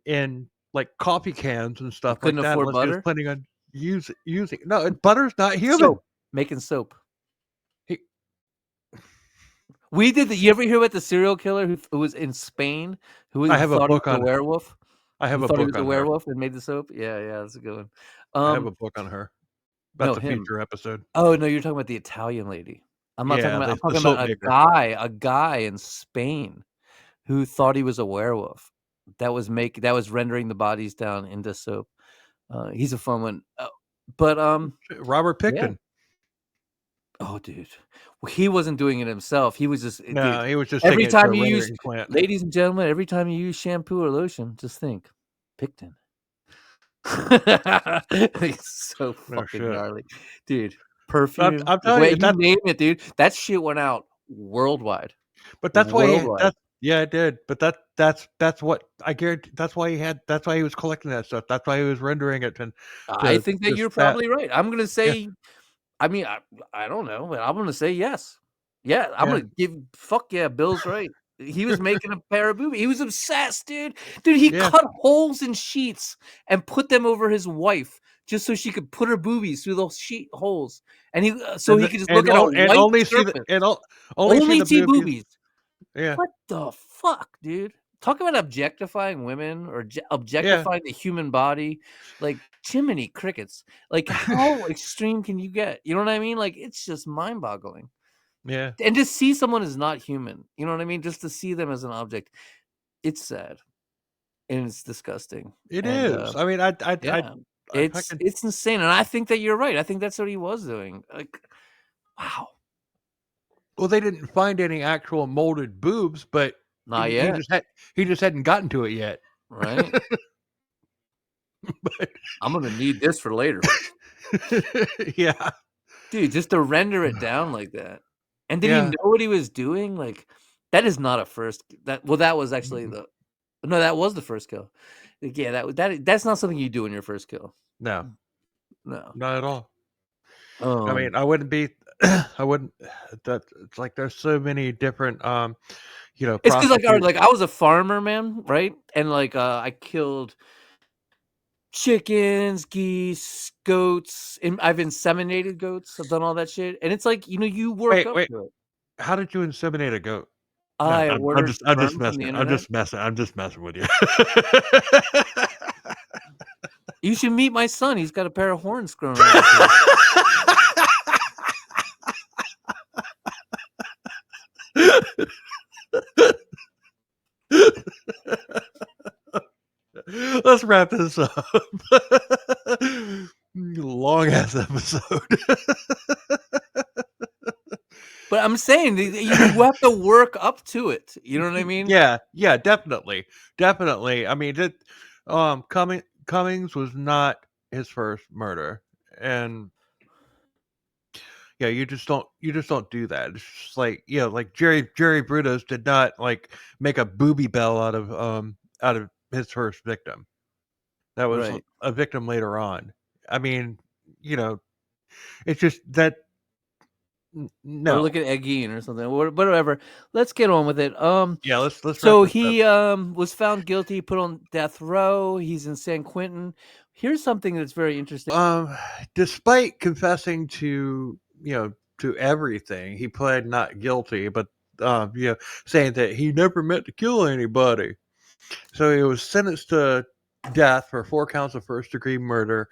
in like coffee cans and stuff like that? Afford unless butter? he was planning on using. No, butter's not human. Soap. Making soap. We did you ever hear about the serial killer who was in Spain? I have a book on a werewolf. I have a book book he was on a werewolf and made the soap. Yeah, that's a good one. I have a book on her. That's a him. future episode. Oh no, you're talking about the Italian lady. I'm not talking about. I'm talking about a guy in Spain who thought he was a werewolf. That was rendering the bodies down into soap. He's a fun one. But Robert Picton. Yeah. Oh, dude. Well, he wasn't doing it himself. He was just he was just every time you use, ladies and gentlemen, every time you use shampoo or lotion, just think Picton. He's so fucking gnarly, dude. Perfume. I'm telling you, you name it, dude. That shit went out worldwide. But that's why it did. But that's what I guarantee. That's why he was collecting that stuff. That's why he was rendering it. I think that you're probably right. I'm gonna say. I mean, I don't know, but I'm gonna say yes. Yeah, I'm gonna give. Fuck yeah, Bill's right. He was making a pair of boobies. He was obsessed, dude. Dude, he cut holes in sheets and put them over his wife just so she could put her boobies through those sheet holes, and he could just look at a white only surface. only see boobies. Yeah. What the fuck, dude? Talk about objectifying women or objectifying the human body. Like, Jiminy crickets. Like, how extreme can you get? You know what I mean? Like, it's just mind-boggling. Yeah. And to see someone as not human, you know what I mean? Just to see them as an object, it's sad. And it's disgusting. It is. I mean, it's insane. And I think that you're right. I think that's what he was doing. Like, wow. Well, they didn't find any actual molded boobs, but not yet. He just hadn't gotten to it yet. Right. But I'm gonna need this for later, yeah, dude. Just to render it down like that, and did he know yeah. what he was doing? Like, that is not a first. That was actually Mm-mm. the no, that was the first kill. Like, yeah, that's not something you do in your first kill. No, No. not at all. I Um, mean, I wouldn't be. I wouldn't. That it's like there's so many different, it's because like, all right, prostitute. like I was a farmer, man, right? And like, I killed chickens, geese, goats, and I've inseminated goats. I've done all that shit, and it's like, you work Wait, up wait. to it. How did you inseminate a goat? No, I ordered I'm just sperm from the messing. I'm internet. just messing. I'm just messing with you. You should meet my son. He's got a pair of horns growing out of his head. Let's wrap this up. Long ass episode. But I'm saying you have to work up to it. You know what I mean? Yeah, yeah, definitely, definitely. I mean, Cummings was not his first murder, and yeah, you just don't do that. It's just like, like Jerry Brutos did not like make a booby bell out of his first victim. That was Right. a victim later on. I mean, you know, it's just that Or no. look at Ed Gein or something. Whatever. Let's get on with it. Yeah, let's wrap So this up. he was found guilty, put on death row. He's in San Quentin. Here's something that's very interesting. Despite confessing to, to everything, he pled not guilty, but saying that he never meant to kill anybody. So he was sentenced to death for 4 counts of first degree murder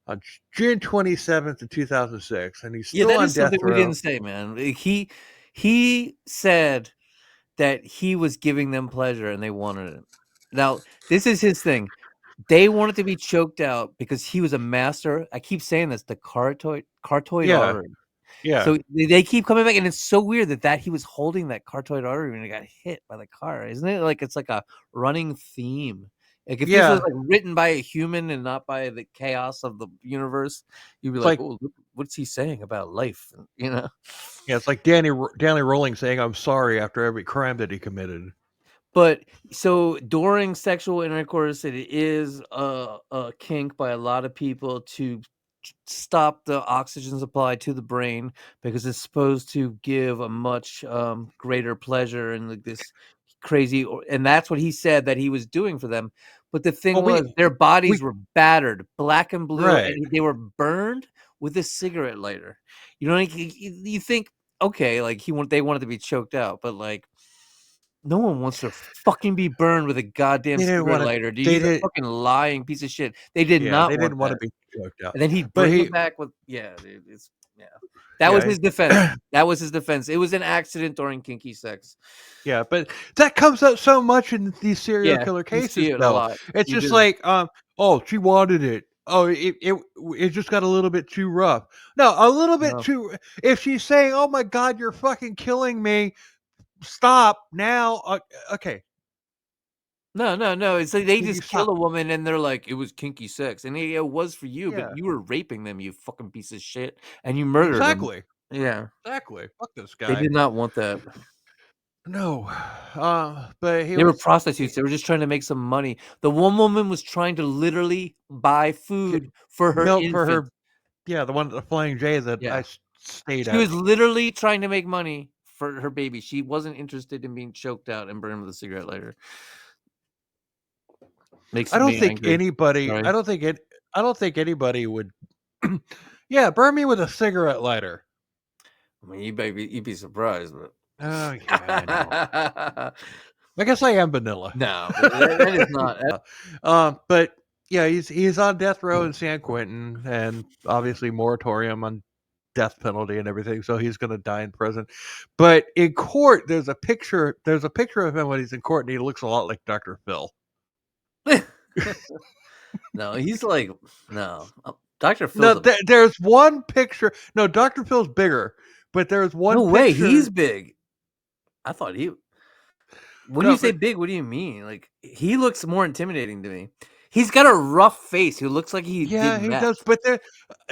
on June 27th of 2006, and he's Yeah, still that on is something death we row. didn't say, man. He said that he was giving them pleasure and they wanted it. Now, this is his thing. They wanted to be choked out because he was a master. I keep saying this, the cartoid Yeah, artery. yeah. So they keep coming back, and it's so weird that he was holding that cartoid artery when he got hit by the car. Isn't it like it's like a running theme? Like if this was Yeah. like written by a human and not by the chaos of the universe, you'd be It's like, like "Oh, look, what's he saying about life?" You know. yeah, it's like Danny Rolling saying I'm sorry after every crime that he committed. But so during sexual intercourse, it is a kink by a lot of people to stop the oxygen supply to the brain because it's supposed to give a much greater pleasure and like this crazy. And that's what he said that he was doing for them. But the thing Well, was, their bodies we were battered, black and blue, right. and they were burned with a cigarette lighter. You know, like, you think, okay, like they wanted to be choked out, but like no one wants to fucking be burned with a goddamn They didn't cigarette want to. lighter, dude. They He's a did. fucking lying piece of shit. They did Yeah, not they want didn't want to that. be choked out. And then he'd But bring he them back with dude, it's yeah. That was yeah, his defense. That was his defense. It was an accident during kinky sex. yeah, but that comes up so much in these serial Yeah, killer you see cases, it a though. lot. It's You just do. like, oh, she wanted it. Oh, it just got a little bit too rough. No, a little bit No. too. If she's saying, "Oh my God, you're fucking killing me," stop now. Okay, No. It's like they can you just kill stop? a woman and they're like, it was kinky sex. And it was for you, but Yeah, you were raping them, you fucking piece of shit. And you murdered them. exactly, Yeah. exactly. Fuck this They guy. did not want that. No, but he They were was prostitutes. They were just trying to make some money. The one woman was trying to literally buy get food for her milk for infant. her. Yeah, the one at the Flying J that Yeah. stayed She at. was literally trying to make money for her baby. She wasn't interested in being choked out and burned with a cigarette lighter. Makes I don't me think angry. anybody. Sorry. I don't think it. I don't think anybody would. Yeah, burn me with a cigarette lighter. I mean, you'd be surprised, but Oh yeah, I know. I guess I am vanilla. no, that is not. But yeah, he's on death row in San Quentin, and obviously moratorium on death penalty and everything. So he's going to die in prison. But in court, there's a picture. There's a picture of him when he's in court, and he looks a lot like Dr. Phil. No, he's like no. Dr. No, Phil's there's one picture. No, Dr. Phil's bigger, but there's one no way. picture. He's big. I thought he. When No, you say but big, what do you mean? Like he looks more intimidating to me. He's got a rough face. He looks like he Yeah, did he meth. does. But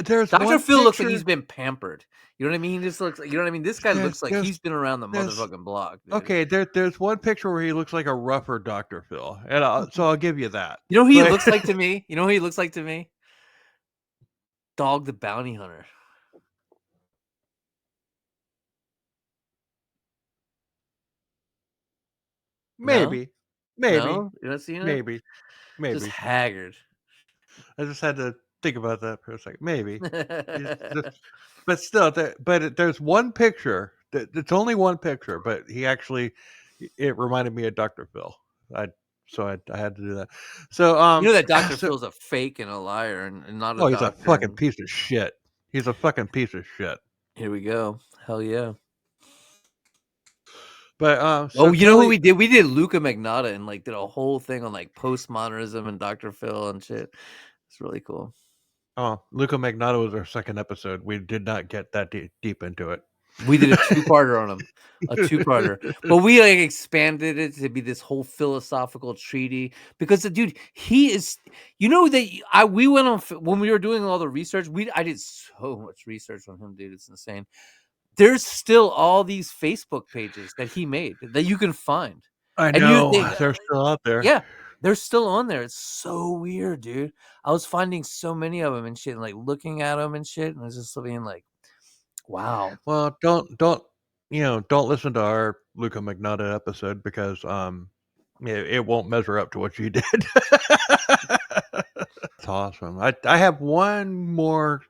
there's Dr. one Phil looks like picture. he's been pampered. You know what I mean? He just looks like, you know what I mean? This guy looks like he's been around the there's motherfucking block, dude. okay. There's one picture where he looks like a rougher Dr. Phil, and so I'll give you that. You know who he But- looks like to me? You know who he looks like to me? Dog the Bounty Hunter. maybe, No? You're not seeing it? maybe. Just haggard. I just had to think about that for a second. Maybe. But still, there's one picture. It's only one picture, but it reminded me of Dr. Phil. I had to do that. So You know that Dr. Phil's a fake and a liar and not a oh, he's a doctor. fucking piece of shit. He's a fucking piece of shit. Here we go. Hell yeah. But Oh, you know what we did? We did Luca Magnotta and like did a whole thing on like postmodernism and Dr. Phil and shit. It's really cool. Oh, Luca Magnotta was our second episode. We did not get that deep into it. We did a two-parter on him, a two-parter, but we like expanded it to be this whole philosophical treaty because the dude, he is, you know that we went on when we were doing all the research. I did so much research on him, dude. It's insane. There's still all these Facebook pages that he made that you can find. I know they're still out there. Yeah, they're still on there. It's so weird, dude. I was finding so many of them and shit, and like looking at them and shit, and I was just being like, wow. Well, don't listen to our Luca Magnotta episode because it won't measure up to what you did. It's awesome. I have one more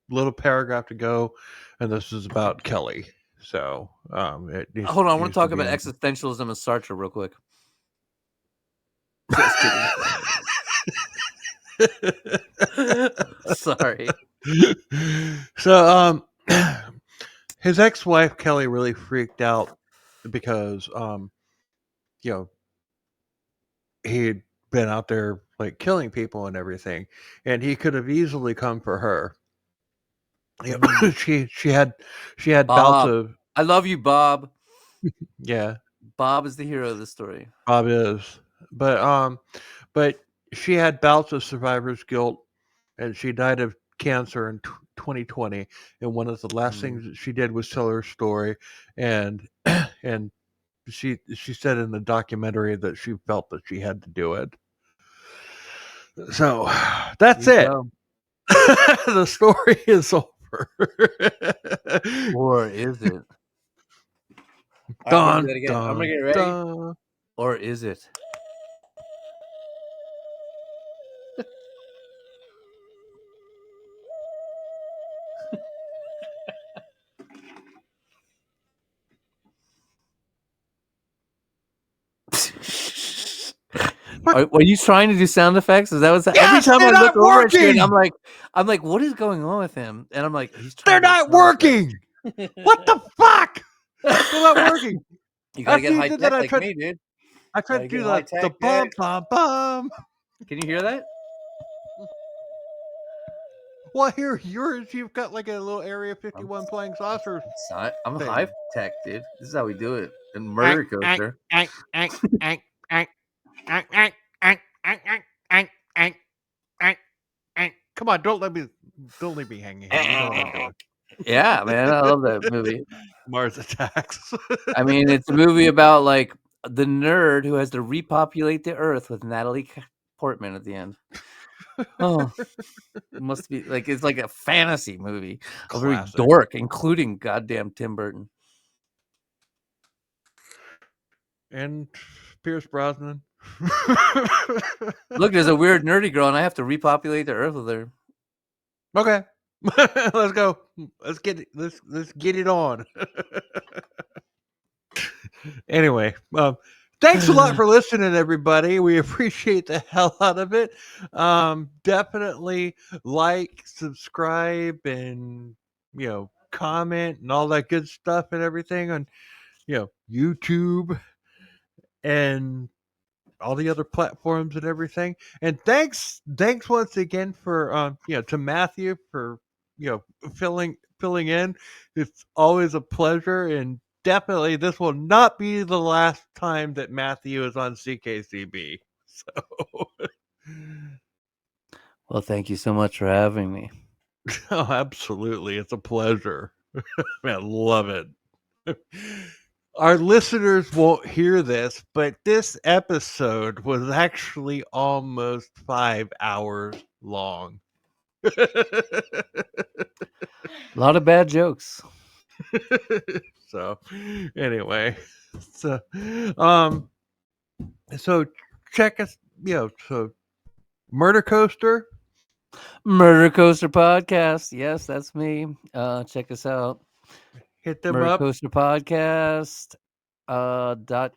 little paragraph to go, and this is about Kelly. So Hold on, I want to talk about existentialism and Sartre real quick. Just kidding. Sorry. So his ex-wife Kelly really freaked out because he'd been out there like killing people and everything, and he could have easily come for her. she had Bob. bouts of. I love you, Bob. Yeah, Bob is the hero of the story. Bob is, but she had bouts of survivor's guilt, and she died of cancer in 2020. And one of the last things that she did was tell her story, and and she said in the documentary that she felt that she had to do it. So that's it. The story is over. Or is it? Dun, I'm gonna get ready. Dun. Or is it? Are you trying to do sound effects? Is that what's every time I look over at you, I'm like, what is going on with him? And I'm like, they're not working. What the fuck? They're not working. You gotta get high tech like me, dude. I tried to do the bum bum bum. Can you hear that? Well, here yours, you've got like a little Area 51 playing saucers. I'm high tech, dude. This is how we do it in Murder Coaster. Come on, don't leave me hanging here. You know what I'm doing. Yeah, man, I love that movie. Mars Attacks. I mean, it's a movie about like the nerd who has to repopulate the Earth with Natalie Portman at the end. Oh, it must be like it's like a fantasy movie. A very dork, including goddamn Tim Burton and Pierce Brosnan. Look, there's a weird nerdy girl, and I have to repopulate the Earth with her. Okay, let's go. Let's get it on. Anyway, thanks a lot for listening, everybody. We appreciate the hell out of it. Definitely like, subscribe, and comment and all that good stuff and everything on YouTube and all the other platforms and everything. And thanks once again for to Matthew for filling in. It's always a pleasure, and definitely this will not be the last time that Matthew is on CKCB. So Well, thank you so much for having me. Oh, absolutely. It's a pleasure. I love it. Our listeners won't hear this, but this episode was actually almost 5 hours long. A lot of bad jokes. So, anyway, so, um, so check us, so Murder Coaster. Murder Coaster Podcast. Yes, that's me. Check us out. Hit them Murder up. Coaster Podcast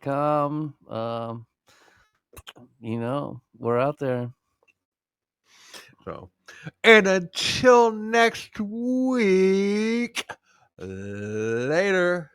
.com. We're out there. So, and until next week, later.